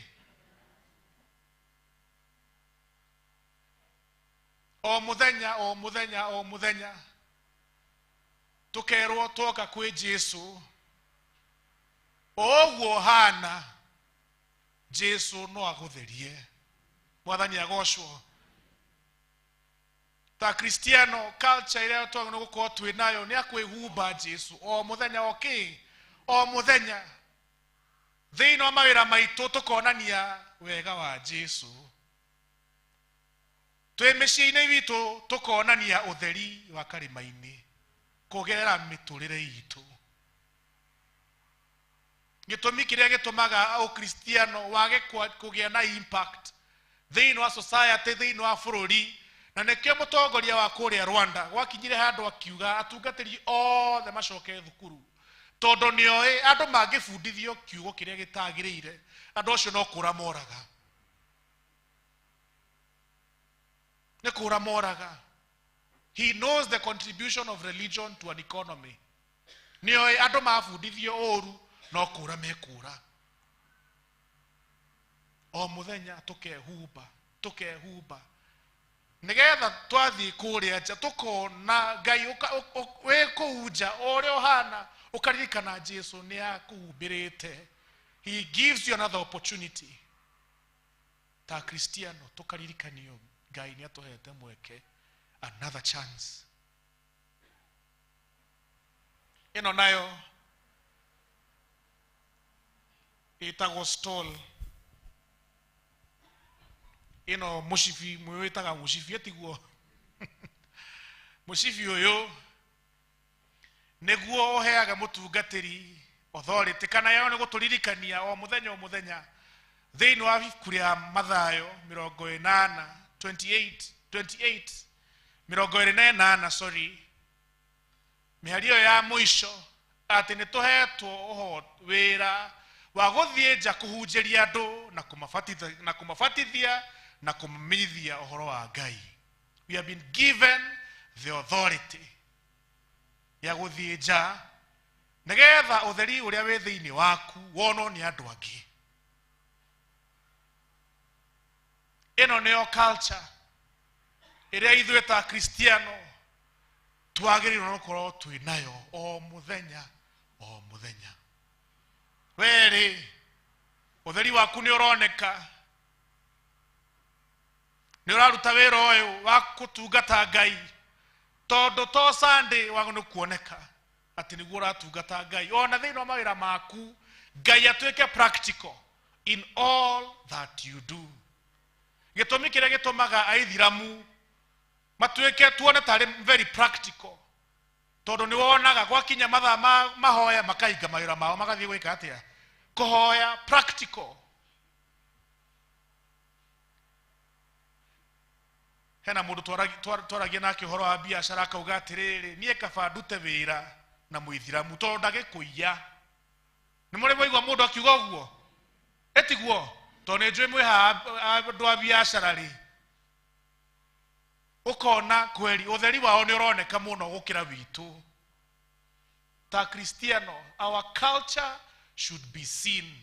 o mũthenya tukerwo toka kwĩ Jesu oguo hana Jesu no agũtherie mwathani agocwo ta Kristiano culture ĩrĩa twagĩrĩirwo gũkorwo twĩ nayo nĩ akwĩhumba Jesu o mũthenya thĩinĩ wa mawĩra maitũ tũkonania wega wa Jesu twĩ mĩciĩ-inĩ witũ tũkonania ũtheri wa karĩma-inĩ kũgerera mĩtũrĩre itũ gĩtũmi kĩrĩa gĩtũmaga ũkristiano wage kũgĩa na impact thĩinĩ wa society thĩinĩ wa bũrũri na nĩkĩo mũtongoria wa kũrĩa Rwanda gwakinyire handũ akiuga atungatĩri othe macoke thukuru tondũ nĩoĩ andũ mangĩbundithio kiugo kĩrĩa gĩtagĩrĩire andũ acio no kũra moraga nĩ kũra moraga. He knows the contribution of religion to an economy. Nĩoĩ andũ mabundithio ũru no kũra mekũra o mũthenya tũkehumba nĩgetha twathiĩ kũrĩa nja tũkona Ngai wĩ kũu nja ũrĩa ũhana ũkaririkana Jesu nĩ akũhumbĩrĩte. He gives you another opportunity ta Kristiano tũkaririkanio Ngai nĩ atũhete mweke another chance. Ĩno nayo ĩtagwo stall. Ĩno mũcibi mwĩtaga mũcibi etiguo mũcibi ũyũ nĩguo ũheaga mũtungatĩri authority kana yao nĩ gũtũririkania o mũthenya thĩinĩ wa ibuku rĩa Mathayo 28 mĩario ya mũico atĩ nĩ tũhetwo wĩra wa gũthiĩ nja kũhunjĩria andũ na kũmabatithia na kũmamenyithia ũhoro wa Ngai. We have been given the authority ya gũthiĩ nja nĩgetha ũtheri ũrĩa wĩ thĩinĩ waku wonwo nĩ andũ angĩ. Ĩno nĩyo culture ĩrĩa ithuĩ ta Kristiano twagĩrĩirwo gũkorwo twĩ nayo o mũthenya. Weri ũtheri waku nĩ ũroneka nĩ ũraruta wĩra ũyũ wa gũtungata Ngai tondũ to Sunday wagĩrĩirwo kuoneka atĩ nĩguo ũratungata Ngai ona thĩinĩ wa mawĩra maku Ngai atuĩke practical in all that you do. Gĩtũmi kĩrĩa gĩtũmaga Aithĩramu matuike tuone tari very practical tondu ni wonaga gwakinya mathaa mahoya makainga mawira mao magathie gwika atia kuhoya practical. Hena mundu twaragia nake horo wa biashara akauga atiriri nie kaba ndute wira na muithiramu tondu ndagikuiya. Ni muri moigwa mundu akiuga uguo etiguo tondu njui mwiha andu a biashara ri ukona kweli utheri wao ni uroneka muno gukira witu ta Kristiano. Our culture should be seen.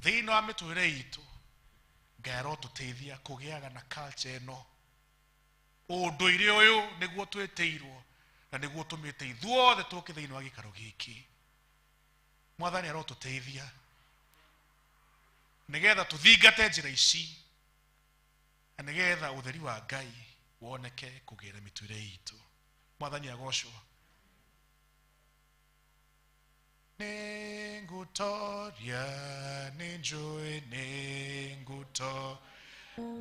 Thino ametwire itu ngero tuteithia kugiaga na culture eno unduire uyu niguo tweteirwo na niguo tumite ithuothe tuke thiini wa gikaro giki. Mwathani arotuteithia nigetha tuthingate njira ici na nigetha utheri wa Ngai woneke kugira mitwire itu. Mwathani agocwo. Ningutoria ninjui ninguto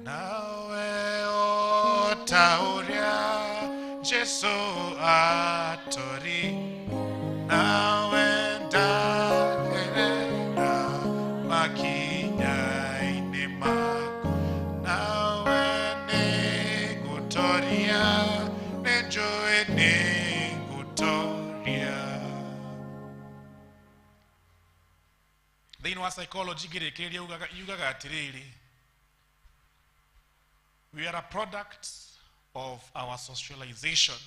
nawe otauria Jesu atori nawe ndagerera makinya inima nawe ningutoria ninjui ningutoria. Thĩinĩ wa psychology ngĩrĩkĩrĩria yugaga atĩrĩrĩ, we are a product of our socialization.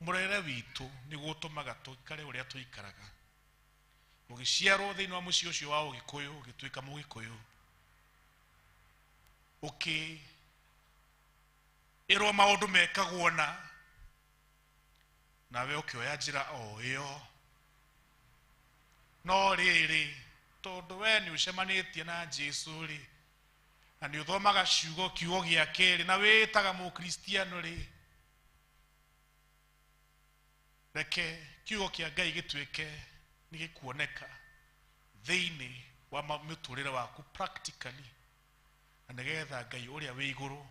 Mũrere witũ nĩguo ũtũmaga tũikare ũrĩa tũikaraga. Ũgĩciarwo thĩinĩ wa mũciĩ ũcio wa Ũgĩkũyũ ũgĩtuĩka Mũgĩkũyũ, ũkĩĩrwo maũndũ mekagwo nawe ũkĩoya njĩra o ĩyo. No rĩrĩ tondu we ni ucemanitie na Jesu ri na ni uthomaga ciugo kiugo giake ri na witaga Mukristiano ri, reke kiugo kia Ngai gituike ni gikuoneka thiini wa muturire waku practically na nigetha Ngai uria wi iguru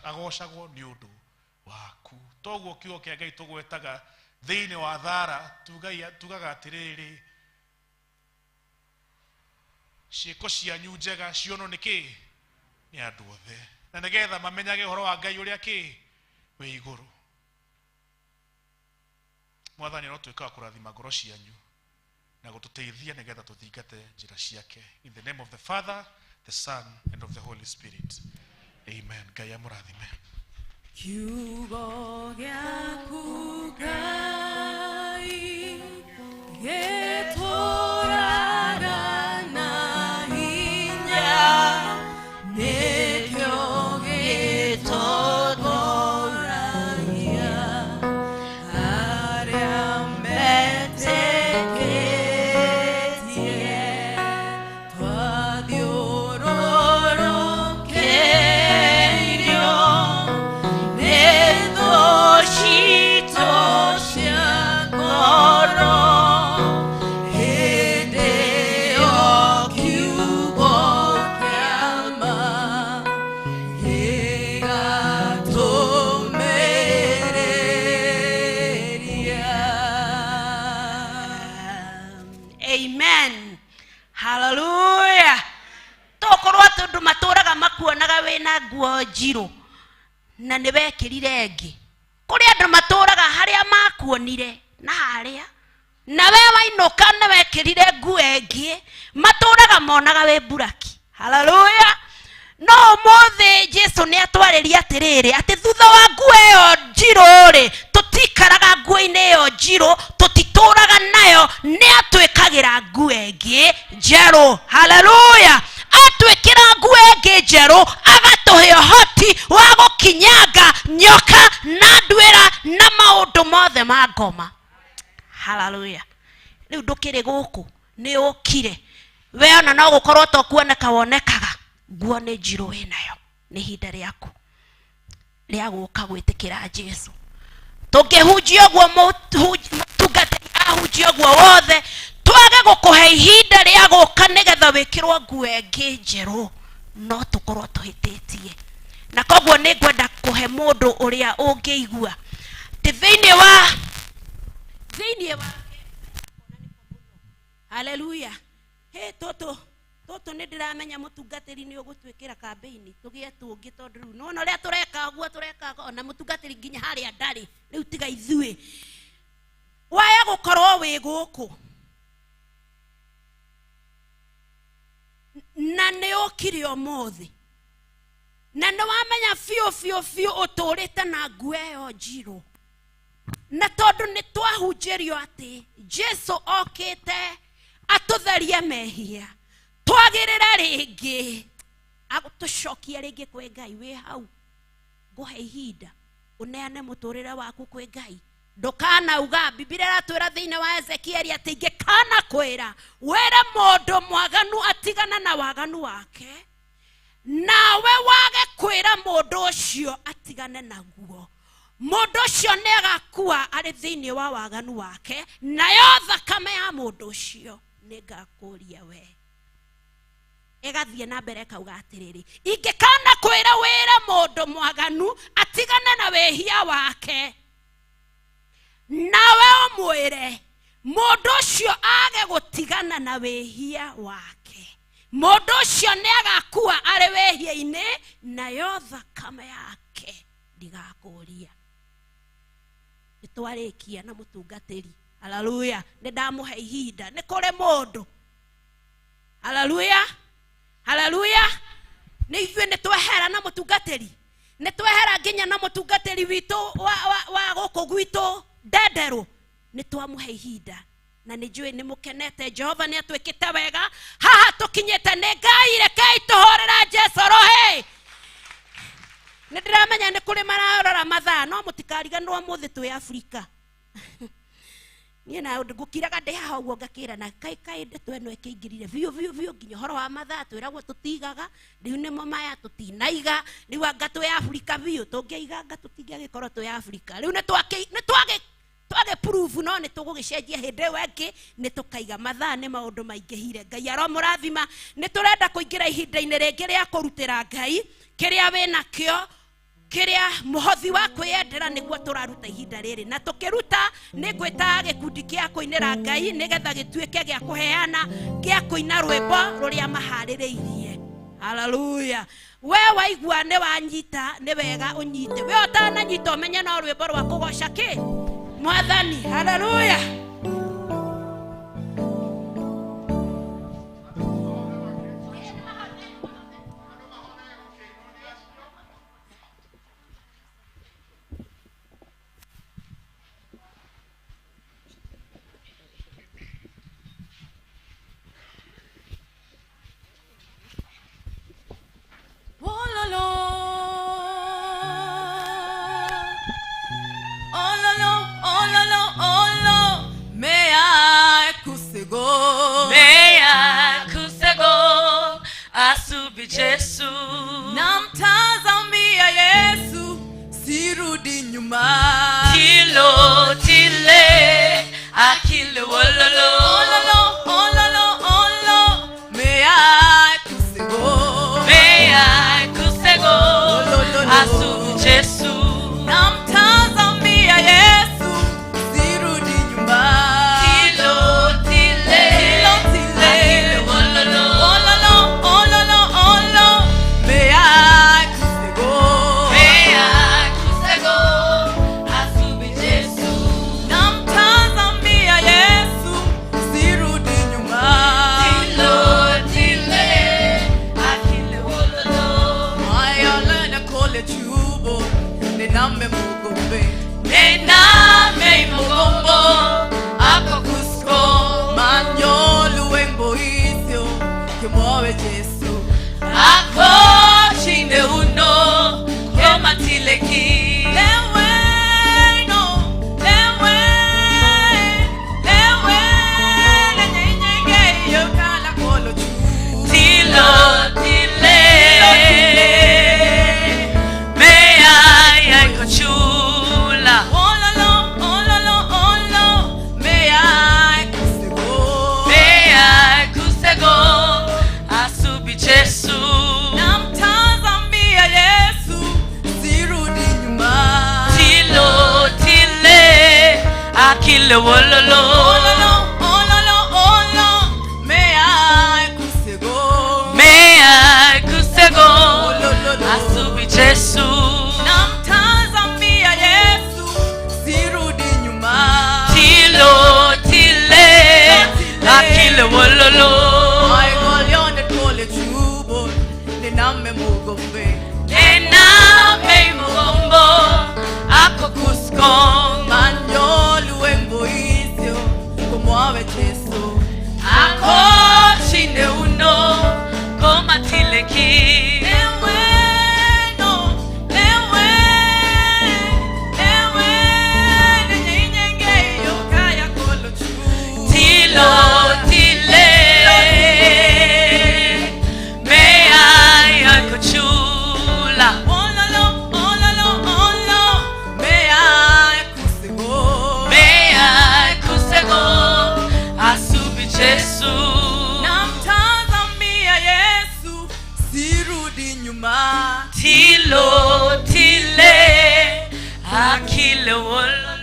agocagwo ni undu waku. Toguo kiugo kia Ngai tugwetaga thiini wa thara tugaga atiriri ciĩko cianyu njega ciono nĩkĩ nĩ andũ othe na nĩgetha mamenyage ũhoro wa Ngai ũrĩa kĩ wĩ igũrũ. Mwathani arotwĩka wa kũrathima ngoro cianyu na gũtũteithia nĩgetha tũthingate njĩra ciake. In the name of the Father, the Son and of the Holy Spirit. Amen. Ngai amũrathime. Kiugo gĩaku Ngai gĩtũũraga na hinya, nĩkĩo gĩtũthoragia arĩa metĩkĩtie. Twathiũrũrũkĩirio nĩ thũ citũ cia ngoro, hĩndĩ ĩyo kiugo kĩa ma gĩgatũmĩrĩria. Amen. Hallelujah. Tokorwo andũ matũraga makuonaga wĩna nguo njirũ na nĩ wekĩrire ngĩ. Kũrĩ andũ matũraga harĩa makuonire na harĩa na we wainũka nĩ wekĩrire nguo ĩngĩ matũraga monaga wĩ buraki. Hallelujah. No ũmũthĩ Jesu nĩ atwarĩria atĩrĩrĩ atĩ thutha wa nguo ĩyo njirũ rĩ tũtikaraga nguo-inĩ ĩyo njirũ, tũtitũraga nayo, nĩ atwĩkagĩra nguo ĩngĩ njerũ. Hallelujah. Atwĩkĩra nguo ĩngĩ njerũ agatũhe ũhoti wa gũkinyanga nyoka na ndwĩra na maũndũ mothe ma ngoma. Hallelujah. Rĩu ndũkĩrĩ gũkũ nĩ ũkire we ona no gũkorwo tokuoneka wonekaga nguo nĩ njirũ wĩnayo. Nĩ ihinda rĩaku rĩa gũka gwĩtĩkĩra Jesu. Tũngĩhunjia ũguo mũtungatĩri ahunjia ũguo wothe, twage gũkũhe ihinda rĩa gũka nĩgetha wĩkĩrwo nguo ĩngĩ njerũ, no tũkorwo tũhĩtĩtie. na koguo nĩ ngwenda kũhe mũndũ ũrĩa ũngĩigua thĩinĩ wa haleluya tũtũ nĩ ndĩramenya mũtungatĩri nĩ ũgũtwĩkĩra kambĩini tũgĩe tũngĩ tondũ rĩu nona ũrĩa tũreka ona mũtungatĩri nginya harĩa ndarĩ rĩu tiga ithuĩ waya gũkorwo wĩ gũkũ na nĩ ũkire ũmũthĩ na nĩ wamenya biũ ũtũrĩte na nguo ĩyo njirũ na tondũ nĩ twahunjĩrio atĩ Jesũ okĩte atũtherie mehia twagĩrĩre rĩngĩ agũtũcokia rĩngĩ kwĩ Ngai wĩ hau ngũhe ihinda ũneane mũtũrĩre waku kwĩ Ngai ndũkanauga Biblia ĩratwĩra thĩinĩ wa Ezekieli atĩ ingĩkana kwĩra wĩre mũndũ mwaganu atigana na waganu wake nawe wage kwĩra mũndũ ũcio atigane naguo mũndũ ũcio nĩ agakua arĩ thĩinĩ wa waganu wake nayo thakame ya mũndũ ũcio nĩ ngakũria we ĩgathiĩ na mbere kauga atĩrĩrĩ ingĩkana kwĩra wĩre mũndũ mwaganu atigane na wĩhia wake nawe ũmwĩre mũndũ ũcio age gũtigana na wĩhia wake mũndũ ũcio nĩ agakua arĩ wĩhia-inĩ nayo thakame yake ndigakũria nĩtwarĩkia na mũtungatĩri haleluya nĩ ndamũhe ihinda nĩ kũrĩ mũndũ haleluya nĩ ithuĩ nĩ twehera na mũtungatĩri nĩ twehera nginya na mũtungatĩri witũ wa gũkũ gwitũ ndenderũ nĩ twamũhe ihinda na nĩ njũĩ nĩ mũkenete Jehova nĩ atwĩkĩte wega haha tũkinyĩte nĩ Ngai rekei tũhorera Jesũ rohe nĩ ndĩramenya nĩ kũrĩ mararora mathaa no mũtikariganĩrwo mũthĩ twĩ Afrika niĩ na ngũkiraga ndĩ haha ũguo ngakĩra na kaĩ ndeto ĩno ĩkĩingĩrire biũ nginya ũhoro wa mathaa twĩragwo tũtigaga rĩu nĩmo maya tũtinaiga rĩu anga twĩ Afrika biũ tũngĩiga anga tũtingĩagĩkorwo twĩ Afrika rĩu nĩ twage proof no nĩ tũgũgĩcenjia hĩndĩ ĩyo ĩngĩ nĩ tũkaiga mathaa nĩ maũndũ maingĩhire Ngai aromũrathima nĩ tũrenda kũingĩra ihinda-inĩ rĩngĩ rĩa kũrutĩra Ngai kĩrĩa wĩnakĩo kĩrĩa mũhothi wa kwĩyendera nĩguo tũraruta ihinda rĩrĩ na tũkĩruta nĩ ngwĩta gĩkundi gĩa kũinĩra Ngai nĩgetha gĩtuĩke gĩa kũheana gĩa kũina rwĩmbo rũrĩa maharĩrĩirie haleluya we waigua nĩ wanyita nĩ wega ũnyite we ũtananyita ũmenye no rwĩmbo rwa kũgoca kĩ Mwathani haleluya Yesu namtazamia Yesu sirudi nyuma Tilo tile akile wololo ololo mea kusego asu Yesu namtazamia Yesu sirudi nyuma Tilo tile akile wololo Nename mugombo ako kusko manyolu wembo isyo kimowe Yesu ako chinde uno kema tileki lewe lenyenge yokala kolo chu tilo tile mea ya kochula akile wololo mea kusego asubi Yesu namtazamia Yesu sirudi nyuma tilo tile akile wololo aigolione tole chubo niname mugombe ename mugombo ako kuskong manjolu wengo isio kumwawe Yesu ako chinde uno koma tileki tilo tile akile wololo.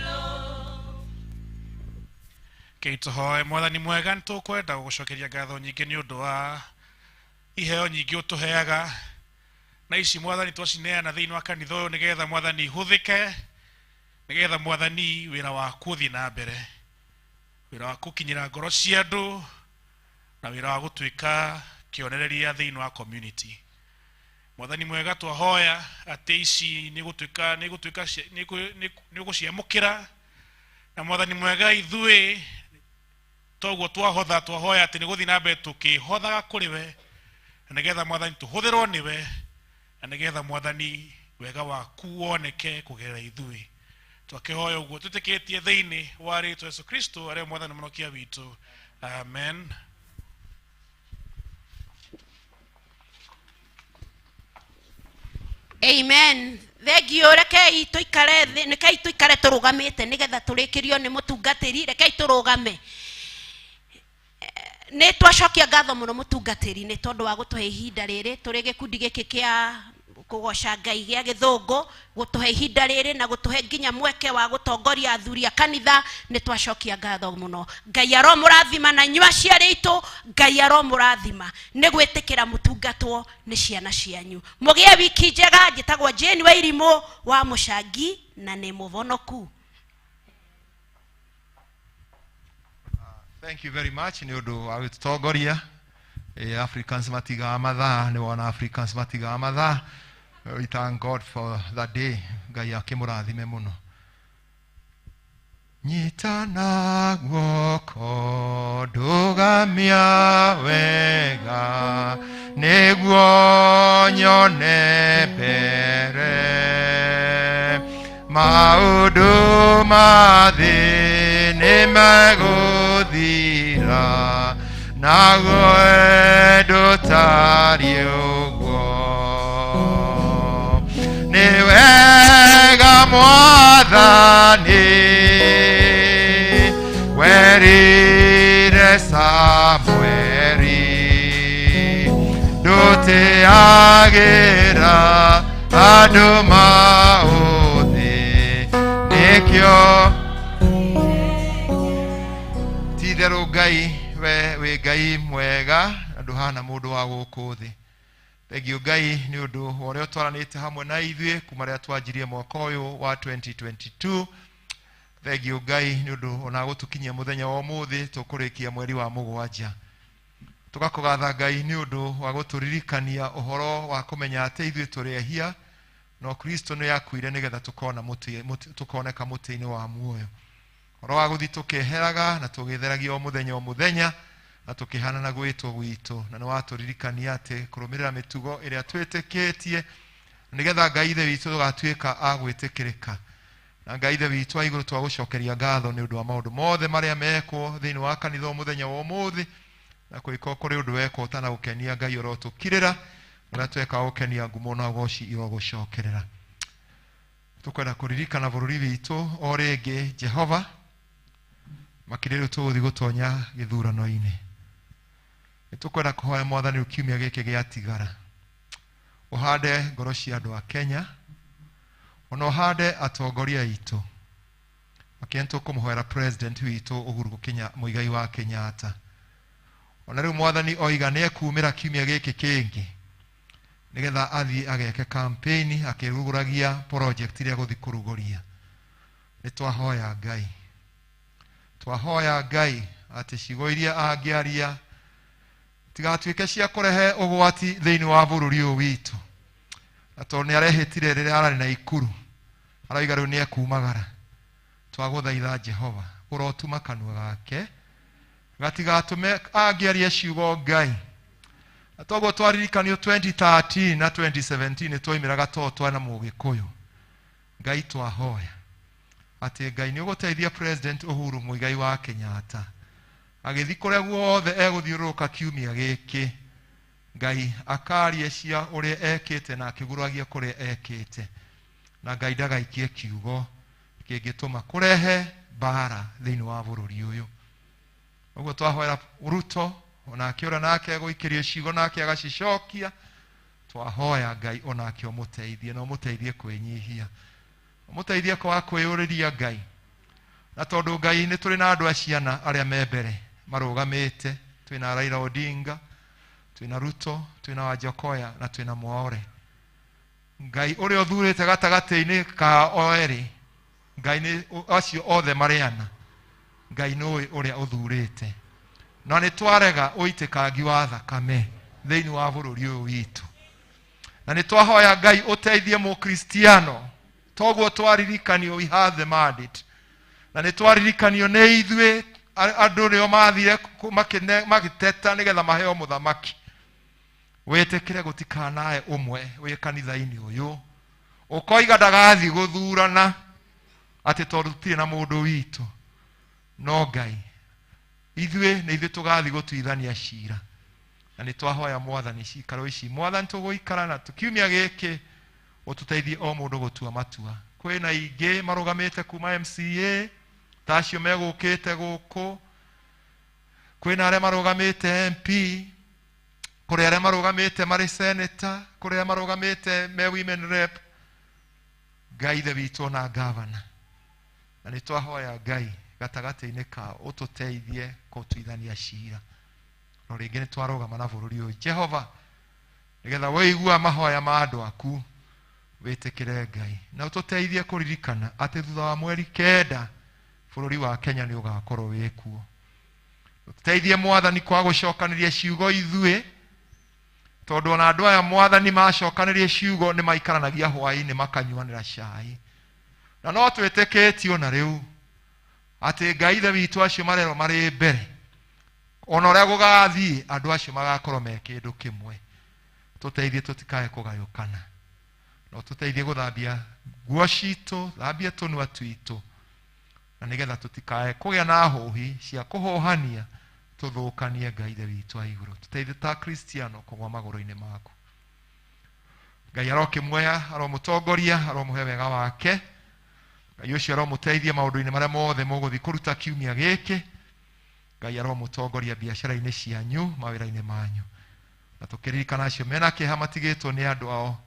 Keitohoe mwathani mwega nitukwenda gucokeria ngatho nyingi ni undu wa iheo nyingi utuheaga na ici mwathani twacineana thiini wa kanitha uyu nigetha mwathani ihuthike nigetha mwathani wira waku uthii na mbere wira wa gukinyira ngoro cia andu na wira wa gutuika kionereria thiini wa community. Mwathani mwega twahoya ati ici ni guciamukira na mwathani mwega ithui toguo twahoya ati ni guthii na mbere tukihothaga kuri we nigetha mwathani tuhuthirwo niwe na nigetha mwathani wega waku woneke kugerera ithui twakihoya uguo tutikitie thiini wa ritwa Yesu Kristo aria mwathani munokia witu amen. Amen. Thegio rekei tuikare thi rekei tuikare turugamite nigetha turikirio ni mutungatiri rekei turugame ni twacokia ngatho muno mutungatiri ni tondu wa gutuhe ihinda riri turi gikundi giki kia kugoca Ngai gia githungu gutuhe ihinda riri na gutuhe nginya mweke wa gutongoria athuri a kanitha ni twacokia ngatho muno. Ngai aro murathima na nyua ciari itu Ngai aro murathima ni gwitikira mutungatwo ni ciana cianyu mugie wiki njega njitagwo Jane wa Irimo wa Mucangi na ni muvonoku. Thank you very much ni undu wa gutongoria Africans matiga mathaa ni wana Africans matiga mathaa. We thank God for that day. Ngai akimurathime muno. Nyitana guoko ndugamia wega niguo nyone mbere maundu mathi ni maguthira na gwendo tari uguo ni wega mwathani werire Samweli ndutiagira andu mauthi nikio titherũ Ngai we Ngai mwega nduhana mundu wa guku thi. Thegio Ngai ni undu wore utwaranite hamwe na ithuĩ kuma rĩrĩa twanjirie mwaka uyu wa 2022. Thegio Ngai ni undu ona gutukinyia muthenya wa umuthi tukurikia mweri wa mugwanja. Tugakugatha Ngai ni undu wa guturirikania uhoro wa kumenya ati ithuĩ tũrĩ ehia no Kristo ni yakuire nigetha tukoneka muti-ini wa muoyo. Oro wa guthi tukeheraga na tugitheragia o muthenya na tukihana na gwitwo gwitu na ni waturirikania ati kurumirira mitugo iria twitikitie nigetha Ngai ithe witu tugatuika agwitikirika na Ngai ithe witu iguru twagucokeria ngatho ni undu wa maundu mothe maria mekwo thiini wa kanitha muthenya wa umuthi na kwiko kuri undu wekwo utana gukenia Ngai urotukirira na tweka gukenia ngumo na goci irogucokerera. Tukwenda kuririkana bururi witu o ringi Jehova makiriro tuthi gutonya githurano-ini. Nitukwenda kuhoya mwathani ukiumia giki giatigara uhande ngoro cia andu a Kenya ona uhande atongoria itu akento kumuhoera president witũ Uhuru Muigai wa Kenyatta. Ona rĩu mwathani oiga nĩ ekumĩra kiumia gĩkĩ kĩngĩ nigetha athi ageke campaign akiruguragia project iria guthi kuruguria. Nĩ twahoya Ngai ati ciugo iria angiaria tigatuĩke cia kũrehe ũgwati thĩinĩ wa bũrũri ũyũ witũ. Na tondũ nĩ arehĩtire rĩrĩa ararĩ na ikuru arauga rĩu nĩ ekumagara. Twagũthaitha Jehova ũrotuma kanua gake gatigatume angiaria ciugo Ngai. Na toguo twaririkanio 2013 na 2017 twaimĩraga totwa na Mũgĩkũyũ. Ngai twahoya ati Ngai nĩ ũgũteithia President Uhuru Muigai wa Kenyatta agĩthi kũrĩa guothe egũthiũrũrũka kiumia gĩkĩ. Ngai akarie cia ũrĩa ekĩte na akĩguragia kũrĩa ekĩte, na Ngai ndagaikie kiugo kĩngĩtũma kũrehe mbara thĩinĩ wa bũrũri ũyũ. Ũguo twahoera Ruto onake ũrĩa nake egũikĩrio ciugo nake agacicokia. Twahoya Ngai onake ũmũteithie na ũmũteithie kwĩnyihia, ũmũteithie kwa kwĩyũrĩria Ngai. Na tondũ Ngai nĩ tũrĩ na andũ a ciana arĩa me mbere marũgamĩte, twĩna Raila Odinga, twĩna Ruto, twĩna Wajakoya na twĩna Mwaure. Ngai ũrĩa ũthurĩte gatagatĩ-inĩ ka oerĩ, Ngai nĩ acio othe marĩana. Ngai nĩwe ũrĩa ũthurĩte, na nĩ twarega ũitĩkangi wa thakame thĩinĩ wa bũrũri ũyũ witũ. Na nĩ twahoya Ngai ũteithie Mũkristiano, toguo twaririkanio we have the mandate. Na nĩ twaririkanio nĩ ithuĩ andũ rĩo mathire magĩteta nĩgetha maheo mũthamaki. Wĩtĩkĩre gũtikanae ũmwe wĩ kanitha-inĩ ũyũ ũkoiga ndagathi gũthurana atĩ tondũ tũtirĩ na mũndũ witũ. No Ngai, ithuĩ nĩ ithuĩ tũgathi gũtuithania cira. Na nĩ twahoya Mwathani cikaro ici Mwathani tũgũikara na tukiumia gĩkĩ ũtũteithie o mũndũ gũtua matua. Kwĩna ingĩ marũgamĩte kuma MCA ta acio megũkĩte gũkũ, kwĩna arĩa marũgamĩte MP, kũrĩ arĩa marũgamĩte marĩ senator, kũrĩ arĩa marũgamĩte me women rep. Ngai ithe witũ na governor, na nĩ twahoya Ngai gatagatĩ-inĩ kao ũtũteithie gũtuithania cira. No rĩngĩ nĩ twarũgama na bũrũri ũyũ Jehova, nĩgetha wĩigua mahoya ma andũ aku, wĩtĩkĩre Ngai na ũtũteithie kũririkana atĩ thutha wa mweri 9 bũrũri wa Kenya nĩ ũgakorwo wĩ kuo. Ũtũteithie Mwathani kwa gũcokanĩria ciugo ithuĩ, tondũ ona andũ aya Mwathani macokanĩria ciugo nĩ maikaranagia hwaĩ-inĩ makanyuanĩra cai. Na no twĩtĩkĩtio ona rĩu atĩ Ngai ithe witũ acio marerwo marĩ mbere, ona ũrĩa gũgathiĩ andũ acio magakorwo me kĩndũ kĩmwe. Tũteithie tũtikae kũgayũkana, no tũteithie gũthambia nguo citũ, thambia tũnua twitũ, na nĩgetha tũtikae kũgĩa na hũhi cia kũhũhania tũthũkanie Ngai ithe witũ wa igũrũ. Tũteithie ta Kristiano kũgwa magũrũ-inĩ maku. Ngai arokĩmuoya, aromũtongoria, aromũhe wega wake. Ngai ũcio aromũteithia maũndũ-inĩ marĩa mothe mũgũthiĩ kũruta kiumia gĩkĩ. Ngai aromũtongoria biacara-inĩ cianyu, mawĩra-inĩ manyu. Na tũkĩririkana acio mena kĩeha matigĩtwo nĩ andũ ao,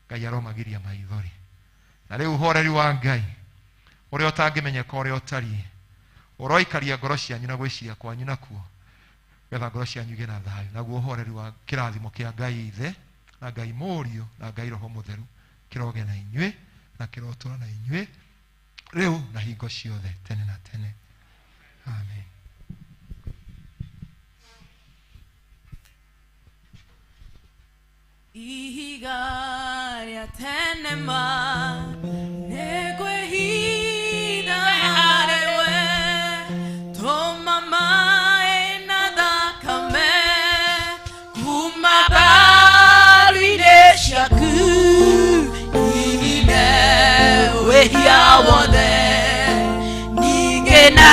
Ngai aromagiria maithori. Na rĩu ũhoreri wa Ngai ũrĩa ũtangĩmenyeka ũrĩa ũtariĩ ũroikaria ngoro cianyu na gwĩciria kwanyu nakuo, getha ngoro cianyu igĩe na thayũ. Naguo ũhoreri wa kĩrathimo kĩa Ngai Ithe na Ngai Mũriũ na Ngai Roho Mũtheru kĩroge na inyuĩ na kĩrotũra na inyuĩ rĩu na hingo ciothe tene na tene. Amen. Ihiga rĩa tenema nĩngwĩhitha harĩwe, tũma maĩ na thakame kuma mbaru-inĩ ciaku, ihine wĩhia wothe ningĩ na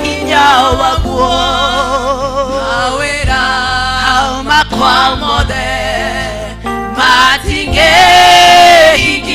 hinya waguo, mawĩra makwa mothe matingĩhingia